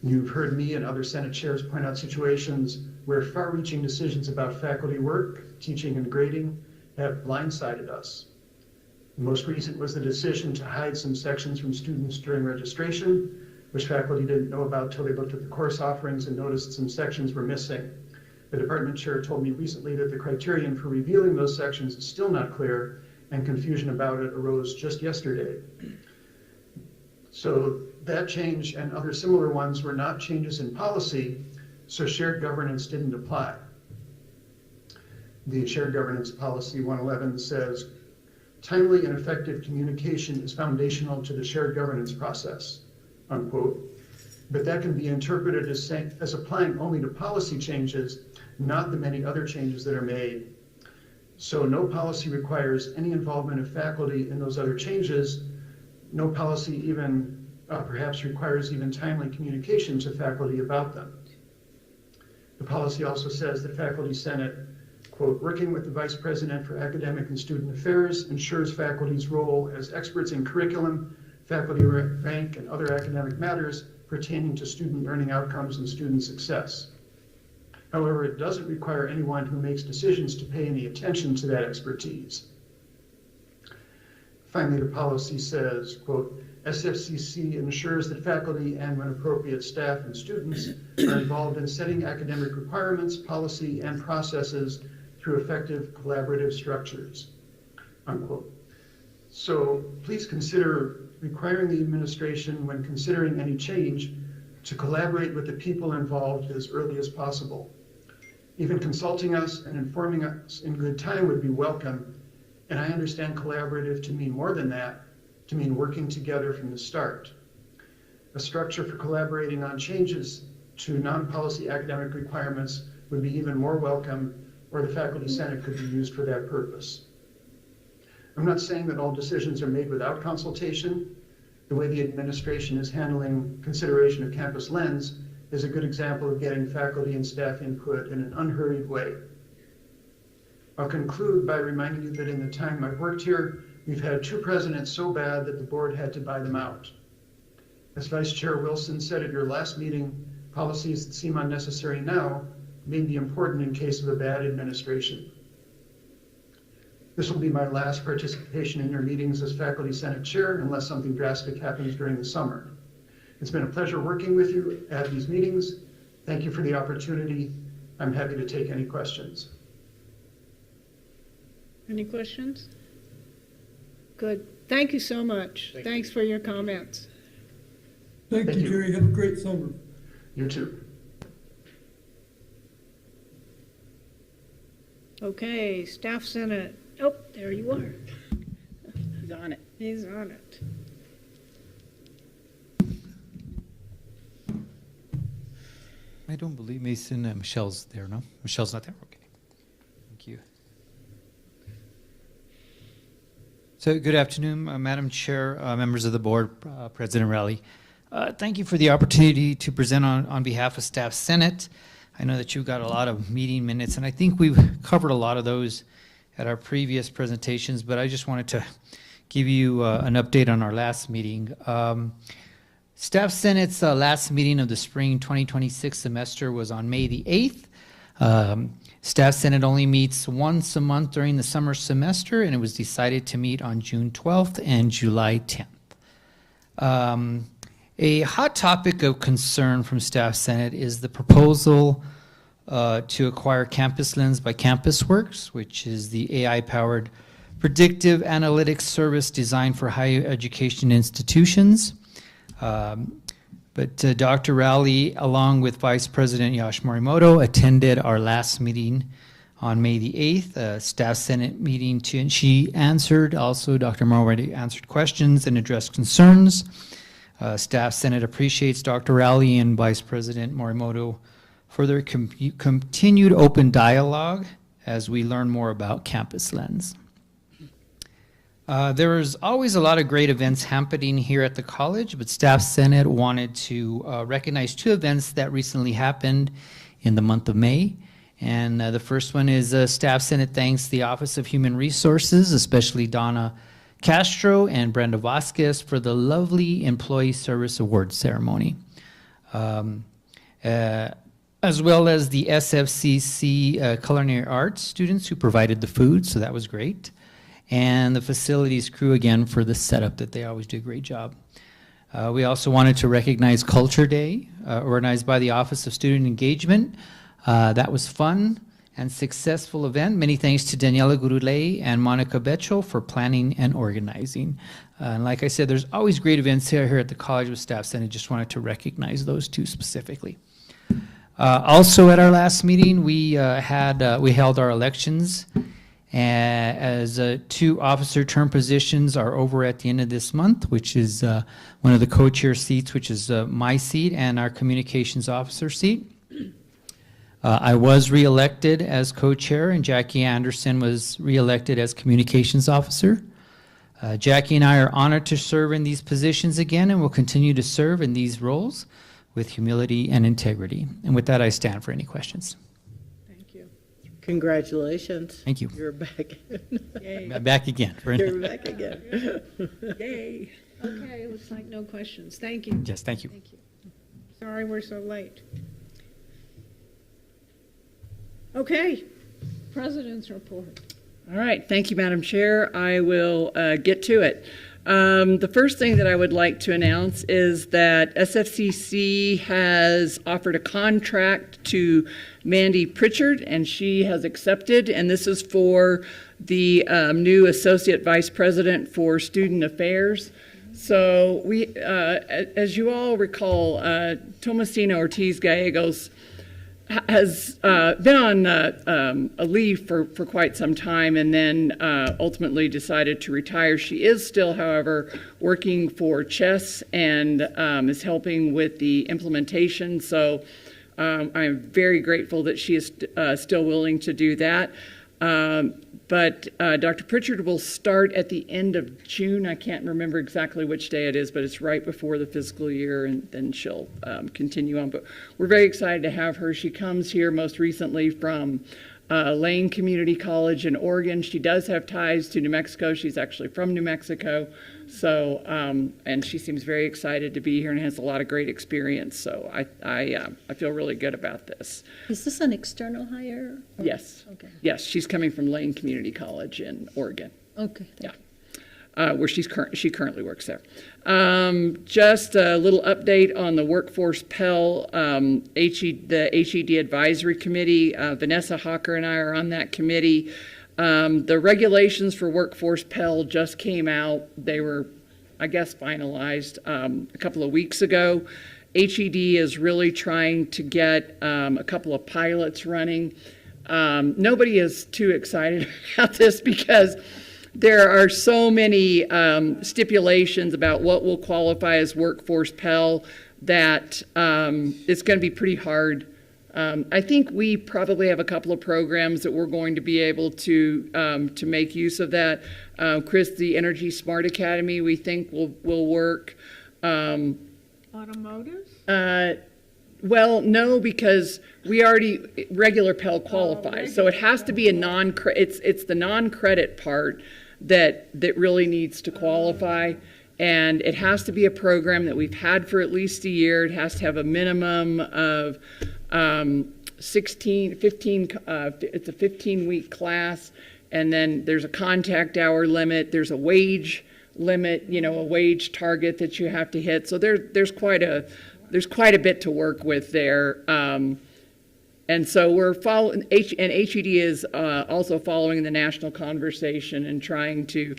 You've heard me and other Senate chairs point out situations where far-reaching decisions about faculty work, teaching, and grading have blindsided us. The most recent was the decision to hide some sections from students during registration, which faculty didn't know about till they looked at the course offerings and noticed some sections were missing. The department chair told me recently that the criterion for revealing those sections is still not clear, and confusion about it arose just yesterday. So that change and other similar ones were not changes in policy, so shared governance didn't apply. The shared governance policy 111 says, timely and effective communication is foundational to the shared governance process, unquote. But that can be interpreted as applying only to policy changes, not the many other changes that are made. So no policy requires any involvement of faculty in those other changes. No policy even perhaps requires even timely communication to faculty about them. The policy also says that Faculty Senate, quote, working with the Vice President for Academic and Student Affairs, ensures faculty's role as experts in curriculum, faculty rank, and other academic matters pertaining to student learning outcomes and student success. However, it doesn't require anyone who makes decisions to pay any attention to that expertise. Finally, the policy says, quote, SFCC ensures that faculty and, when appropriate, staff and students are involved in setting academic requirements, policy, and processes through effective collaborative structures, unquote. So please consider requiring the administration, when considering any change, to collaborate with the people involved as early as possible. Even consulting us and informing us in good time would be welcome, and I understand collaborative to mean more than that, to mean working together from the start. A structure for collaborating on changes to non-policy academic requirements would be even more welcome, or the Faculty Senate could be used for that purpose. I'm not saying that all decisions are made without consultation. The way the administration is handling consideration of Campus Lens is a good example of getting faculty and staff input in an unhurried way. I'll conclude by reminding you that in the time I've worked here, we've had 2 presidents so bad that the board had to buy them out. As Vice Chair Wilson said at your last meeting, policies that seem unnecessary now may be important in case of a bad administration. This will be my last participation in your meetings as Faculty Senate Chair unless something drastic happens during the summer. It's been a pleasure working with you at these meetings. Thank you for the opportunity. I'm happy to take any questions. Any questions? Good. Thank you so much. Thanks for your comments. Thank you, Jerry. Have a great summer. You too. Okay, Staff Senate. Oh, there you are. He's on it. He's on it. I don't believe Michelle's there, no? Michelle's not there? Okay. Thank you. So good afternoon, Madam Chair, members of the board, President Rowley. Thank you for the opportunity to present on behalf of Staff Senate. I know that you've got a lot of meeting minutes, and I think we've covered a lot of those at our previous presentations, but I just wanted to give you an update on our last meeting. Staff Senate's last meeting of the spring 2026 semester was on May the 8th. Staff Senate only meets once a month during the summer semester, and it was decided to meet on June 12th and July 10th. A hot topic of concern from Staff Senate is the proposal to acquire Campus Lens by CampusWorks, which is the AI-powered predictive analytics service designed for higher education institutions. But Dr. Rowley, along with Vice President Yash Morimoto, attended our last meeting on May the 8th, Staff Senate meeting, and she answered, also Dr. Morimoto answered questions and addressed concerns. Staff Senate appreciates Dr. Rowley and Vice President Morimoto for their continued open dialogue as we learn more about Campus Lens. There is always a lot of great events happening here at the college, but Staff Senate wanted to recognize 2 events that recently happened in the month of May. And the first one is Staff Senate thanks the Office of Human Resources, especially Donna Castro and Brenda Vasquez, for the lovely Employee Service Award ceremony. As well as the SFC Culinary Arts students who provided the food, so that was great. And the facilities crew again for the setup that they always do a great job. We also wanted to recognize Culture Day, organized by the Office of Student Engagement. That was fun and successful event. Many thanks to Daniela Gurulay and Monica Becho for planning and organizing. And like I said, there's always great events here at the College with Staff Senate. Just wanted to recognize those 2 specifically. Also at our last meeting, we held our elections. As 2 officer term positions are over at the end of this month, which is one of the co-chair seats, which is my seat, and our communications officer seat. I was reelected as co-chair, and Jackie Anderson was reelected as communications officer. Jackie and I are honored to serve in these positions again, and will continue to serve in these roles with humility and integrity. And with that, I stand for any questions. Thank you. Congratulations. Thank you. You're back. Yay. I'm back again. You're back again. Yay. Okay, looks like no questions. Thank you. Yes, thank you. Thank you. Sorry we're so late. Okay, President's report. All right, thank you, Madam Chair. I will get to it. The first thing that I would like to announce is that SFCC has offered a contract to Mandy Pritchard, and she has accepted, and this is for the new Associate Vice President for Student Affairs. So we, as you all recall, Tomasina Ortiz Gallegos has been on a leave for quite some time and then ultimately decided to retire. She is still, however, working for Chess and is helping with the implementation. So I'm very grateful that she is still willing to do that. But Dr. Pritchard will start at the end of June. I can't remember exactly which day it is, but it's right before the fiscal year, and then she'll continue on. But we're very excited to have her. She comes here most recently from Lane Community College in Oregon. She does have ties to New Mexico. She's actually from New Mexico. So, and she seems very excited to be here and has a lot of great experience. So I feel really good about this. Is this an external hire? Or? Yes. Okay. Yes, she's coming from Lane Community College in Oregon. Okay. Yeah. Where she currently works there. Just a little update on the Workforce Pell, the HED Advisory Committee. Vanessa Hawker and I are on that committee. The regulations for Workforce Pell just came out. They were, I guess, finalized a couple of weeks ago. HED is really trying to get a couple of pilots running. Nobody is too excited about this because there are so many stipulations about what will qualify as Workforce Pell that it's going to be pretty hard. I think we probably have a couple of programs that we're going to be able to make use of that. Chris, the Energy Smart Academy, we think will work. Automotive? Well, no, because we already regular Pell qualifies, so it has to be a it's the non-credit part that really needs to qualify, and it has to be a program that we've had for at least a year. It has to have a minimum of 15, it's a 15-week class, and then there's a contact hour limit, there's a wage limit, a wage target that you have to hit. So there's quite a bit to work with there. And so we're following, and HED is also following the national conversation and trying to,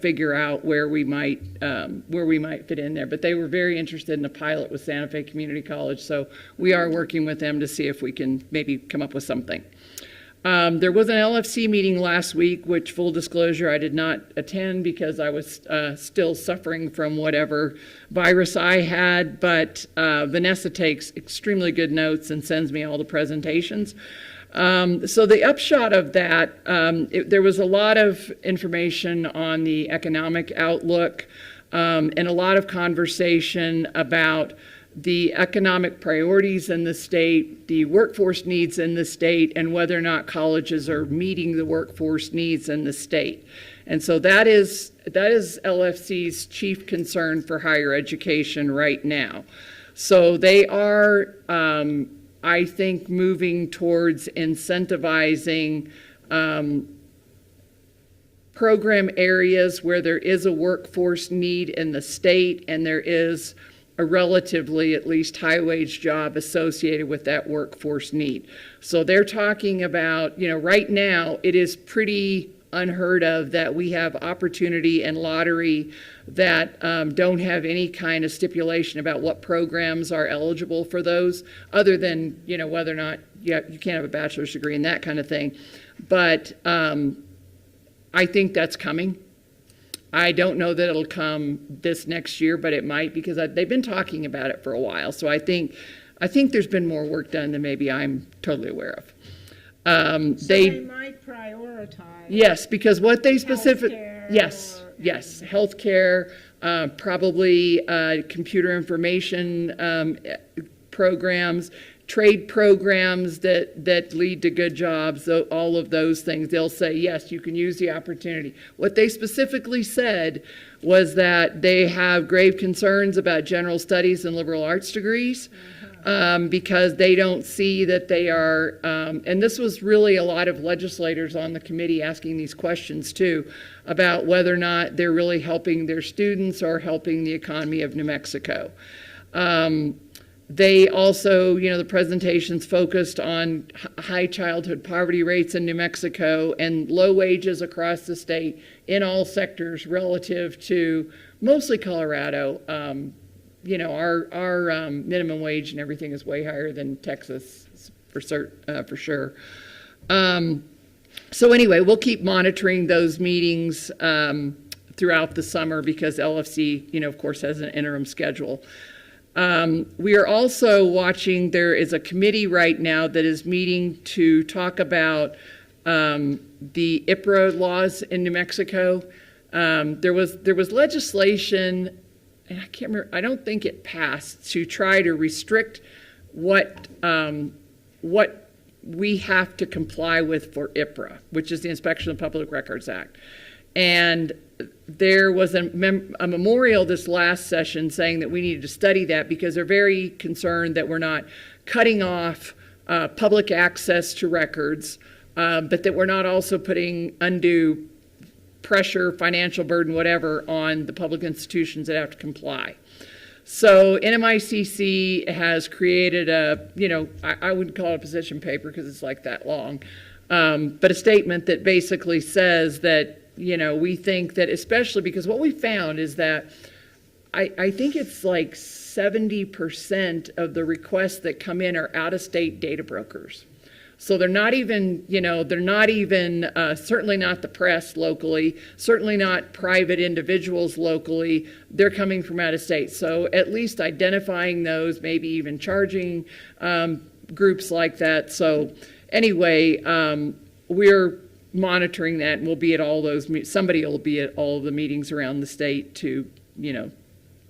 figure out where we might fit in there. But they were very interested in a pilot with Santa Fe Community College, so we are working with them to see if we can maybe come up with something. There was an LFC meeting last week, which, full disclosure, I did not attend because I was still suffering from whatever virus I had, but Vanessa takes extremely good notes and sends me all the presentations. So the upshot of that, there was a lot of information on the economic outlook and a lot of conversation about the economic priorities in the state, the workforce needs in the state, and whether or not colleges are meeting the workforce needs in the state. And so that is LFC's chief concern for higher education right now. So they are, I think, moving towards incentivizing program areas where there is a workforce need in the state and there is a relatively, at least, high-wage job associated with that workforce need. So they're talking about, right now it is pretty unheard of that we have opportunity and lottery that don't have any kind of stipulation about what programs are eligible for those, other than, whether or not you can't have a bachelor's degree and that kind of thing. But I think that's coming. I don't know that it'll come this next year, but it might, because they've been talking about it for a while. So I think there's been more work done than maybe I'm totally aware of. So they might prioritize. Yes, because what they healthcare yes, healthcare, probably computer information programs, trade programs that lead to good jobs, all of those things. They'll say, yes, you can use the opportunity. What they specifically said was that they have grave concerns about general studies and liberal arts degrees because they don't see that they are, and this was really a lot of legislators on the committee asking these questions too, about whether or not they're really helping their students or helping the economy of New Mexico. They also, the presentations focused on high childhood poverty rates in New Mexico and low wages across the state in all sectors relative to mostly Colorado. Our minimum wage and everything is way higher than Texas, for sure. So anyway, we'll keep monitoring those meetings throughout the summer because LFC, of course, has an interim schedule. We are also watching, there is a committee right now that is meeting to talk about the IPRA laws in New Mexico. There was legislation, and I can't remember, I don't think it passed, to try to restrict what we have to comply with for IPRA, which is the Inspection of Public Records Act. And there was a memorial this last session saying that we needed to study that because they're very concerned that we're not cutting off public access to records, but that we're not also putting undue pressure, financial burden, whatever, on the public institutions that have to comply. So NMICC has created I wouldn't call it a position paper because it's like that long, but a statement that basically says that, we think that, especially because what we found is that I think it's like 70% of the requests that come in are out-of-state data brokers. So they're not even, certainly not the press locally, certainly not private individuals locally. They're coming from out of state. So at least identifying those, maybe even charging groups like that. So anyway, we're monitoring that, and we'll be at all those, somebody will be at all the meetings around the state to,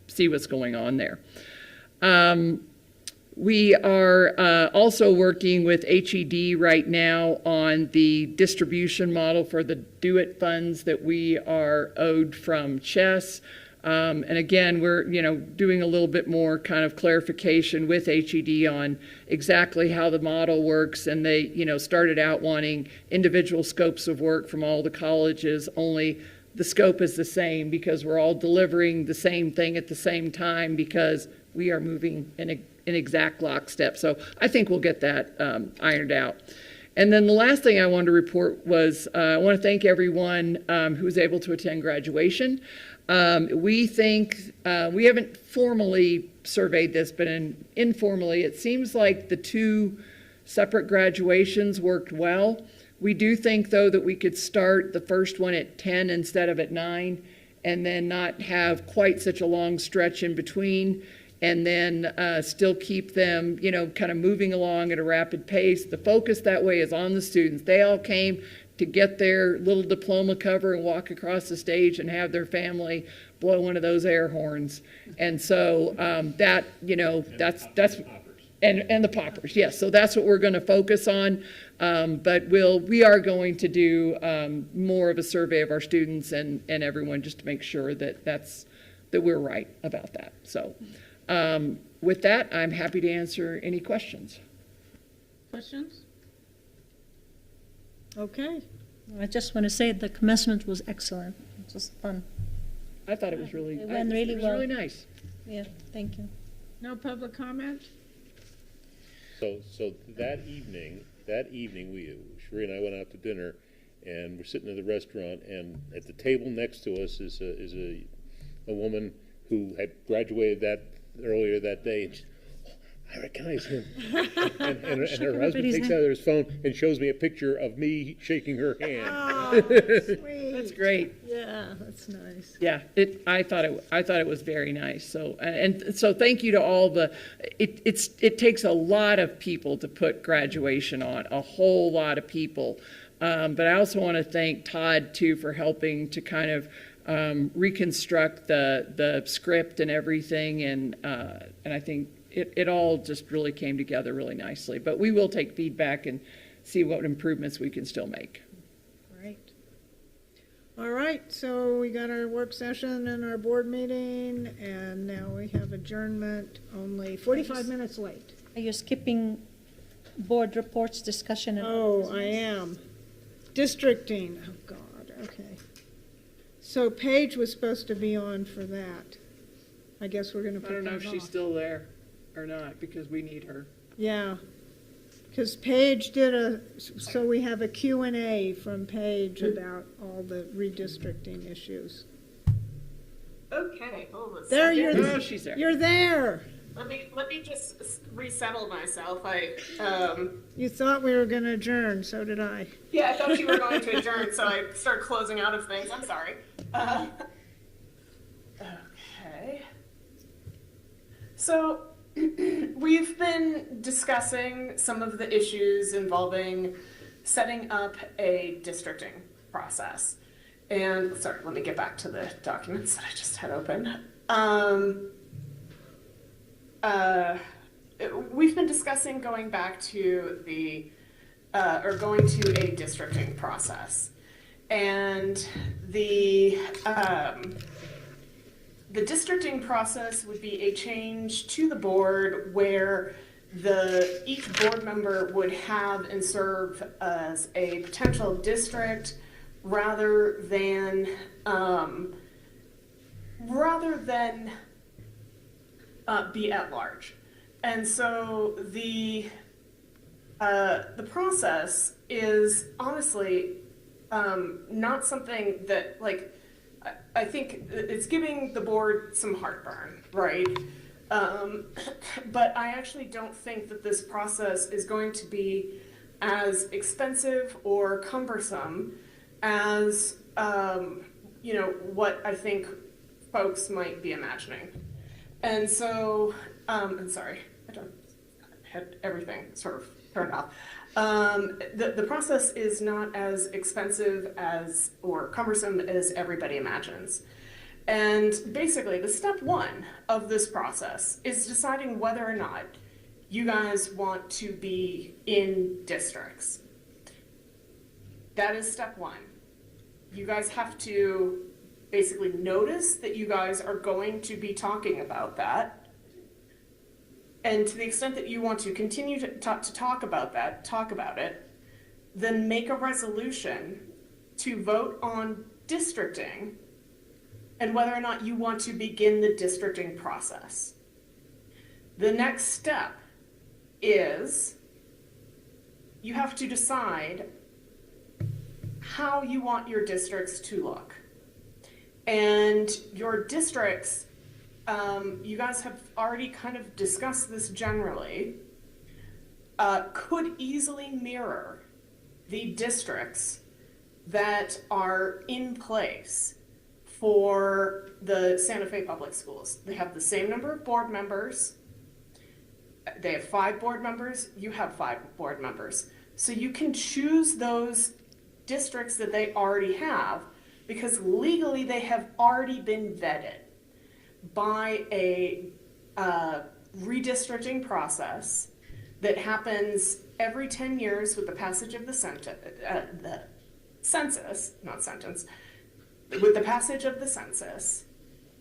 see what's going on there. We are also working with HED right now on the distribution model for the Do-It funds that we are owed from Chess. And again, we're doing a little bit more kind of clarification with HED on exactly how the model works. And they started out wanting individual scopes of work from all the colleges, only the scope is the same because we're all delivering the same thing at the same time because we are moving in exact lockstep. So I think we'll get that ironed out. And then the last thing I wanted to report was I want to thank everyone who was able to attend graduation. We think, we haven't formally surveyed this, but informally, it seems like the two separate graduations worked well. We do think, though, that we could start the first one at 10 instead of at 9, and then not have quite such a long stretch in between, and then still keep them, kind of moving along at a rapid pace. The focus that way is on the students. They all came to get their little diploma cover and walk across the stage and have their family blow one of those air horns. And so that's and the poppers, yes. So that's what we're going to focus on. But we are going to do more of a survey of our students and everyone just to make sure that we're right about that. So with that, I'm happy to answer any questions. Questions? Okay. I just want to say the commencement was excellent. It was fun. I thought it was really, It went really it was well. really nice. Yeah, thank you. No public comment? So that evening, Sheree and I went out to dinner, and we're sitting in the restaurant, and at the table next to us is a woman who had graduated earlier that day. And she, I recognize him. and her husband takes out his phone and shows me a picture of me shaking her hand. Oh, sweet. That's great. Yeah, that's nice. Yeah, I thought it was very nice. So so thank you to all the. It takes a lot of people to put graduation on, a whole lot of people. But I also want to thank Todd too for helping to kind of reconstruct the script and everything, and I think it all just really came together really nicely. But we will take feedback and see what improvements we can still make. Great. All right, so we got our work session and our board meeting, and now we have adjournment only 45 minutes late. Are you skipping board reports, discussion? And Oh, I am. Districting, oh God, okay. So Paige was supposed to be on for that. I guess we're gonna put I don't know if that she's off. still there or not because we need her. Yeah, because Paige so we have a Q&A from Paige about all the redistricting issues. Okay, hold on. There, Oh, she's there. You're there. Let me just resettle myself. You thought we were going to adjourn, so did I. Yeah, I thought you were going to adjourn, so I started closing out of things. I'm sorry. Okay. So we've been discussing some of the issues involving setting up a districting process. And sorry, let me get back to the documents that I just had open. We've been discussing going back to going to a districting process. And the districting process would be a change to the board where each board member would have and serve as a potential district rather than be at large. And so the process is honestly not something that, like, I think it's giving the board some heartburn, right? But I actually don't think that this process is going to be as expensive or cumbersome as what I think folks might be imagining. And so, I'm sorry, I had everything sort of turned off. The process is not as expensive or cumbersome as everybody imagines. And basically, the step one of this process is deciding whether or not you guys want to be in districts. That is step one. You guys have to basically notice that you guys are going to be talking about that. And to the extent that you want to continue to talk about that, talk about it, then make a resolution to vote on districting and whether or not you want to begin the districting process. The next step is you have to decide how you want your districts to look. And your districts, you guys have already kind of discussed this generally, could easily mirror the districts that are in place for the Santa Fe Public Schools. They have the same number of board members. They have 5 board members. You have 5 board members. So you can choose those districts that they already have because legally they have already been vetted by a redistricting process that happens every 10 years with the passage of the census, not sentence, with the passage of the census,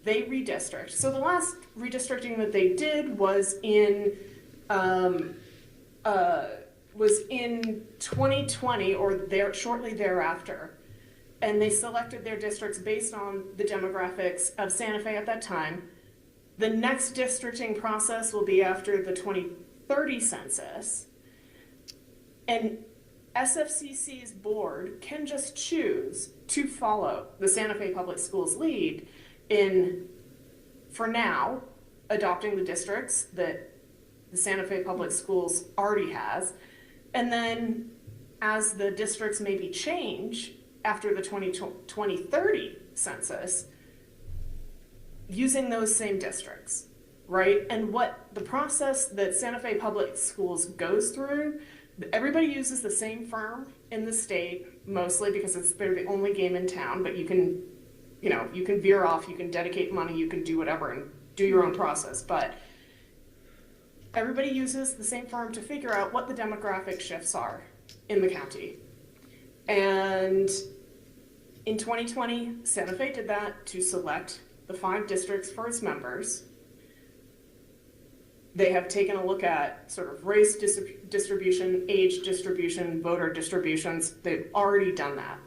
they redistrict. So the last redistricting that they did was in 2020 or shortly thereafter. And they selected their districts based on the demographics of Santa Fe at that time. The next districting process will be after the 2030 census. And SFCC's board can just choose to follow the Santa Fe Public Schools lead in, for now, adopting the districts that the Santa Fe Public Schools already has. And then as the districts maybe change after the 2030 census, using those same districts, right? And what the process that Santa Fe Public Schools goes through, everybody uses the same firm in the state, mostly because they're the only game in town, but you can veer off, you can dedicate money, you can do whatever and do your own process. But everybody uses the same firm to figure out what the demographic shifts are in the county. And in 2020, Santa Fe did that to select the 5 districts for its members. They have taken a look at sort of race distribution, age distribution, voter distributions. They've already done that.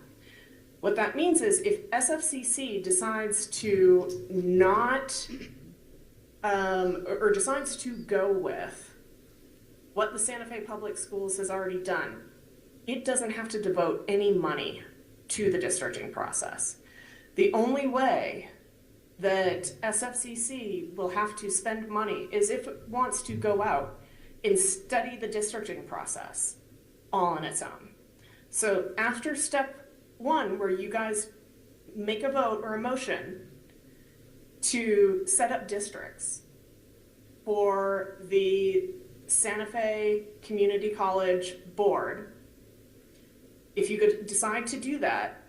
What that means is if SFCC decides to not, or decides to go with what the Santa Fe Public Schools has already done, it doesn't have to devote any money to the districting process. The only way that SFCC will have to spend money is if it wants to go out and study the districting process all on its own. So after step one, where you guys make a vote or a motion to set up districts for the Santa Fe Community College Board, if you could decide to do that,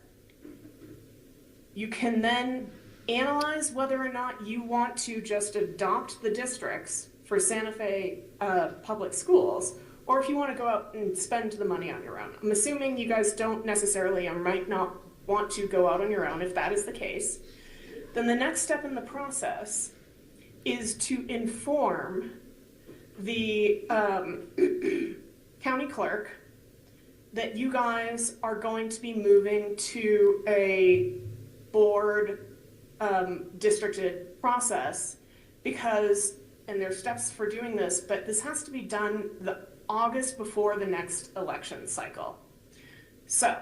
you can then analyze whether or not you want to just adopt the districts for Santa Fe public schools, or if you want to go out and spend the money on your own. I'm assuming you guys don't necessarily or might not want to go out on your own. If that is the case, then the next step in the process is to inform the county clerk that you guys are going to be moving to a board districted process because, and there's steps for doing this, but this has to be done the August before the next election cycle. So,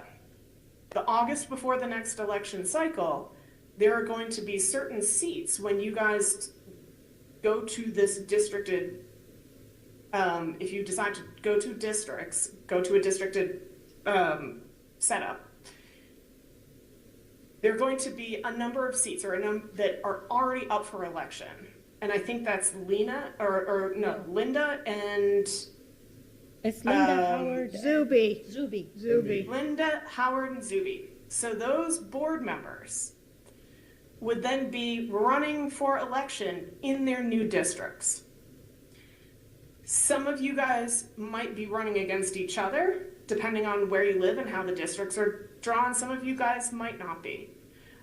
the August before the next election cycle, there are going to be certain seats when you guys go to this districted, if you decide to go to districts, go to a districted setup, there are going to be a number of seats or that are already up for election. And I think that's Linda and It's Linda Howard. Zuby. Zuby. Linda, Howard, and Zuby. So those board members would then be running for election in their new districts. Some of you guys might be running against each other, depending on where you live and how the districts are drawn. Some of you guys might not be.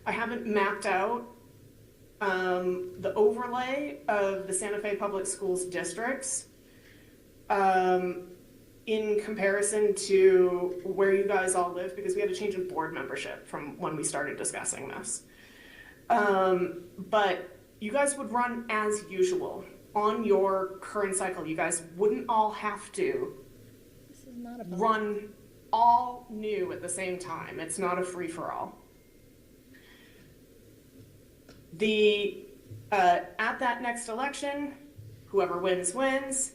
I haven't mapped out the overlay of the Santa Fe Public Schools districts in comparison to where you guys all live, because we had a change in board membership from when we started discussing this. But you guys would run as usual on your current cycle. You guys wouldn't all have to run all new at the same time. It's not a free-for-all. At that next election, whoever wins, wins,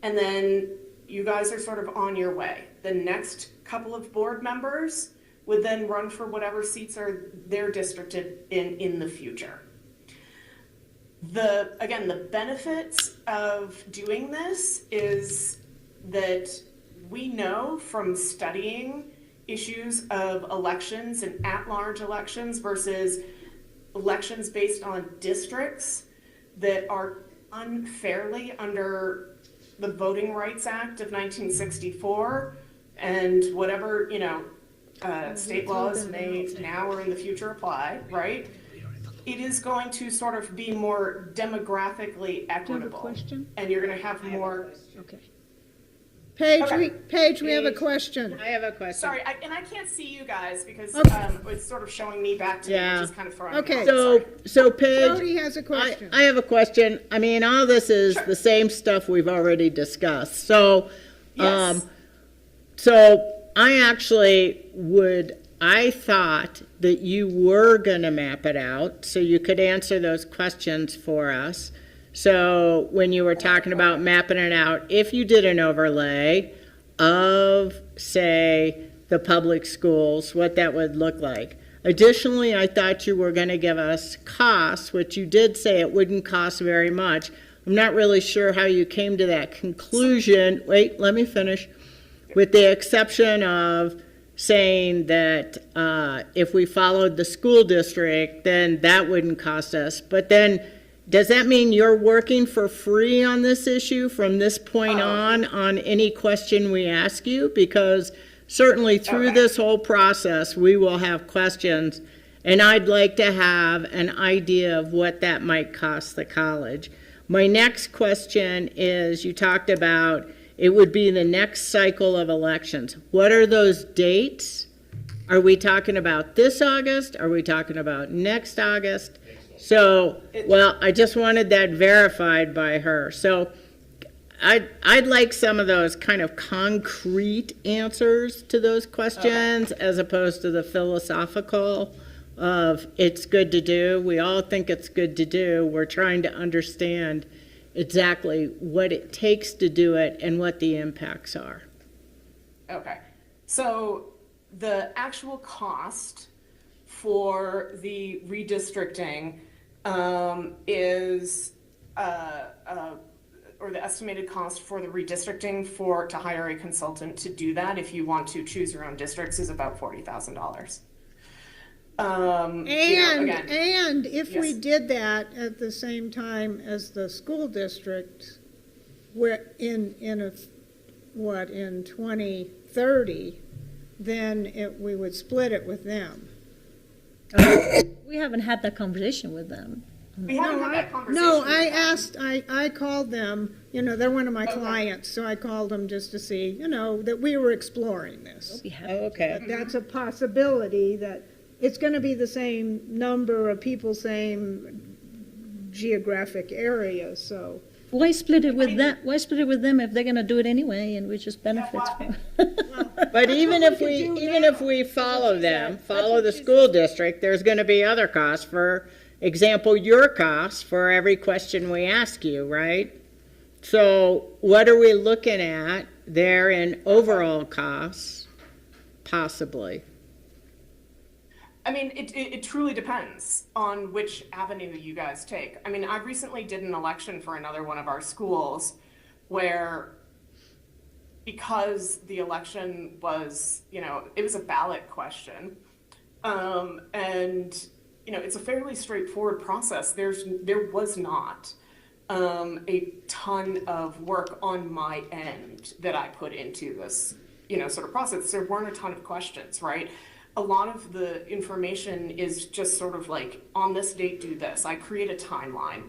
and then you guys are sort of on your way. The next couple of board members would then run for whatever seats are they're districted in the future. Again, the benefits of doing this is that we know from studying issues of elections and at-large elections versus elections based on districts that are unfairly under the Voting Rights Act of 1964 and whatever, state laws may now or in the future apply, right? It is going to sort of be more demographically equitable. And you're going to have more. Okay. Paige, we have a question. I have a question. Sorry, and I can't see you guys because Okay. it's sort of showing me back to me, Yeah. which is kind of throwing Okay. me off. So Paige, Jody has a question. I have a question. I mean, all this is the same stuff we've already discussed. So, Yes. so I actually I thought that you were gonna map it out so you could answer those questions for us. So when you were talking about mapping it out, if you did an overlay of, say, the public schools, what that would look like. Additionally, I thought you were going to give us costs, which you did say it wouldn't cost very much. I'm not really sure how you came to that conclusion. Wait, let me finish. With the exception of saying that if we followed the school district, then that wouldn't cost us. But then, does that mean you're working for free on this issue from this point on any question we ask you? Because certainly through this whole process, we will have questions, and I'd like to have an idea of what that might cost the college. My next question is, you talked about it would be the next cycle of elections. What are those dates? Are we talking about this August? Are we talking about next August? So, well, I just wanted that verified by her. So I'd like some of those kind of concrete answers to those questions as opposed to the philosophical of it's good to do. We all think it's good to do. We're trying to understand exactly what it takes to do it and what the impacts are. Okay, so the actual cost for the redistricting is, or the estimated cost for the redistricting to hire a consultant to do that, if you want to choose your own districts, is about $40,000. And if we yes. did that at the same time as the school district, where in 2030, then we would split it with them. We haven't had that conversation with them. We haven't had that conversation. No, I called them, they're one of my clients, so I called them just to see, that we were exploring this. Okay. That's a possibility that it's going to be the same number of people, same geographic area, so. Why split it with that? Why split it with them if they're going to do it anyway and we just benefit from it? But even if we follow them, follow the school district, there's going to be other costs. For example, your costs for every question we ask you, right? So what are we looking at there in overall costs, possibly? I mean, it truly depends on which avenue you guys take. I mean, I recently did an election for another one of our schools where, because the election was, it was a ballot question, and, it's a fairly straightforward process. There was not a ton of work on my end that I put into this, sort of process. There weren't a ton of questions, right? A lot of the information is just sort of like, on this date, do this. I create a timeline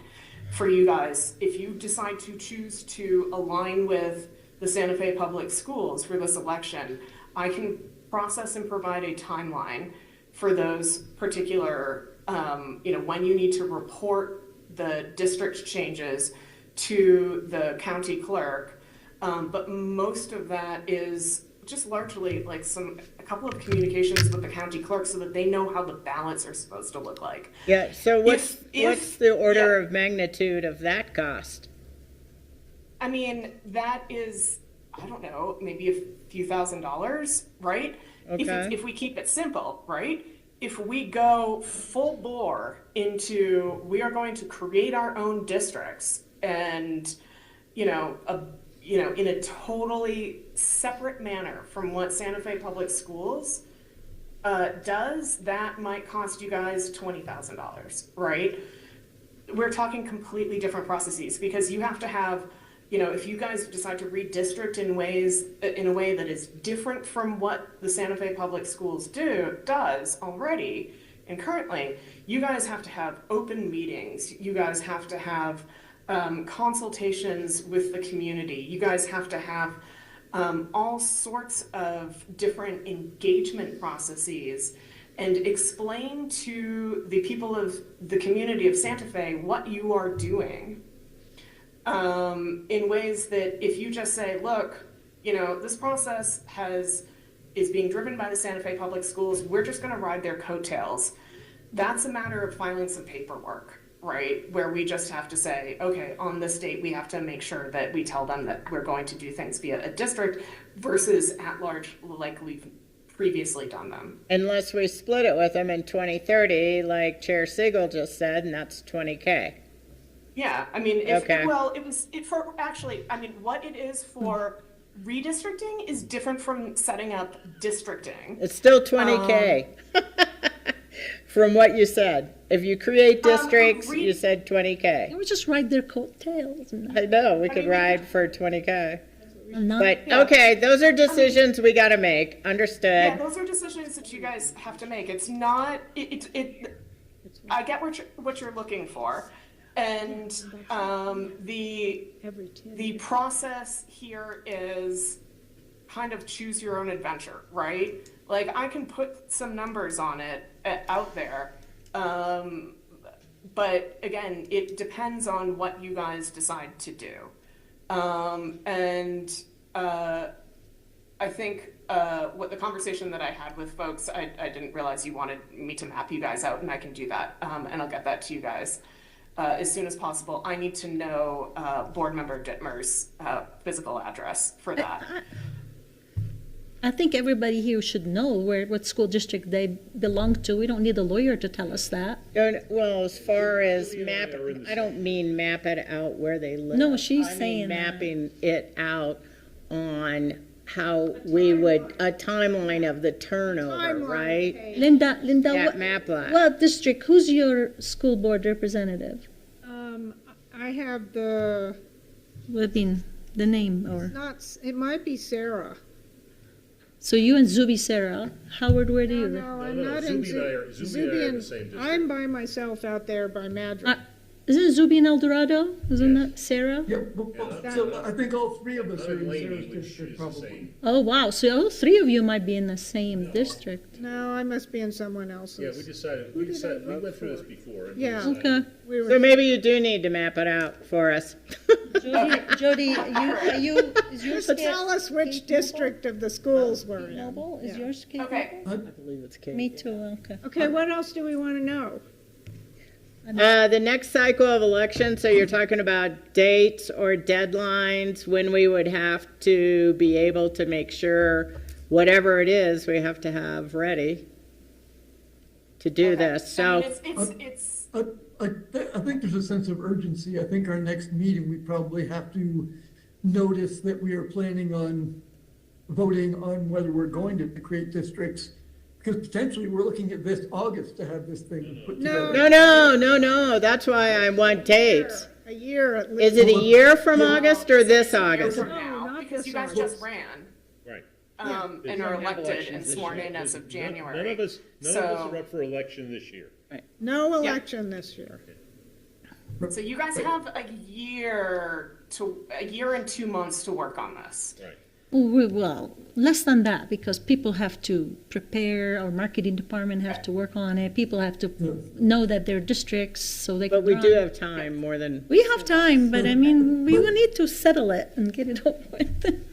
for you guys. If you decide to choose to align with the Santa Fe Public Schools for this election, I can process and provide a timeline for those particular, when you need to report the district changes to the county clerk. But most of that is just largely like a couple of communications with the county clerk so that they know how the ballots are supposed to look like. Yeah, so what's the order of magnitude of that cost? I mean, that is, I don't know, maybe a few $1,000s, right? Okay. If we keep it simple, right? If we go full bore into, we are going to create our own districts and, in a totally separate manner from what Santa Fe Public Schools does, that might cost you guys $20,000, right? We're talking completely different processes because you have to have, if you guys decide to redistrict in a way that is different from what the Santa Fe Public Schools does already and currently, you guys have to have open meetings. You guys have to have consultations with the community. You guys have to have all sorts of different engagement processes and explain to the people of the community of Santa Fe what you are doing in ways that if you just say, look, this process is being driven by the Santa Fe Public Schools, we're just going to ride their coattails. That's a matter of filing some paperwork, right? Where we just have to say, okay, on this date, we have to make sure that we tell them that we're going to do things via a district versus at large, like we've previously done them. Unless we split it with them in 2030, like Chair Siegel just said, and that's $20K. Yeah, I mean, what it is for redistricting is different from setting up districting. It's still $20K. From what you said. If you create districts, you said $20K. We just ride their coattails. I know, we could ride for $20K. But, okay, those are decisions we gotta make, understood. Yeah, those are decisions that you guys have to make. It's not, I get what you're looking for. And the process here is kind of choose your own adventure, right? Like, I can put some numbers on it out there, but again, it depends on what you guys decide to do. I think what the conversation that I had with folks, I didn't realize you wanted me to map you guys out, and I can do that, and I'll get that to you guys as soon as possible. I need to know board member Dittmer's physical address for that. I think everybody here should know what school district they belong to. We don't need a lawyer to tell us that. Well, as far as map, I don't mean map it out where they live. No, she's I mean saying mapping it out on how we would, a timeline of the turnover, right? Linda, That map lot. what district, who's your school board representative? I have the, What mean, the name or? it might be Sarah. So you and Zuby Sarah, Howard, where do you live? No, I'm not in Zuby and I are in the same district. I'm by myself out there by Madrid. Isn't Zuby in El Dorado? Isn't that Sarah? Yeah, so I think all three of us are in Sarah's district probably. Oh, wow. So all three of you might be in the same district. No, I must be in someone else's. Yeah, we went through this before. and we Yeah. decided- Okay. So maybe you do need to map it out for us. Jody, is yours? But tell us which district of the schools we're in. Noble, is Yeah. yours Kate? Okay. I believe it's Kate. Me too, okay. Okay, what else do we want to know? The next cycle of elections, so you're talking about dates or deadlines, when we would have to be able to make sure whatever it is, we have to have ready to do this, so. I think there's a sense of urgency. I think our next meeting, we probably have to notice that we are planning on voting on whether we're going to create districts. Because potentially we're looking at this August to have this thing put together. No, that's why I want dates. A year at least. Is it a year from August or this August? From now, because you guys just ran. Right. And are elected and sworn in as of January. None of us are up for election this year. No election this year. So you guys have a year and 2 months to work on this. Right. Well, less than that, because people have to prepare, our marketing department have to work on it, people have to know that they're districts, so they can But we do run. have time more than. We have time, but I mean, we will need to settle it and get it over with.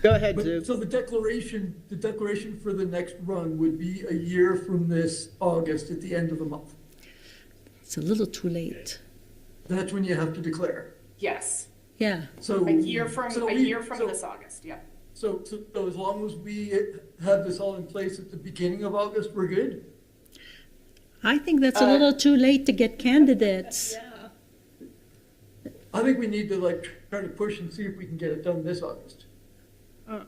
Go ahead, But- Zub. So the declaration for the next run would be a year from this August at the end of the month. It's a little too late. That's when you have to declare. Yes. Yeah. So A year from so this August, yeah. So as long as we have this all in place at the beginning of August, we're good? I think that's a little too late to get candidates. I think we need to try to push and see if we can get it done this August.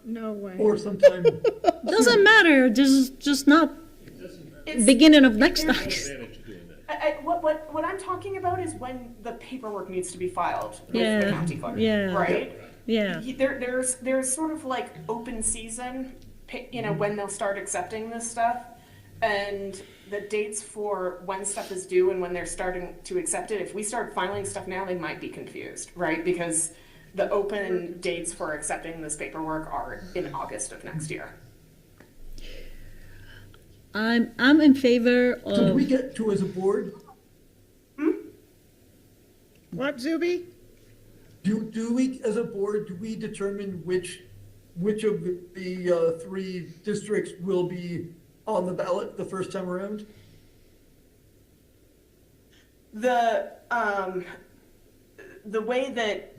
No way. Or sometime. Doesn't matter, just not beginning of next August. What I'm talking about is when the paperwork needs to be filed with Yeah, the county clerk, yeah. right? Yeah. There's sort of like open season, when they'll start accepting this stuff, and the dates for when stuff is due and when they're starting to accept it. If we start filing stuff now, they might be confused, right? Because the open dates for accepting this paperwork are in August of next year. I'm in favor of. So do we get to, as a board, What, Zuby? do we, as a board, do we determine which of the three districts will be on the ballot the first time around? The way that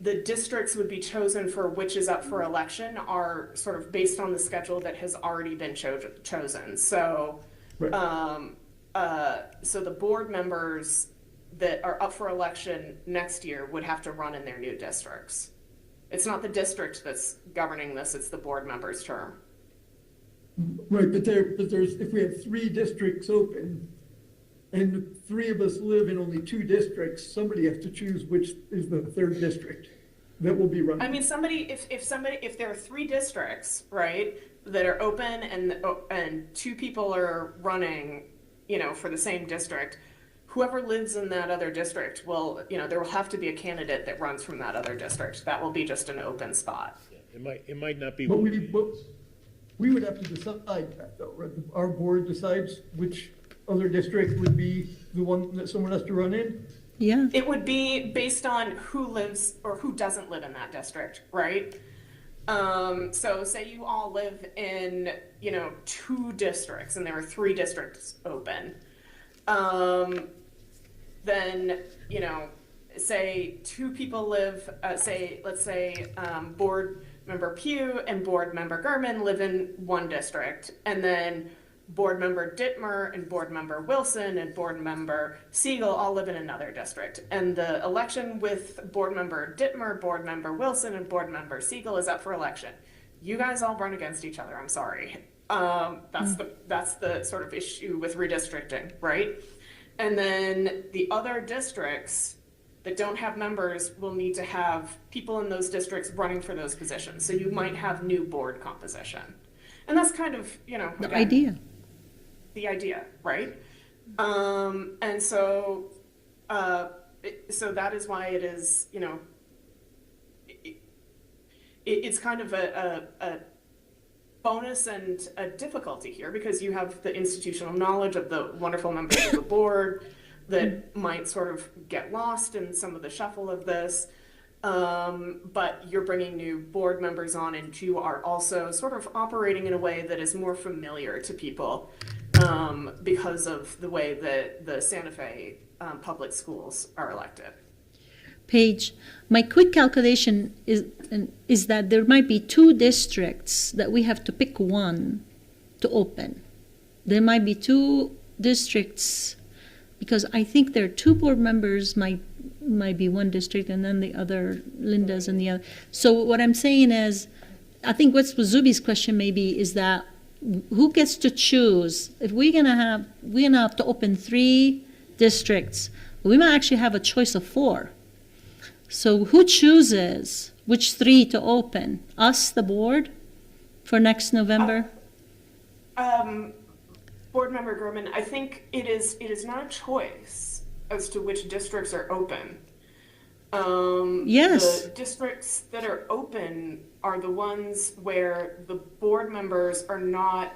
the districts would be chosen for which is up for election are sort of based on the schedule that has already been chosen. So, so the board members that are up for election next year would have to run in their new districts. It's not the district that's governing this, it's the board member's term. Right, but there's, if we have three districts open, and three of us live in only two districts, somebody has to choose which is the third district that will be running. I mean, if there are three districts, right, that are open and two people are running, for the same district, whoever lives in that other district will, there will have to be a candidate that runs from that other district. That will be just an open spot. It might not be. But we would have to decide that though, right? Our board decides which other district would be the one that someone has to run in? Yeah. It would be based on who lives or who doesn't live in that district, right? So say you all live in, 2 districts and there are 3 districts open. Then, say 2 people live, let's say, board member Pugh and board member Gurman live in 1 district, and then board member Dittmer and board member Wilson and board member Siegel all live in another district. And the election with board member Dittmer, board member Wilson, and board member Siegel is up for election. You guys all run against each other, I'm sorry. That's the sort of issue with redistricting, right? And then the other districts that don't have members will need to have people in those districts running for those positions. So you might have new board composition. And that's kind of, The idea, right? And so, so that is why it is, it's kind of a bonus and a difficulty here, because you have the institutional knowledge of the wonderful members of the board that might sort of get lost in some of the shuffle of this. But you're bringing new board members on, and you are also sort of operating in a way that is more familiar to people because of the way that the Santa Fe public schools are elected. Paige, my quick calculation is that there might be 2 districts that we have to pick one to open. There might be 2 districts, because I think there are 2 board members might be 1 district, and then the other, Linda's and the other. So what I'm saying is, I think what's Zubi's question maybe is that who gets to choose? If we're gonna have to open 3 districts, we might actually have a choice of 4. So who chooses which 3 to open? Us, the board, for next November? Board member Gurman, I think it is not a choice as to which districts are open. Yes. The districts that are open are the ones where the board members are not,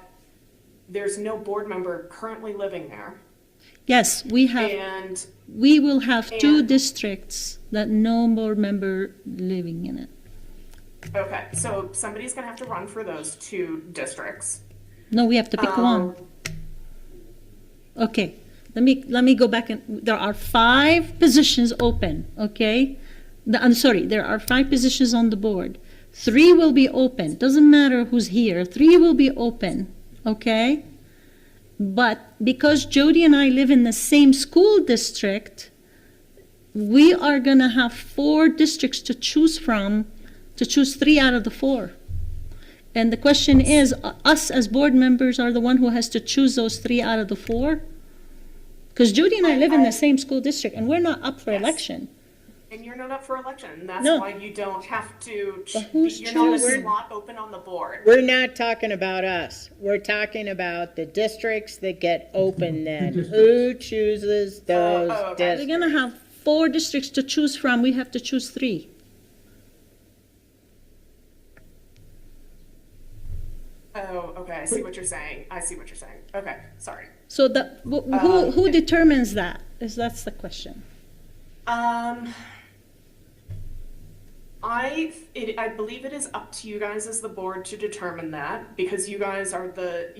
there's no board member currently living there. Yes, we will have 2 districts that no board member living in it. Okay, so somebody's gonna have to run for those 2 districts. No, we have to pick one. Okay, let me go back, and there are 5 positions open, okay? I'm sorry, there are 5 positions on the board. 3 will be open, doesn't matter who's here, 3 will be open, okay? But because Jody and I live in the same school district, we are gonna have 4 districts to choose from, to choose 3 out of the 4. And the question is, us as board members are the one who has to choose those 3 out of the 4? Because Judy and I live in the same school district, and we're not up for election. And you're not up for election. That's No. why you don't have to, who's you're not a choosing? slot open on the board. We're not talking about us. We're talking about the districts that get open then. Who chooses those okay. We're districts? gonna have 4 districts to choose from, we have to choose 3. Oh, okay, I see what you're saying. Okay, sorry. So who determines that? That's the question. I believe it is up to you guys as the board to determine that, because you guys are the,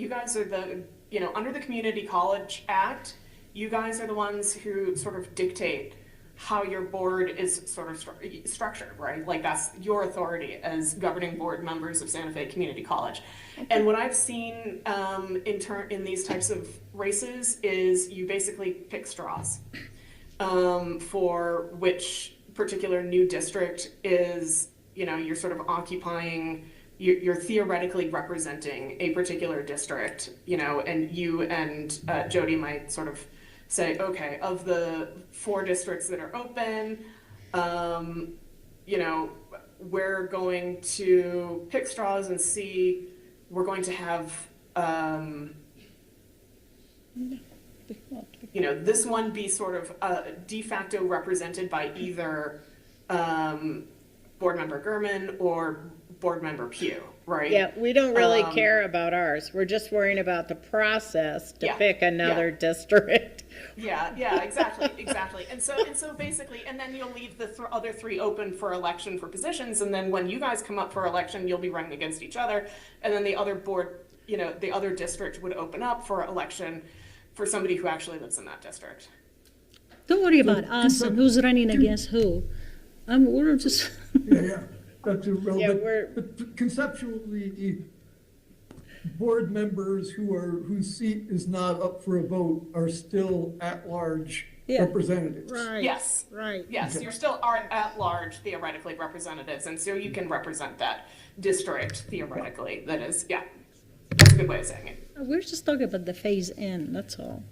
under the Community College Act, you guys are the ones who sort of dictate how your board is sort of structured, right? Like that's your authority as governing board members of Santa Fe Community College. Okay. And what I've seen in these types of races is you basically pick straws for which particular new district is, you're sort of occupying, you're theoretically representing a particular district, and you and Jody might sort of say, okay, of the 4 districts that are open, we're going to pick straws and see, we're going to have, this one be sort of de facto represented by either board member Gurman or board member Pugh, right? Yeah, we don't really Um, care about ours. We're just worrying about the process to Yeah, pick another yeah. district. Yeah, exactly. And so basically, and then you'll leave the other three open for election for positions, and then when you guys come up for election, you'll be running against each other, and then the other board, the other district would open up for election for somebody who actually lives in that district. Don't worry about us and who's running against who. We're just. Yeah, that's irrelevant. Yeah, But conceptually, board members whose seat is not up for a vote are still at-large Yeah. representatives. Right. Yes. Right. Yes, Okay. you're still are at large theoretically representatives, and so you can represent that district theoretically. That is, yeah, that's a good way of saying it. We're just talking about the phase in, that's all.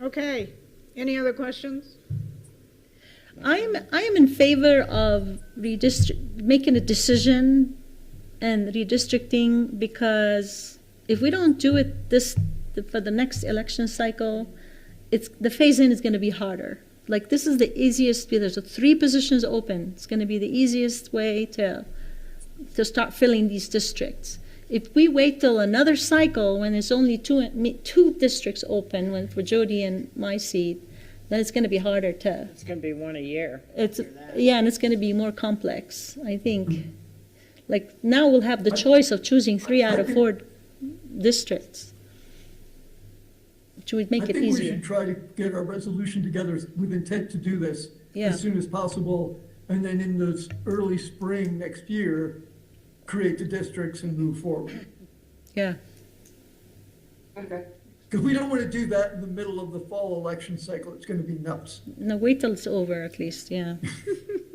Okay. Any other questions? I am in favor of making a decision and redistricting, because if we don't do it for the next election cycle, the phase in is going to be harder. Like, this is the easiest. There's 3 positions open. It's going to be the easiest way to start filling these districts. If we wait till another cycle when there's only two districts open, for Jody and my seat, then it's going to be harder to. It's going to be one a year. And it's going to be more complex, I think. Like, now we'll have the choice of choosing 3 out of 4 districts, which would make I it think we easier. should try to get our resolution together with intent to do this Yeah. as soon as possible, and then in the early spring next year, create the districts and move forward. Yeah. Okay. Because we don't want to do that in the middle of the fall election cycle. It's going to be nuts. No, wait till it's over at least, yeah.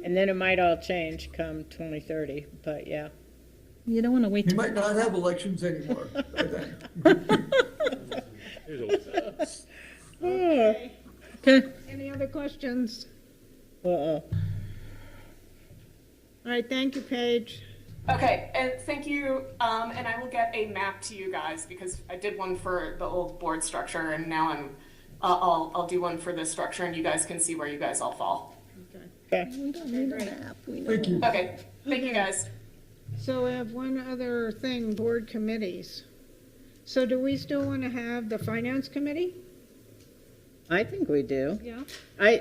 And then it might all change come 2030, but yeah. You don't want to wait We till. might not have elections anymore by then. There's always that. Okay. Any other questions? Uh-oh. All right, thank you, Paige. Okay, and thank you, and I will get a map to you guys, because I did one for the old board structure, and now I'll do one for this structure, and you guys can see where you guys all fall. Okay. We don't need a map. We know. Thank you. Okay, thank you guys. So we have one other thing, board committees. So do we still want to have the finance committee? I think we do. Yeah.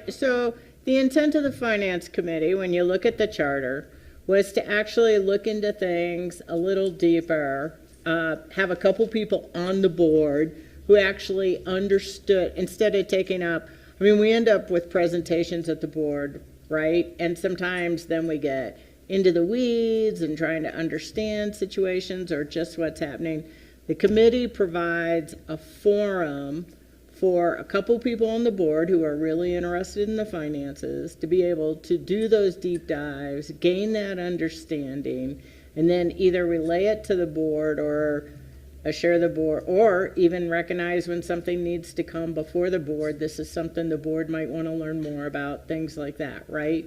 So the intent of the finance committee, when you look at the charter, was to actually look into things a little deeper, have a couple people on the board who actually understood, instead of taking up, we end up with presentations at the board, right? And sometimes then we get into the weeds and trying to understand situations or just what's happening. The committee provides a forum for a couple people on the board who are really interested in the finances to be able to do those deep dives, gain that understanding, and then either relay it to the board or assure the board, or even recognize when something needs to come before the board. This is something the board might want to learn more about, things like that, right?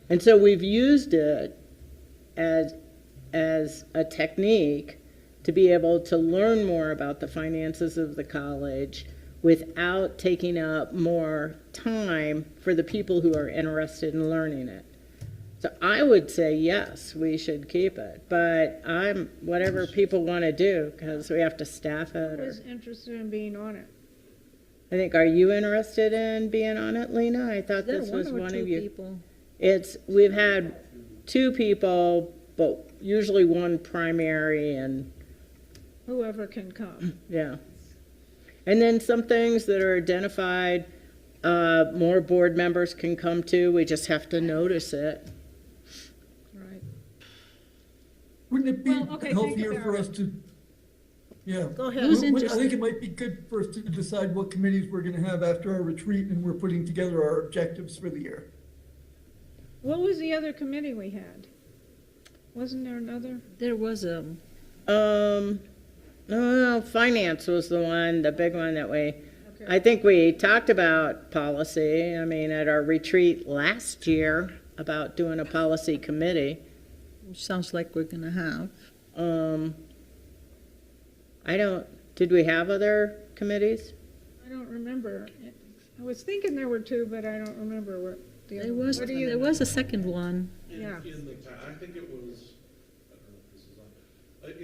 And so we've used it as a technique to be able to learn more about the finances of the college without taking up more time for the people who are interested in learning it. So I would say, yes, we should keep it, but whatever people want to do, because we have to staff it. Who is interested in being on it? I think, are you interested in being on it, Lena? I thought There this are was one or one two of you. people. We've had 2 people, but usually one primary and, Whoever can come. yeah. And then some things that are identified, more board members can come to. We just have to notice it. Right. Wouldn't it be Well, okay, think healthier for about us to, yeah. Go ahead. Who's I interested? think it might be good for us to decide what committees we're going to have after our retreat and we're putting together our objectives for the year. What was the other committee we had? Wasn't there another? There was a. No, finance was the big one that I think we talked about policy, at our retreat last year about doing a policy committee. Sounds like we're going to have. Did we have other committees? I don't remember. I was thinking there were 2, but I don't remember what the other. There was a second one. Yeah. I think it was, I don't know if this is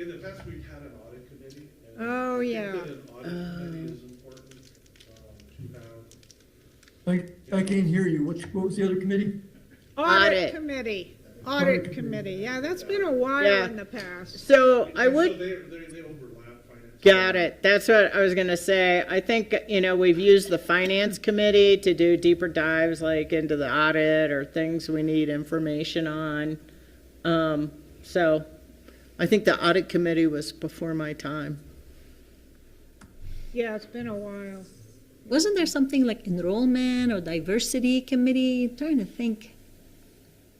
in the past, we've had an audit committee. And Oh, I think yeah. that an audit committee is important to have. I can't hear you. What was the other committee? Audit committee. Audit committee. Yeah, that's been a while Yeah. in the past. So I would. So they overlap finance. Got it. That's what I was gonna say. I think, we've used the finance committee to do deeper dives like into the audit or things we need information on. So I think the audit committee was before my time. Yeah, it's been a while. Wasn't there something like enrollment or diversity committee? I'm trying to think.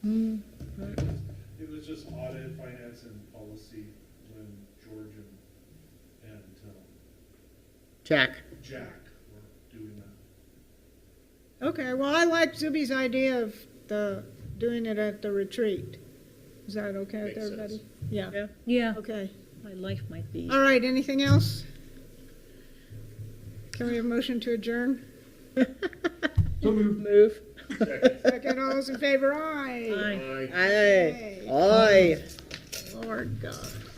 It was just audit, finance, and policy when George and Jack. Jack were doing that. Okay, well, I like Zuby's idea of doing it at the retreat. Is that okay with Makes everybody? sense. Yeah. Yeah, Okay. my life might be. All right, anything else? Can we have a motion to adjourn? So moved. Move. Second, all those in favor, aye. Aye. Aye. Lord God.